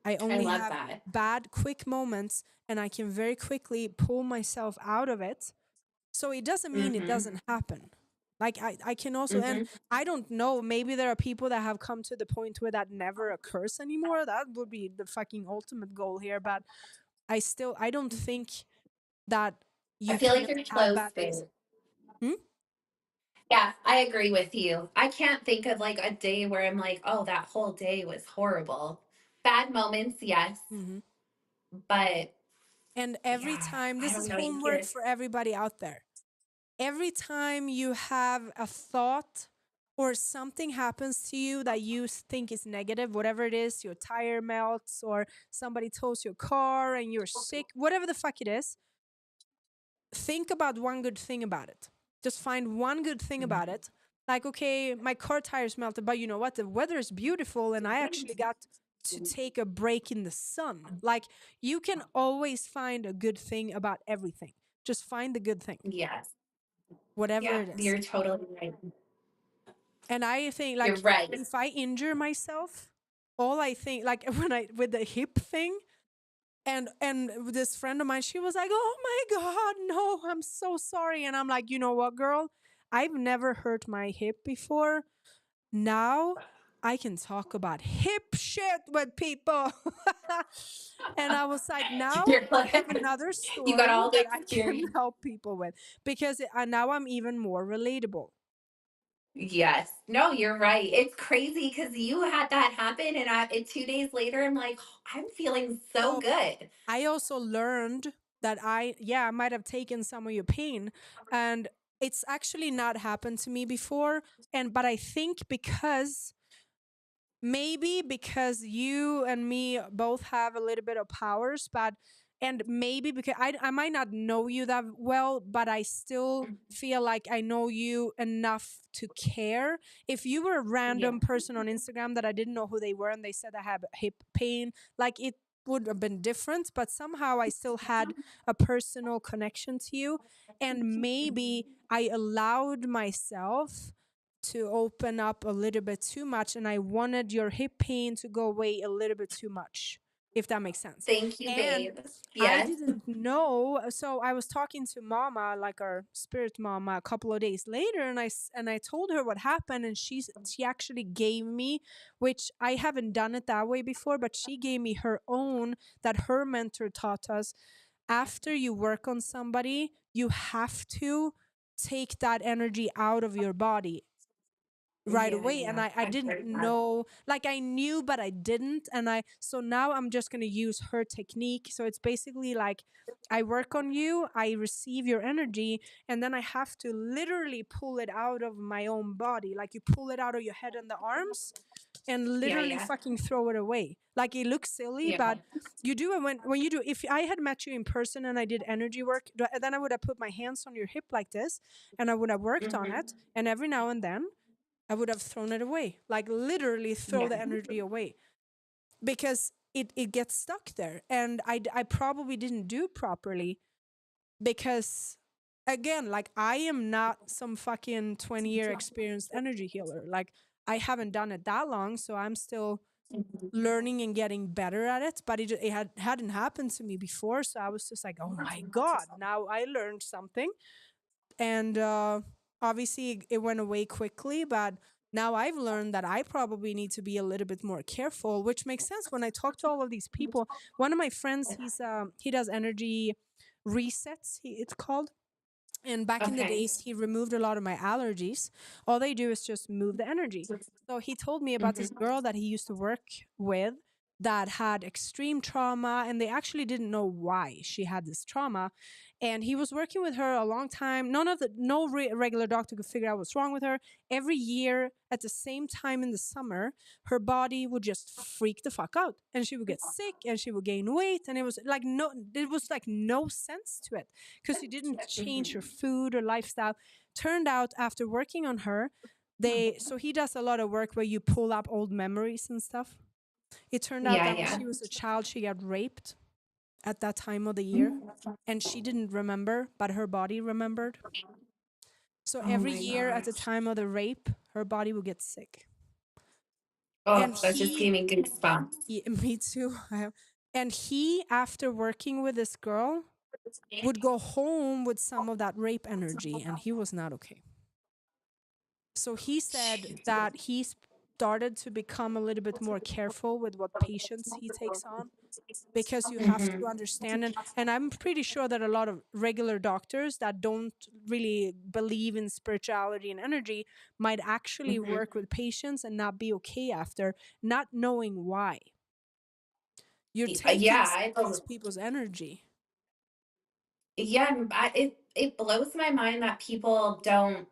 I I only love have that. bad, quick moments, and I can very quickly pull myself out of it. So it doesn't mean it Mm-hmm. doesn't happen. Like I can also, and Mm-hmm. I don't know, maybe there are people that have come to the point where that never occurs anymore. That would be the fucking ultimate goal here. But I don't think that I you feel like can't you're have close, bad babe. days. Hmm? Yeah, I agree with you. I can't think of like a day where I'm like, oh, that whole day was horrible. Bad moments, yes, Mm-hmm. but And yeah, every time, I this don't is know. You homework hear, for everybody out there. Every time you have a thought or something happens to you that you think is negative, whatever it is, your tire melts or somebody tows your car and you're sick, whatever the fuck it is, think about one good thing about it. Just find one good thing about it. Like, okay, my car tires melted, but you know what? The weather is beautiful and I actually got to take a break in the sun. Like, you can always find a good thing about everything. Just find the good thing, yes, whatever yeah, it is. you're totally right. And I think, You're like, right. if I injure myself, all I think, like, when I with the hip thing, and this friend of mine, she was like, "Oh my god, no, I'm so sorry." And I'm like, "You know what, girl? I've never hurt my hip before. Now I can talk about hip shit with people." And I was like, now You're I have like, another you got story all the that I can experience. help people with because now I'm even more relatable. Yes. No, you're right. It's crazy because you had that happen, and 2 days later, I'm like, I'm feeling so So good. I also learned that I might have taken some of your pain, and it's actually not happened to me before. But I think because maybe because you and me both have a little bit of powers, but and maybe because I might not know you that well, but I still feel like I know you enough to care. If you were a Yeah. random person on Instagram that I didn't know who they were and they said I have hip pain, like would have been different, but somehow I still had a personal connection to you. And maybe I allowed myself to open up a little bit too much, and I wanted your hip pain to go away a little bit too much, if that makes sense. Thank you, And babe. I Yes. didn't know. So I was talking to Mama, like our spirit Mama, a couple of days later, and I told her what happened, and she actually gave me, which I haven't done it that way before, but she gave me her own that her mentor taught us. After you work on somebody, you have to take that energy out of your body right Yeah, away. And yeah. I I've didn't heard that. know, like I knew but I didn't. And I so now I'm just going to use her technique. So it's basically like I work on you, I receive your energy, and then I have to literally pull it out of my own body. Like you pull it out of your head and the arms and Yeah, literally yeah. fucking throw it away. Like it looks silly, Yeah. but you do it when you do. If I had met you in person and I did energy work, then I would have put my hands on your hip like this, and I would have worked on Hmm. it. And every now and then, I would have thrown it away, like literally throw Yeah. the energy away, because it gets stuck there, and I probably didn't do properly, because again, like I am not some fucking 20-year experienced energy healer. Like I haven't done it that long, so I'm still learning and getting better at it, but it hadn't happened to me before, so I was just like, oh my god, now I learned something. And obviously it went away quickly, but now I've learned that I probably need to be a little bit more careful, which makes sense when I talk to all of these people. One of my friends, he does energy resets, it's called. And back in the Okay. days, he removed a lot of my allergies. All they do is just move the energy. So he told me about this Hmm. girl that he used to work with that had extreme trauma, and they actually didn't know why she had this trauma. And he was working with her a long time. No regular doctor could figure out what's wrong with her. Every year at the same time in the summer, her body would just freak the fuck out, and she would get sick and she would gain weight. And it was like no sense to it, because she didn't change her Hmm. food or lifestyle. Turned out after working on her, so he does a lot of work where you pull up old memories and stuff. It turned out Yeah, that when yeah. she was a child, she got raped at that time of the year, and she didn't remember, but her body remembered. So Oh every my year at the gosh. time of the rape, her body would get sick. Oh, And that just gave me goosebumps. me too. And he, after working with this girl, would go home with some of that rape energy, and he was not okay. So he said that he started to become a little bit more careful with what patients he takes on, because you have to Hmm. understand. And I'm pretty sure that a lot of regular doctors that don't really believe in spirituality and energy might actually Hmm. work with patients and not be okay after, not knowing why. You're taking Yeah, some of these people's energy. yeah, it blows my mind that people don't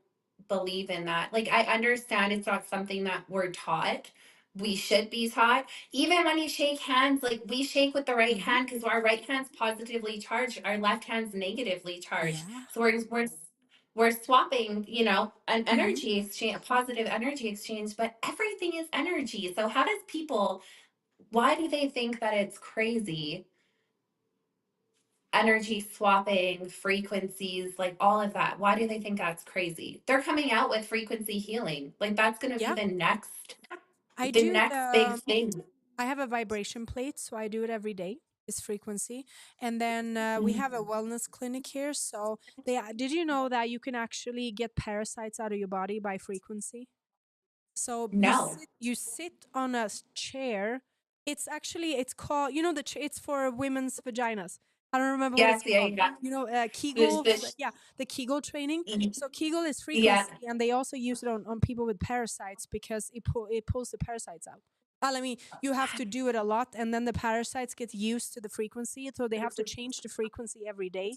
believe in that. Like I understand it's not something that we're taught. We should be taught. Even when you shake hands, like we shake with the right Hmm. hand because our right hand's positively charged, our left hand's negatively charged. Yeah. So we're swapping, an Hmm. energy exchange, a positive energy exchange, but everything is energy. So how does people, why do they think that it's crazy, energy swapping, frequencies, like all of that? Why do they think that's crazy? They're coming out with frequency healing. Like that's going to be Yeah. I the do it. next big thing. I have a vibration plate, so I do it every day. It's frequency. And then we have a Mhm. wellness clinic here. So did you know that you can actually get parasites out of your body by frequency? So No. you sit on a chair. It's called, it's for women's vaginas. I don't remember what Yes, it's yeah, called. yeah. Kegel. The, Yeah, the Kegel training. So Kegel is yeah. frequency, and they also use it on people with parasites, because it pulls the parasites out. I mean, you have to do it a lot, and then the parasites get used to the frequency, so they have to change the frequency every day.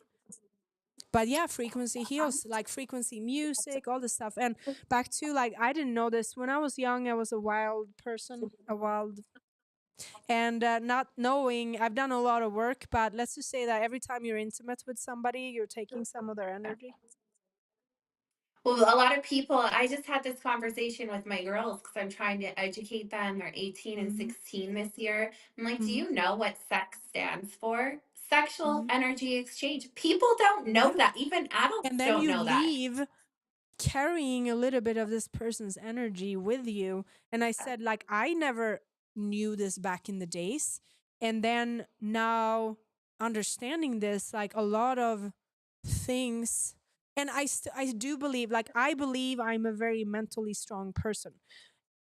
But yeah, frequency heals, like frequency music, all this stuff. And back to, like, I didn't know this when I was young. I was a wild person, and not knowing, I've done a lot of work, but let's just say that every time you're intimate with somebody, you're taking some of their energy. Well, a lot of people, I just had this conversation with my girls because I'm trying to educate them. They're 18 and Mm-hmm. 16 this year. I'm like, do Mm-hmm. you know what sex stands for? Sexual Mm-hmm. energy exchange. People don't know Yeah. that. Even And adults then don't you know that. leave carrying a little bit of this person's energy with you. And I said, like, I never knew this back in the days. And then now understanding this, like a lot of things, and I do believe, like, I believe I'm a very mentally strong person.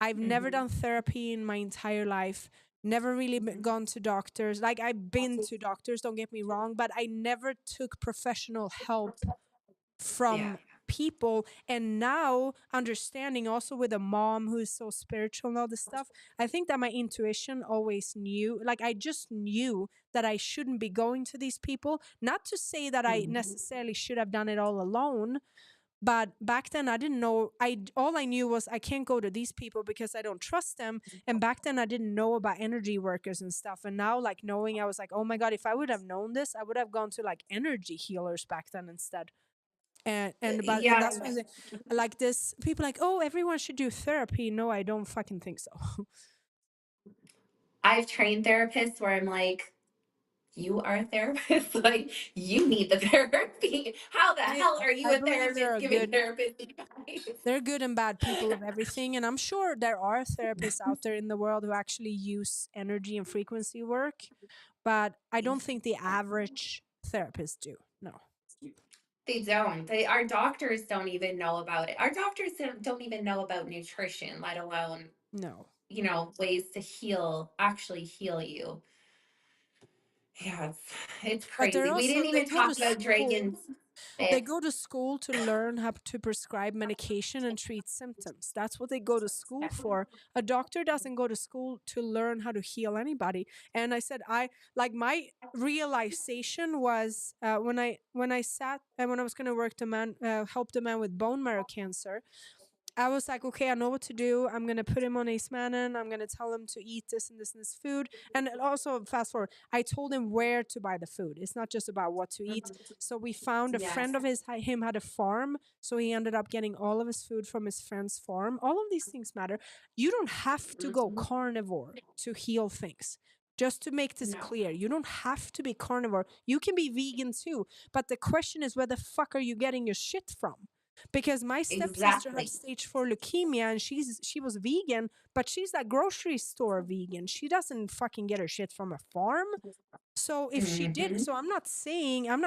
I've never Mhm. done therapy in my entire life, never really gone to doctors. Like, I've been to doctors, don't get me wrong, but I never took professional help Yeah. from people. And now understanding also with a mom who's so spiritual and all this stuff, I think that my intuition always knew, like, I just knew that I shouldn't be going to these people. Not to say that I Mhm. necessarily should have done it all alone, but back then I didn't know. I All I knew was I can't go to these people because I don't trust them. And back then I didn't know about energy workers and stuff. And now, like, knowing, I was like, oh my god, if I would have known this, I would have gone to like energy healers back then instead. And Yeah. that's why like this people like, oh, everyone should do therapy. No, I don't fucking think so. I've trained therapists where I'm like, you are a therapist. Like, you need the therapy. How the I hell are you I a believe there therapist are giving good therapist advice? there are good and bad people of everything, and I'm sure there are therapists out there in the world who actually use energy and frequency work, but I don't think the average therapists do. No. They don't. Our doctors don't even know about it. Our doctors don't even know about nutrition, let alone, No. ways to actually heal you. Yeah, it's But crazy. We didn't they even go to talk about school. dragons. They Myth. go to school to learn how to prescribe medication and treat symptoms. That's what they go to school for. A doctor doesn't go to school to learn how to heal anybody. And I said, I like, my realization was when I sat and when I was going to help the man with bone marrow cancer. I was like, okay, I know what to do. I'm gonna put him on Acemannan. I'm gonna tell him to eat this and this and this food. And also, fast forward, I told him where to buy the food. It's not just about what to eat. So we found a Yes. friend of him had a farm, so he ended up getting all of his food from his friend's farm. All of these things matter. You don't have to go Mhm. carnivore to heal things. Just to make this No. clear, you don't have to be carnivore. You can be vegan too. But the question is, where the fuck are you getting your shit from? Because my stepsister had Exactly. stage 4 leukemia, and she was vegan, but she's a grocery store vegan. She doesn't fucking get her shit from a farm. So if she did, Hmm. so I'm not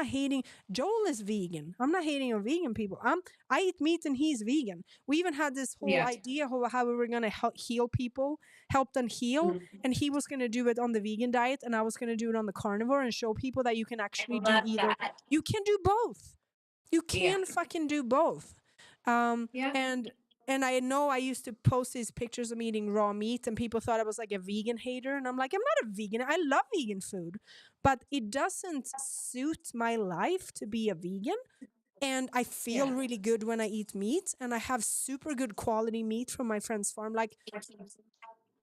hating. Joel is vegan. I'm not hating on vegan people. I eat meat and he's vegan. We even had this whole Yeah. idea of how we were gonna heal people, help them heal, Mhm. and he was gonna do it on the vegan diet, and I was gonna do it on the carnivore, and show people that you can I actually do love either. that. You can do both. You Yeah. can fucking do both. Um, Yeah. and and I know I used to post these pictures of me eating raw meat, and people thought I was like a vegan hater. And I'm like, I'm not a vegan. I love vegan food, but it doesn't suit my life to be a vegan. And I feel Yeah. really good when I eat meat, and I have super good quality meat from my friend's farm. Like,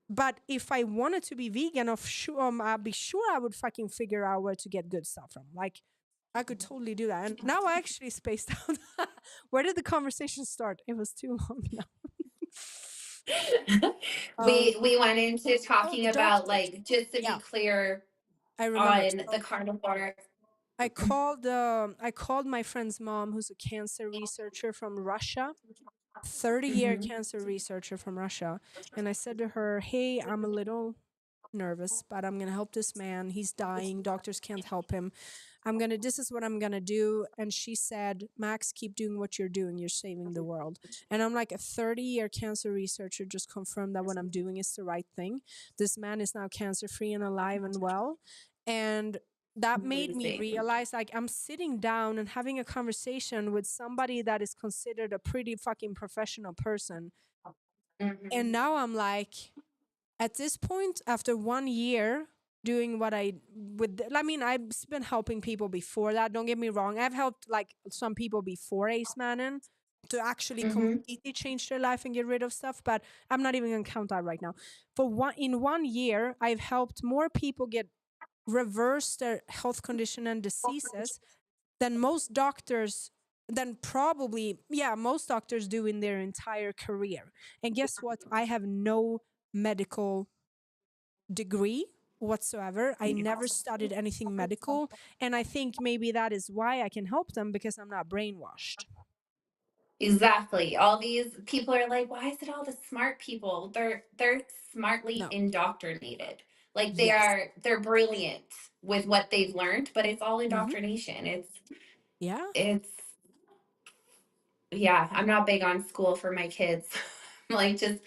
but if I wanted to be vegan, I'll be sure I would fucking figure out where to get good stuff from. Like, I could totally do that. And now I actually spaced out. Where did the conversation start? It was too long now. um, we went into oh, talking the about, doctors. like, just to be Yeah, clear I remember. on the So carnivore. I called my friend's mom, who's a cancer researcher from Russia, 30-year Hmm. cancer researcher from Russia. And I said to her, hey, I'm a little nervous, but I'm going to help this man. He's dying. Doctors can't help him. This is what I'm going to do. And she said, Maaxx, keep doing what you're doing. You're saving the world. And I'm like, a 30-year cancer researcher just confirmed that what I'm doing is the right thing. This man is now cancer free and alive and well. And that made me Amazing. realize, like, I'm sitting down and having a conversation with somebody that is considered a pretty fucking professional person. And Hmm. now I'm like, at this point, after 1 year doing what I've been helping people before that. Don't get me wrong. I've helped like some people before Acemannan to actually Hmm. completely change their life and get rid of stuff, but I'm not even gonna count that right now. In 1 year, I've helped more people get reverse their health condition and diseases than most doctors than probably, yeah, most doctors do in their entire career. And guess what? I have no medical degree whatsoever. I never studied anything medical. And I think maybe that is why I can help them, because I'm not brainwashed. Exactly. All these people are like, why is it all the smart people? They're smartly No. indoctrinated. Like Yes. they're brilliant with what they've learned, but it's all Hmm. indoctrination. Yeah. It's yeah, I'm not big on school for my kids. Like just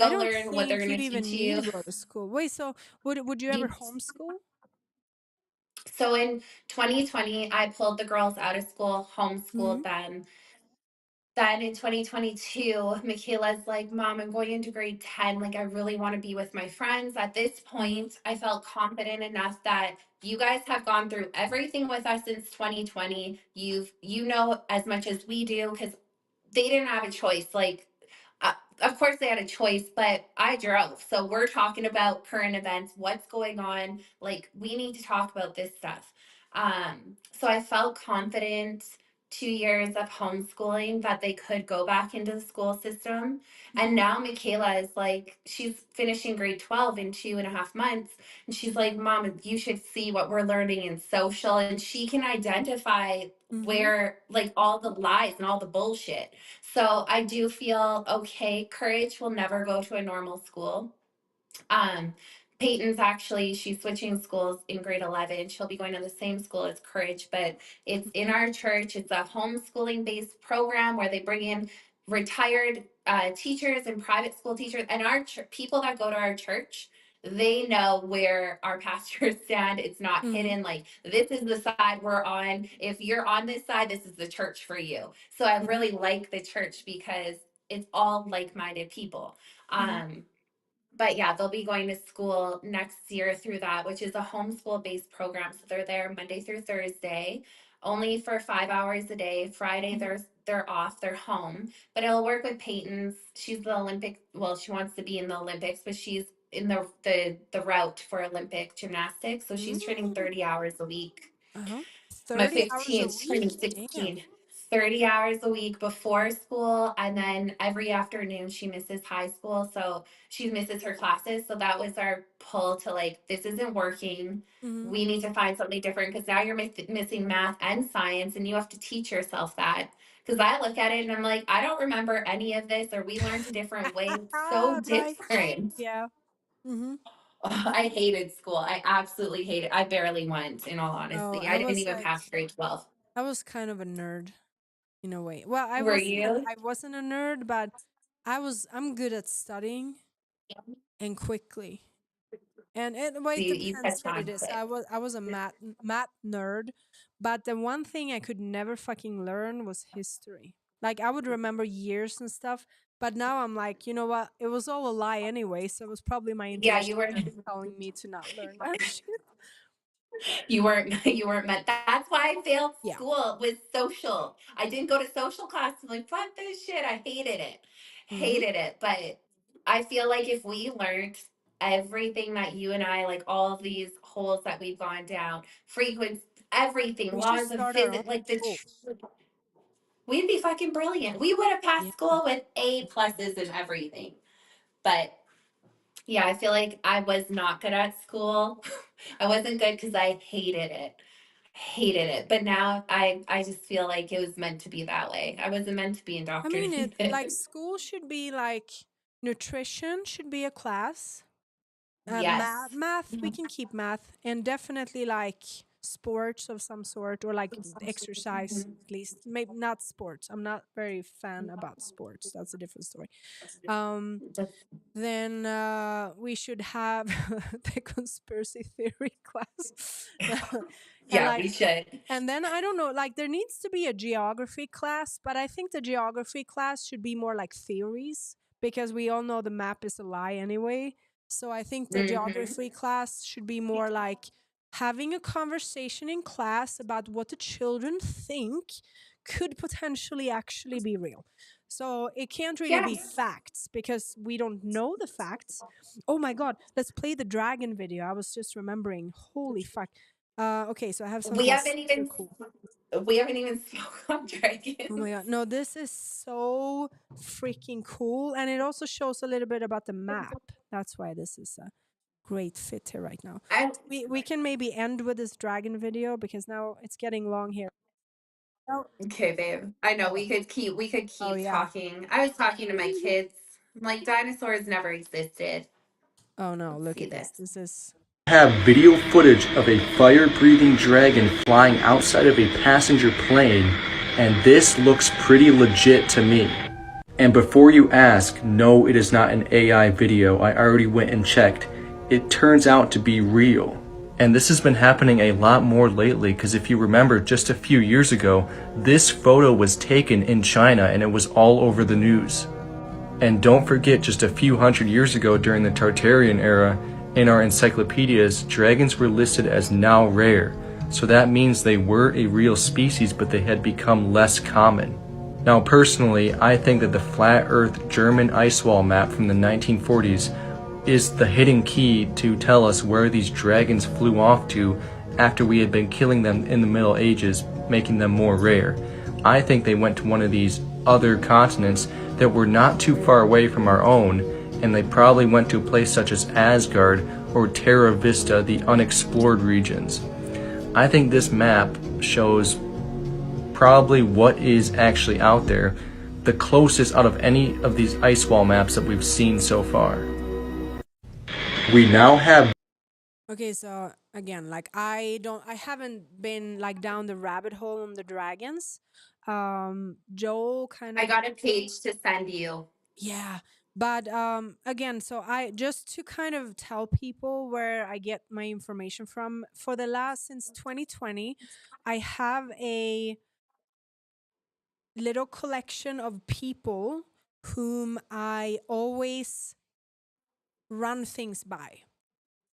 I go don't learn what they're think you going to teach even need to you. go to school. Wait, so would you ever You homeschool? So in 2020, I pulled the girls out of school, Hmm. homeschooled them. Then in 2022, Michaela's like, Mom, I'm going into grade 10. Like, I really want to be with my friends. At this Hmm. point, I felt confident enough that you guys have gone through everything with us since 2020. You know as much as we do, because they didn't have a choice. Like, uh, of course they had a choice, but I drove. So we're talking about current events, what's going on. Like, we need to talk about this stuff. So I felt confident 2 years of homeschooling that they could go back into the school system. And Hmm. now Michaela is like, she's finishing grade 12 in 2.5 months. And she's like, Mom, you should see what we're learning in social. And she can identify Hmm. where, like, all the lies and all the bullshit. So I do feel okay. Courage will never go to a normal school. Um, Peyton's actually, she's switching schools in grade 11. She'll be going to the same school as Courage, but it's in our church. It's a homeschooling based program where they bring in retired teachers and private school teachers. And our people that go to our church, they know where our pastors stand. It's not Hmm. hidden. Like, this is the side we're on. If you're on this side, this is the church for you. So I Hmm. really like the church because it's all like minded people. Hmm. But yeah, they'll be going to school next year through that, which is a homeschool based program. So they're there Monday through Thursday, only for 5 hours a day. Friday Hmm. they're off, they're home. But it'll work with Peyton's. She's the Olympic. Well, she wants to be in the Olympics, but she's in the route for Olympic gymnastics. So she's training Mm. 30 hours a week. Uh-huh. My 30 hours a 15th week? turning Damn. 16. 30 hours a week before school, and then every afternoon she misses high school, so she misses her classes. So that was our pull to, like, this isn't working. Hmm. We need to find something different, because now you're missing math and science, and you have to teach yourself that. Because I look at it and I'm like, I don't remember any of this, or we learned a different way. It's so Right. different. Yeah. Hmm. I hated school. I absolutely hated. I barely went, in all Oh, honesty. I I didn't was even like, pass grade 12. I was kind of a nerd in a way. Well, I Were wasn't a, you? I wasn't a nerd, but I'm good at studying and quickly. And well, So it you depends catch what it on to is. it. I was a math nerd, but the one thing I could never fucking learn was history. Like, I would remember years and stuff, but now I'm like, you know what? It was all a lie anyway, so it was probably my Yeah, intuition that's telling me to not learn that shit. you weren't meant. That's why I failed Yeah. school with social. I didn't go to social class. I'm like, fuck this shit. I hated it. Hmm. Hated it. But I feel like if we learned everything that you and I, like, all of these holes that we've gone down, frequency, everything, We should laws of start our own physics, like school. we'd be fucking brilliant. We would have Yeah. passed school with A pluses and everything. But yeah, I feel like I was not good at school. I wasn't good because I hated it. Hated it. But now I just feel like it was meant to be that way. I wasn't meant to be I mean, it like indoctrinated. school should be like nutrition should be a class. Yes. Math, we can keep math, and definitely like sports of some sort, or like exercise at least. Maybe not sports. I'm not very fan about sports. That's a different story. Um, then we should have the conspiracy theory class, and Yeah, like, we should. and then I don't know, like there needs to be a geography class, but I think the geography class should be more like theories, because we all know the map is a lie anyway. So I think the Hmm. geography class should be more like having a conversation in class about what the children think could potentially actually be real. So it can't really be Yes. facts because we don't know the facts. Oh my god, let's play the dragon video. I was just remembering. Holy fuck. Okay, so I have We something haven't super even cool. We haven't even smoked on dragons. Oh my god. No, this is so freaking cool. And it also shows a little bit about the map. That's why this is a great fit here right now. I, We can maybe end with this dragon video because now it's getting long here. Oh, okay, babe. I know we could oh keep yeah. talking. I was talking to my kids. I'm like, dinosaurs never existed. Oh no, Let's look see at this. this. This is Have video footage of a fire-breathing dragon flying outside of a passenger plane, and this looks pretty legit to me. And before you ask, no, it is not an AI video. I already went and checked. It turns out to be real. And this has been happening a lot more lately, because if you remember, just a few years ago, this photo was taken in China and it was all over the news. And don't forget, just a few hundred years ago during the Tartarian era, in our encyclopedias, dragons were listed as now rare. So that means they were a real species, but they had become less common. Now personally, I think that the flat earth German ice wall map from the 1940s is the hidden key to tell us where these dragons flew off to after we had been killing them in the Middle Ages, making them more rare. I think they went to one of these other continents that were not too far away from our own, and they probably went to a place such as Asgard or Terra Vista, the unexplored regions. I think this map shows probably what is actually out there, the closest out of any of these ice wall maps that we've seen so far. We now have... okay, so again, like I haven't been like down the rabbit hole on the dragons. Joel kind I of got a page to send you. yeah, but again, so I just to kind of tell people where I get my information from for the last since 2020, I have a little collection of people whom I always run things by.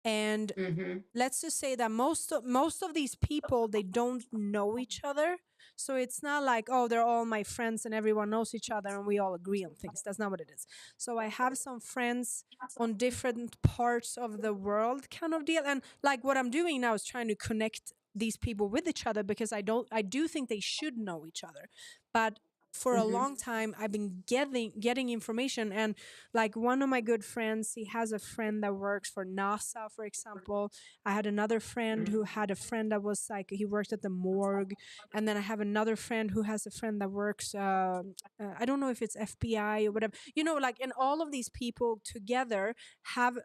And Mm-hmm. let's just say that most of these people, they don't know each other. So it's not like, oh, they're all my friends and everyone knows each other and we all agree on things. That's not what it is. So I have some friends on different parts of the world kind of deal. And like what I'm doing now is trying to connect these people with each other because I do think they should know each other. But for a Mm-hmm. long time I've been getting information, and like one of my good friends, he has a friend that works for NASA, for example. I had another friend who had a friend that was like, he worked at the morgue. And then I have another friend who has a friend that works, I don't know if it's FBI or whatever, like, and all of these people together have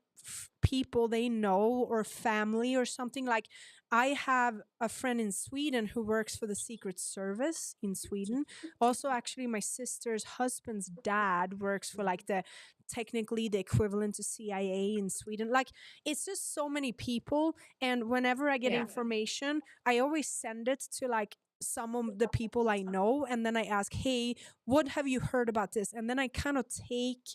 people they know or family or something. Like I have a friend in Sweden who works for the Secret Service in Sweden. Also, actually, my sister's husband's dad works for like technically the equivalent to CIA in Sweden. Like it's just so many people. And whenever I get Yeah. information, I always send it to like some of the people I know. And then I ask, hey, what have you heard about this? And then I kind of take,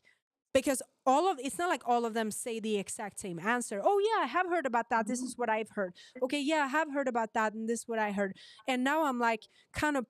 because it's not like all of them say the exact same answer. Oh yeah, I have heard about that. This is what I've heard. Okay, yeah, I have heard about that, and this is what I heard. And now I'm like kind of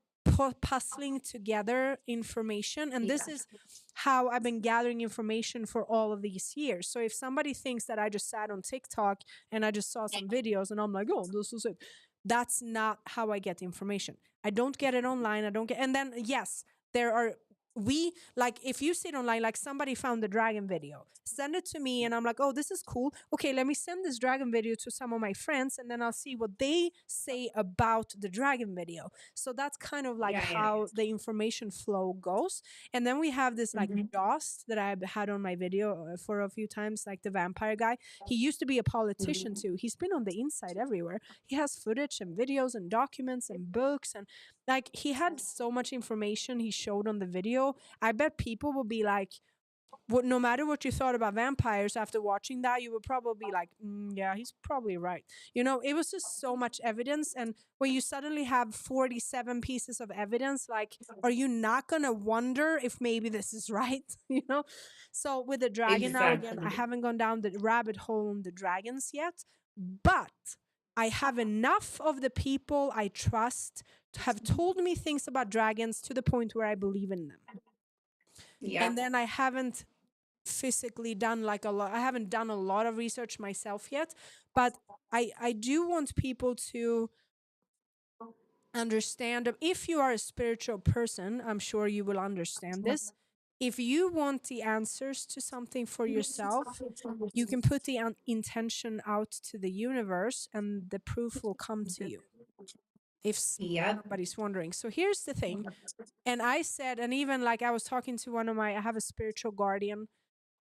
puzzling together information, and this Yeah. is how I've been gathering information for all of these years. So if somebody thinks that I just sat on TikTok and I just saw some videos and I'm like, oh, this is it, that's not how I get information. I don't get it online. I don't get, and then yes, there are, we like, if you see it online, like somebody found the dragon video, send it to me and I'm like, oh, this is cool. Okay, let me send this dragon video to some of my friends and then I'll see what they say about the dragon video. So that's kind of like Yeah. Yeah. how the information flow goes. And then we have this like Mm-hmm. Dost that I've had on my video for a few times, like the vampire guy. He used to be a politician too. He's been on the inside everywhere. He has footage and videos and documents and books, and like he had so much information he showed on the video. I bet people will be like, no matter what you thought about vampires after watching that, you would probably be like, yeah, he's probably right. It was just so much evidence. And when you suddenly have 47 pieces of evidence, like, are you not going to wonder if maybe this is right? So with the dragon now, again, I Exactly. haven't gone down the rabbit hole on the dragons yet, but I have enough of the people I trust to have told me things about dragons to the point where I believe in them. Yeah. And then I haven't physically done like a lot, I haven't done a lot of research myself yet, but I do want people to understand. If you are a spiritual person, I'm sure you will understand this. If you want the answers to something for yourself, you can put the intention out to the universe and the proof will come to you, if Yep. somebody's wondering. So here's the thing. And I said, and even like I was talking to I have a spiritual guardian,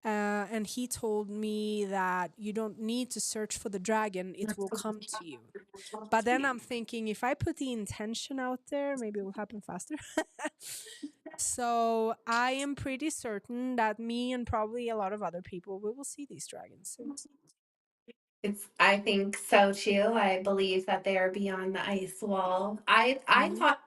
and he told me that you don't need to search for the dragon, it will come to you. But then I'm thinking, if I put the intention out there, maybe it will happen faster. So I am pretty certain that me and probably a lot of other people, we will see these dragons soon. I think so too. I believe that they are beyond the ice wall. I Mhm. thought,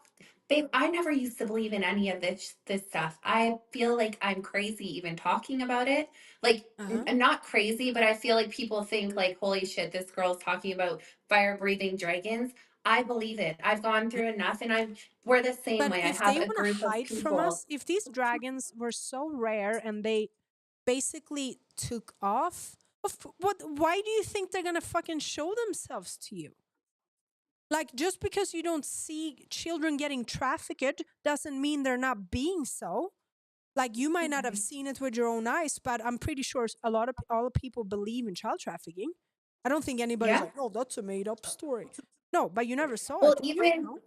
babe, I never used to believe in any of this stuff. I feel like I'm crazy even talking about it. Like Uh-huh. not crazy, but I feel like people think like, holy shit, this girl's talking about fire breathing dragons. I believe it. I've gone through enough, and we're the same But way. I if have they a want to group of hide from people. us, if these dragons were so rare and they basically took off, why do you think they're going to fucking show themselves to you? Like, just because you don't see children getting trafficked doesn't mean they're not being so. Like, you might not have seen it with your own eyes, but I'm pretty sure all people believe in child trafficking. I don't think anybody's Yeah. like, "Oh, that's a made up story." No, but you never saw Well, it, did you?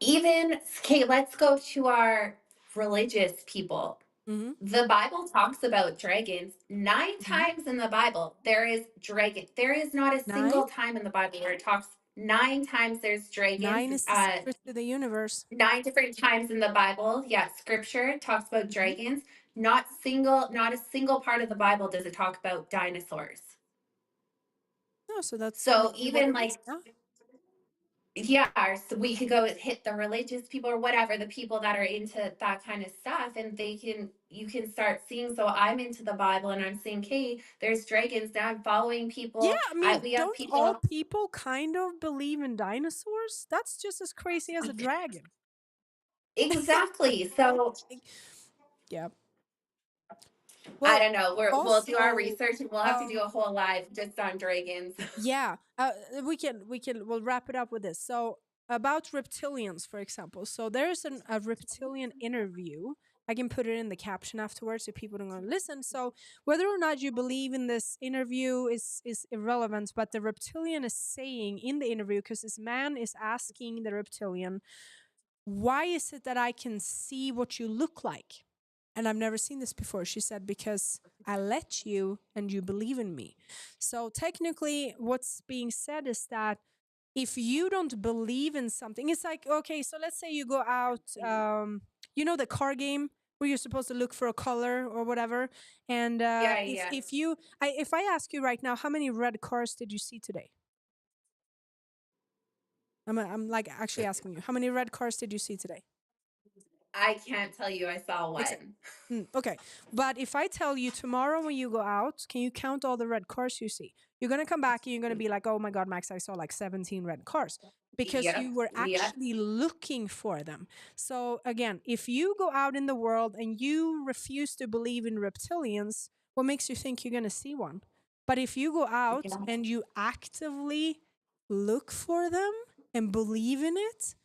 even No. okay, let's go to our religious people. Mm-hmm. The Bible talks about dragons 9 Mm-hmm. times in the Bible. There is dragon. There is not a 9. single time in the Bible where it talks 9 times there's dragons. 9 is the secret to the universe. 9 different times in the Bible. Yeah, scripture talks about Mm-hmm. dragons. Not a single part of the Bible does it talk about dinosaurs. No, so that's So maybe what even it is. like, Yeah. yeah, so we could go hit the religious people or whatever, the people that are into that kind of stuff, and you can start seeing. So I'm into the Bible and I'm saying, hey, there's dragons now. I'm following Yeah, people. I mean, We have don't all people. people kind of believe in dinosaurs? That's just as crazy as a dragon. Exactly. So Like, yeah. I Well, don't know. We'll do our also, research and we'll have to do a whole live just on dragons. yeah, we'll wrap it up with this. So about reptilians, for example. So there's a reptilian interview. I can put it in the caption afterwards if people don't want to listen. So whether or not you believe in this interview is irrelevant, but the reptilian is saying in the interview, because this man is asking the reptilian, why is it that I can see what you look like? And I've never seen this before. She said, because I let you and you believe in me. So technically, what's being said is that if you don't believe in something, it's like, okay, so let's say you go out, the car game where you're supposed to look for a color or whatever. And Yeah, if yeah. if I ask you right now, how many red cars did you see today? I'm like actually asking you, how many red cars did you see today? I can't tell you I saw Exactly. one. Okay. But if I tell you tomorrow when you go out, can you count all the red cars you see? You're going to come back and you're going to be like, oh my God, Max, I saw like 17 red cars because Yep. you were Yep. actually looking for them. So again, if you go out in the world and you refuse to believe in reptilians, what makes you think you're going to see one? But if you go out Yeah. and you actively look for them and believe in it,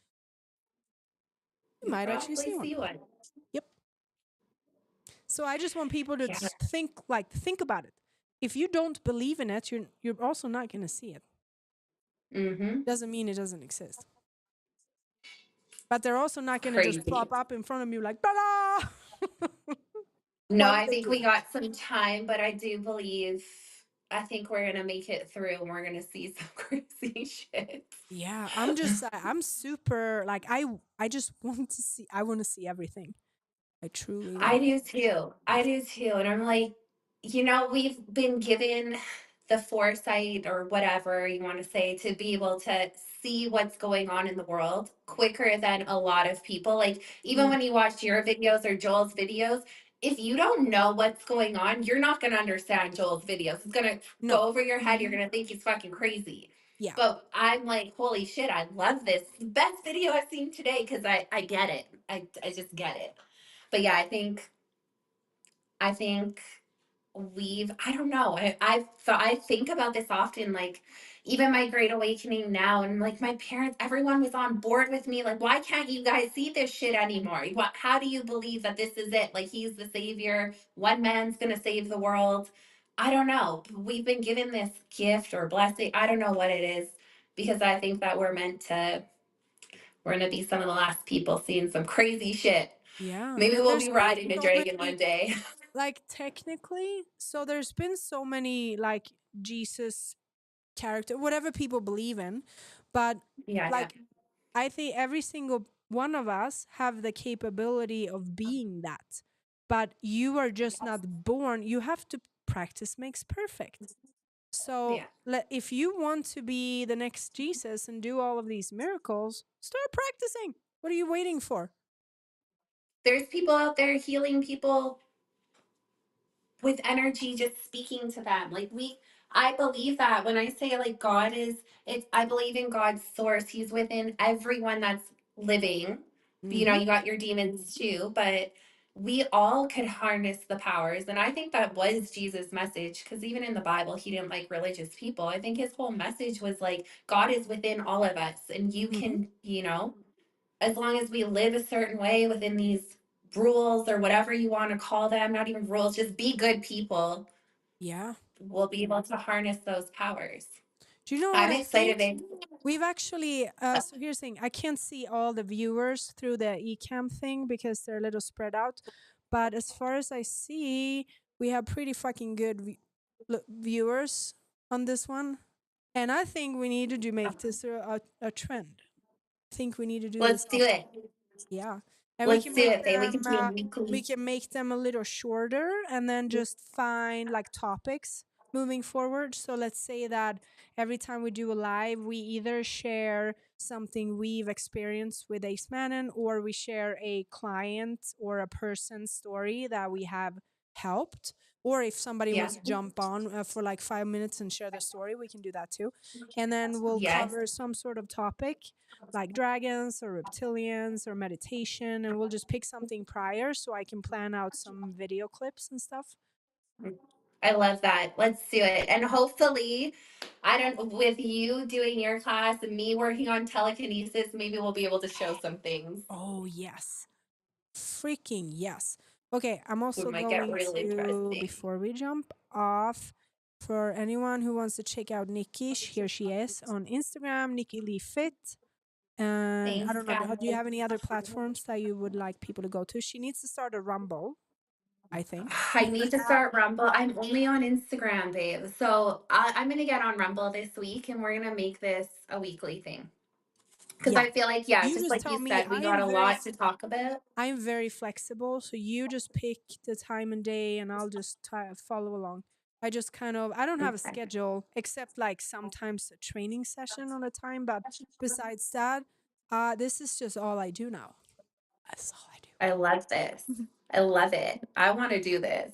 you You'll might actually probably see one. see one. Yep. So I just want people to Yeah. think about it. If you don't believe in it, you're also not going to see it. Mm-hmm. Doesn't mean it doesn't exist. But they're also not going to just Crazy. pop up in front of you like, "Bada!" No, Why would I they think do we that? got some time, but I do believe I think we're gonna make it through and we're gonna see some crazy shit. Yeah, I'm super like I just want to see. I want to see everything. I truly I want. do too. I do too. And I'm like, we've been given the foresight or whatever you want to say to be able to see what's going on in the world quicker than a lot of people. Like, even Mm, when you watch your videos or Joel's videos, if you don't know what's going on, you're not going to understand Joel's videos. It's going to go no. over your head. You're Mhm. going to think he's fucking crazy. Yeah. But I'm like, holy shit, I love this. It's the best video I've seen today because I get it. I just get it. But yeah, I think I don't know. I think about this often, like even my great awakening now, and like my parents, everyone was on board with me. Like, why can't you guys see this shit anymore? How do you believe that this is it? Like, he's the savior. One man's gonna save the world. I don't know. We've been given this gift or blessing. I don't know what it is, because I think that we're gonna be some of the last people seeing some crazy shit. Yeah. Maybe And we'll there's be been riding a so dragon many, one day. like technically, so there's been so many like Jesus character, whatever people believe in, but Yeah, yeah. like I think every single one of us have the capability of being that. But you are just not born. You have to practice makes perfect. So Yeah. if you want to be the next Jesus and do all of these miracles, start practicing. What are you waiting for? There's people out there healing people with energy, just speaking to them. I believe that when I say like God is, I believe in God's source. He's within everyone that's living. You know, Mm-hmm. you got your demons too, but we all could harness the powers. And I think that was Jesus' message, because even in the Bible, he didn't like religious people. I think his whole message was like, God is within all of us, and you Mm-hmm. can, as long as we live a certain way within these rules or whatever you want to call them, not even rules, just be good people, Yeah. we'll be able to harness those powers. Do you know what I'm I think? excited, babe. We've actually, so here's the thing. I can't see all the viewers through the eCam thing because they're a little spread out. But as far as I see, we have pretty fucking good viewers on this one. And I think we need to make this a trend. I think we need to do Let's this do often. it. Yeah. And Let's do it, babe. We can do it we weekly. can make them a little shorter and then just find like topics moving forward. So let's say that every time we do a live, we either share something we've experienced with Acemannan, or we share a client or a person's story that we have helped. Or if somebody Yeah. wants to jump on for like 5 minutes and share their story, we can do that too. And then we'll Yes. cover some sort of topic like dragons or reptilians or meditation, and we'll just pick something prior so I can plan out some video clips and stuff. I love that. Let's do it. And hopefully, with you doing your class and me working on telekinesis, maybe we'll be able to show some things. Oh, yes. Freaking yes. Okay, I'm We also might get going real to, interesting. before we jump off, for anyone who wants to check out Nikki, here she is on Instagram, Nikki Lee Fit. And I Thanks, don't know, guys. do you have any other platforms that you would like people to go to? She needs to start a Rumble, I think. I need to start Rumble. I'm only on Instagram, babe. So I'm going to get on Rumble this week, and we're going to make this a weekly thing. Because Yeah. I feel like, yeah, You just just like tell you me. said, we got a lot to talk about. I'm very flexible, so you just pick the time and day, and I'll just follow along. I just I don't have a Okay. schedule except like sometimes a training session on a time, but besides that, this is just all I do now. That's all I do. I love this. I love it. I want to do this.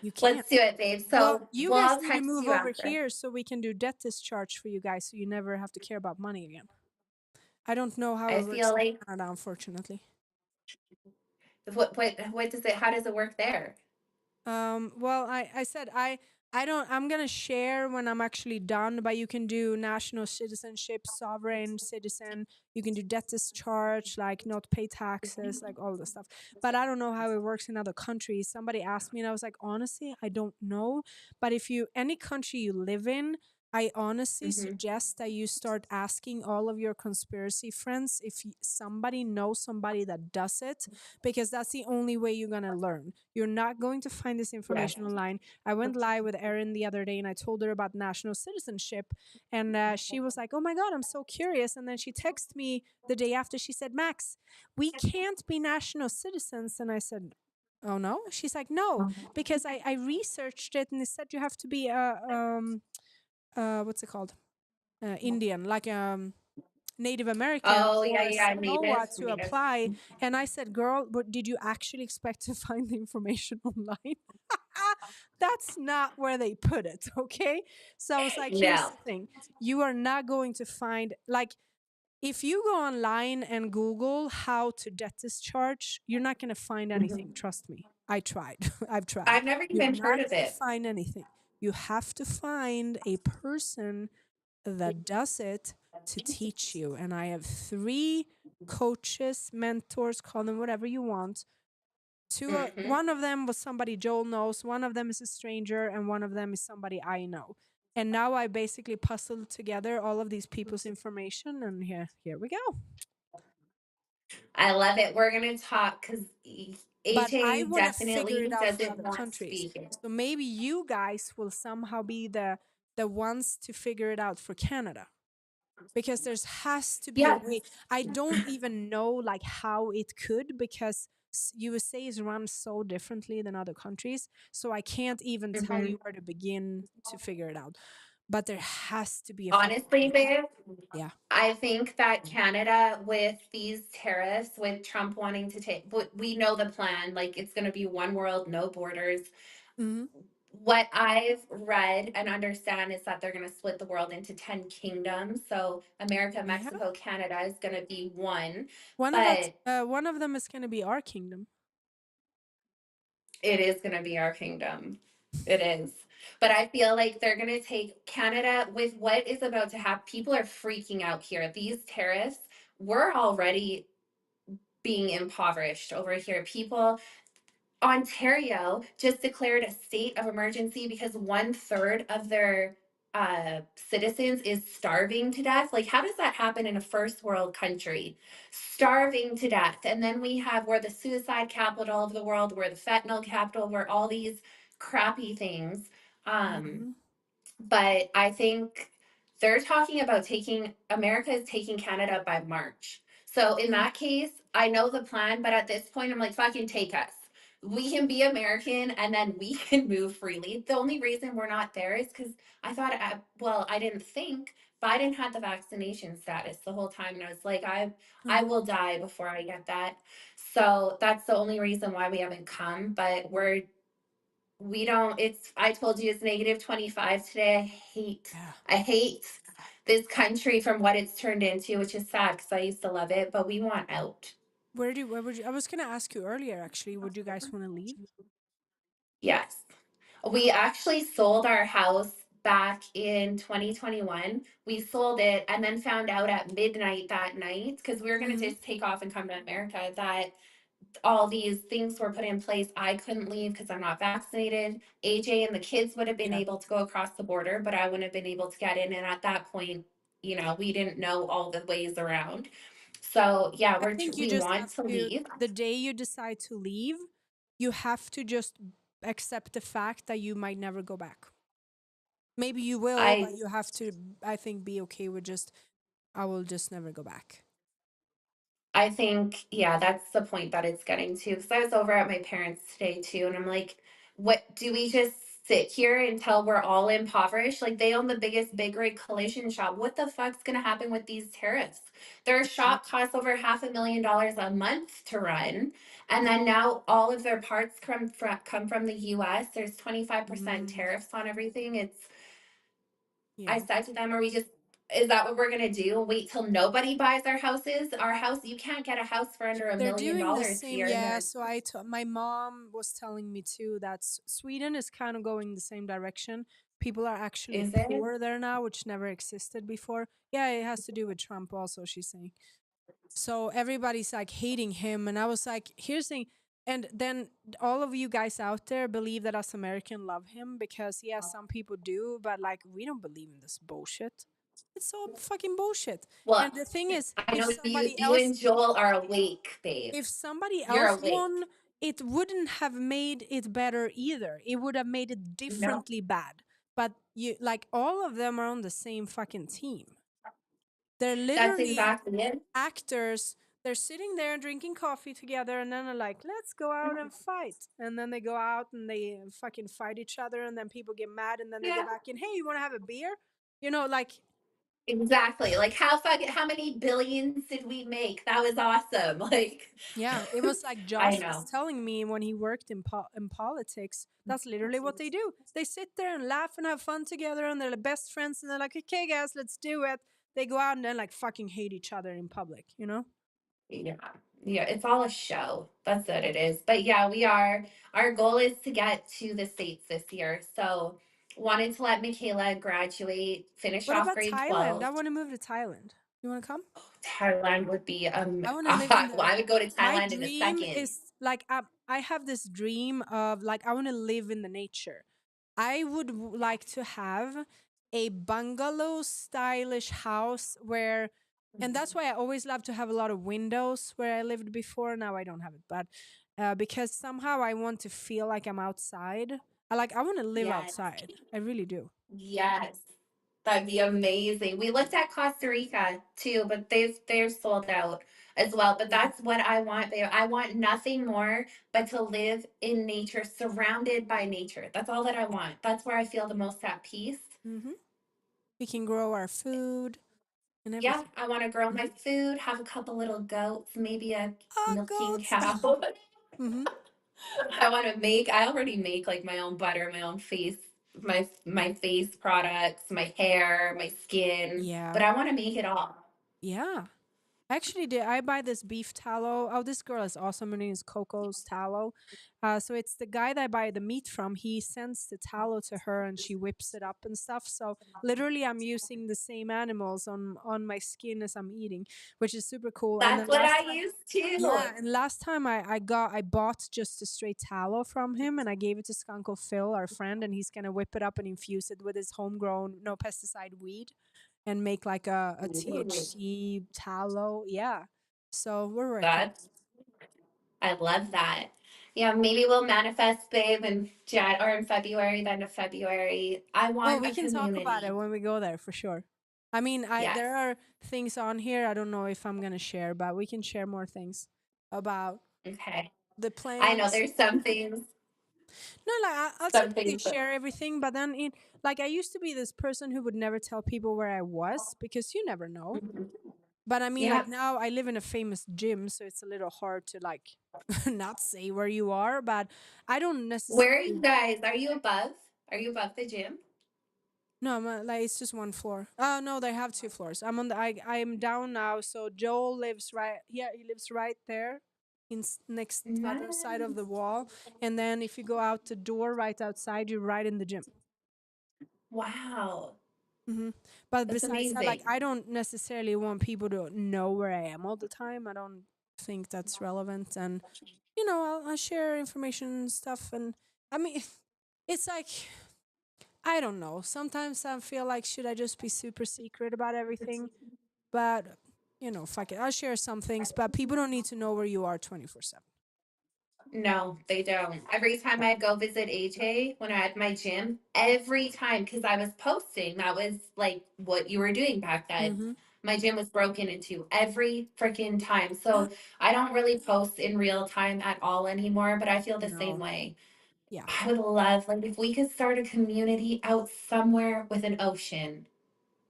You can't. Let's do it, babe. Well, So you we'll guys all need to text move you over after. here so we can do debt discharge for you guys, so you never have to care about money again. I don't know how I it works feel in like Canada, unfortunately. what does it? How does it work there? Well, I said I'm gonna share when I'm actually done, but you can do national citizenship, sovereign citizen, you can do debt discharge, like not pay taxes, like all the stuff. But I don't know how it works in other countries. Somebody asked me and I was like, honestly, I don't know. But if any country you live in, I honestly Mm-hmm. suggest that you start asking all of your conspiracy friends if somebody knows somebody that does it, because that's the only way you're going to learn. You're not going to find this Yes. information online. I went live with Erin the other day and I told her about national citizenship, and she was like, oh my God, I'm so curious. And then she texted me the day after. She said, Maaxx, we can't be national citizens. And I said, oh no? She's like, no, because I researched it and it said you have to be what's it called? Indian, like Native American Oh yeah, or a yeah. Samoa to Native. apply. And I said, girl, but did you actually expect to find the information online? That's not where they put it. Okay. So I was like, here's No. the thing. You are not going to find, like, if you go online and Google how to debt discharge, you're not going to find anything. Trust me. I tried. I've tried. I've never You're even heard not of going to it. find anything. You have to find a person that does it to teach you. And I have 3 coaches, mentors, call them whatever you want. Hmm. One of them was somebody Joel knows, one of them is a stranger, and one of them is somebody I know. And now I basically puzzled together all of these people's information, and here we go. I love it. We're going to talk because But I AJ want to figure it definitely out for doesn't other not countries. speak it. So maybe you guys will somehow be the ones to figure it out for Canada. Because there's has to be a Yes. way. I don't even know like how it could, because USA is run so differently than other countries. So I can't even tell Hmm. you where to begin to figure it out. But there has to be a fucking Honestly, way. babe, Yeah. I think that Canada, with these tariffs, with Trump wanting to take, we know the plan. Like, it's going to be one world, no borders. Hmm. What I've read and understand is that they're going to split the world into 10 kingdoms. So America, Yeah. Mexico, Canada is going to be one, One but one of them is going to be our kingdom. it is going to be our kingdom. It is. But I feel like they're going to take Canada with what is about to happen. People are freaking out here. These tariffs, we're already being impoverished over here. Ontario just declared a state of emergency because 1/3 of their citizens is starving to death. Like, how does that happen in a first world country? Starving to death. And then we're the suicide capital of the world, we're the fentanyl capital, we're all these crappy things. Um, Hmm. but I think they're talking about America is taking Canada by March. So in that case, I know the plan, but at this point, I'm like, fucking take us. We can be American and then we can move freely. The only reason we're not there is because I didn't think Biden had the vaccination status the whole time. And I was like, I Hmm. will die before I get that. So that's the only reason why we haven't come. But we don't I told you it's -25 today. Yeah. I hate this country from what it's turned into, which is sad because I used to love it, but we want out. Where would you? I was going to ask you earlier, actually. Would you guys want to leave? Yes. We actually sold our house back in 2021. We sold it and then found out at midnight that night, because we were going to Hmm. just take off and come to America, that all these things were put in place. I couldn't leave because I'm not vaccinated. AJ and the kids would have been Yeah. able to go across the border, but I wouldn't have been able to get in. And at that point, we didn't know all the ways around. So yeah, I think you we just have want to to, leave. the day you decide to leave, you have to just accept the fact that you might never go back. Maybe you will, I but you have to, I think, be okay with just, I will just never go back. I think, yeah, that's the point that it's getting to. Because I was over at my parents today too, and I'm like, what do we just sit here until we're all impoverished? Like, they own the biggest big rig collision shop. What the fuck's gonna happen with these tariffs? Their Yeah. shop costs over $500,000 a month to run, and Yeah. then now all of their parts come from the U.S. There's 25% Mm, tariffs on everything. I yeah. said to them, is that what we're gonna do? Wait till nobody buys our houses? Our house, you can't get a house for under a They're million doing the dollars same, here. And yeah. they're So my mom was telling me too that Sweden is kind of going the same direction. People are actually is it? poor there now, which never existed before. Yeah, it has to do with Trump also, she's saying. So everybody's like hating him, and I was like, here's the thing. And then all of you guys out there believe that us American love him because yeah, some people do, but like we don't believe in this bullshit. It's all fucking bullshit. Well, And the thing is, I if know somebody you else and Joel are awake, babe. if somebody You're else awake. won, it wouldn't have made it better either. It would have made it No, differently bad. But you like all of them are on the same fucking team. They're that's literally exactly it. actors. They're sitting there drinking coffee together, and then they're like, let's go out and fight. And then they go out and they fucking fight each other, and then people get mad, and then they go Yeah, back in, hey, you want to have a beer? Like, exactly. Like, how many billions did we make? That was awesome. Like, yeah, it was like I Josh was know. telling me when he worked in politics. That's literally what they do. They sit there and laugh and have fun together, and they're the best friends. And they're like, "Okay, guys, let's do it." They go out and then like fucking hate each other in public. Yeah. Yeah, it's all a show. That's what it is. But yeah, our goal is to get to the States this year. So wanted to let Michaela graduate, finish What off about grade Thailand? 12. I want to move to Thailand. You want to come? Thailand would be I want to live in well, the. I would go to My Thailand in a dream second. is like I have this dream of like I want to live in the nature. I would like to have a bungalow stylish house where, and that's why I always love to have a lot of windows where I lived before. Now I don't have it, but because somehow I want to feel like I'm outside. I want to live Yes. outside. I really do. Yes. That'd be amazing. We looked at Costa Rica too, but they're sold out as well. But Yeah. that's what I want there. I want nothing more but to live in nature, surrounded by nature. That's all that I want. That's where I feel the most at peace. Mm-hmm. We can grow our food and Yeah, everything. I want to grow my food, have a couple little goats, maybe a Oh, milking goats. cow. Mm-hmm. I already make like my own butter, my own face, my face products, my hair, my skin, but Yeah. I want to make it all. Yeah. Actually, did I buy this beef tallow? Oh, this girl is awesome. Her name is Coco's Tallow. So it's the guy that I buy the meat from. He sends the tallow to her, and she whips it up and stuff. So literally, I'm using the same animals on my skin as I'm eating, which is super cool. And That's then what last I time, use too. yeah, and last time I bought just a straight tallow from him, and I gave it to Skunkle Phil, our friend, and he's gonna whip it up and infuse it with his homegrown, no pesticide weed and make like a Ooh, THC tallow. Yeah. So we're working. that I love that. Yeah, maybe we'll manifest, babe, in Jan or in February, the end of February. I Oh, want we a can talk about community. it when we go there for sure. I mean, I Yes. there are things on here I don't know if I'm gonna share, but we can share more things about Okay. the I know plans. there's some things, No, like I'll some typically things that share everything, but then it like I used to be this person who would never tell people where I was because you never know. Mhm. But I mean, like Yeah. now I live in a famous gym, so it's a little hard to like not say where you are. But I don't Where are you necessarily. guys? Are you above? Are you above the gym? No, like it's just one floor. Oh no, they have two floors. I'm on the. I'm down now. So Joel lives right. Yeah, he lives right there, next other side of the Nice. wall. And then if you go out the door right outside, you're right in the gym. Wow. hmm But That's besides that, like amazing. I don't necessarily want people to know where I am all the time. I don't think that's relevant. And I'll share information and stuff. And I mean, it's like I don't know. Sometimes I feel like should I just be super secret about everything? But fuck it. I'll share some things, but people don't need to know where you are 24/7. No, they don't. Every time I go visit AJ when I had my gym, every time, because I was posting, that was like what you were doing back then. Mm-hmm. My gym was broken into every freaking time. Yeah. So I don't really post in real time at all anymore, but I feel the same No. way. Yeah. I would love, like, if we could start a community out somewhere with an ocean.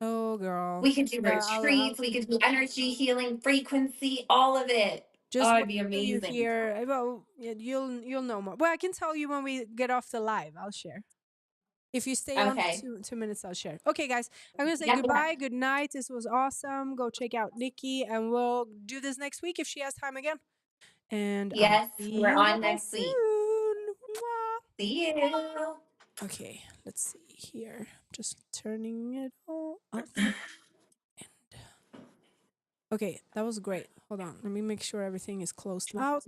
Oh, girl. We could do Yeah. I'll retreats, we could do energy healing, frequency, all of it. just Oh, wait it'd be till you amazing. hear. Well, you'll know more. Well, I can tell you when we get off the live. I'll share. If you stay on for Okay. two minutes, I'll share. Okay, guys, I'm gonna say Yeah, yeah. goodbye, good night. This was awesome. Go check out Nikki, and we'll do this next week if she has time again. And I'll Yes, see we're you on all next week. soon. Mwah. See you. Okay, let's see here. Just turning it all off. And okay, that was great. Hold on, let me make sure everything is closed out.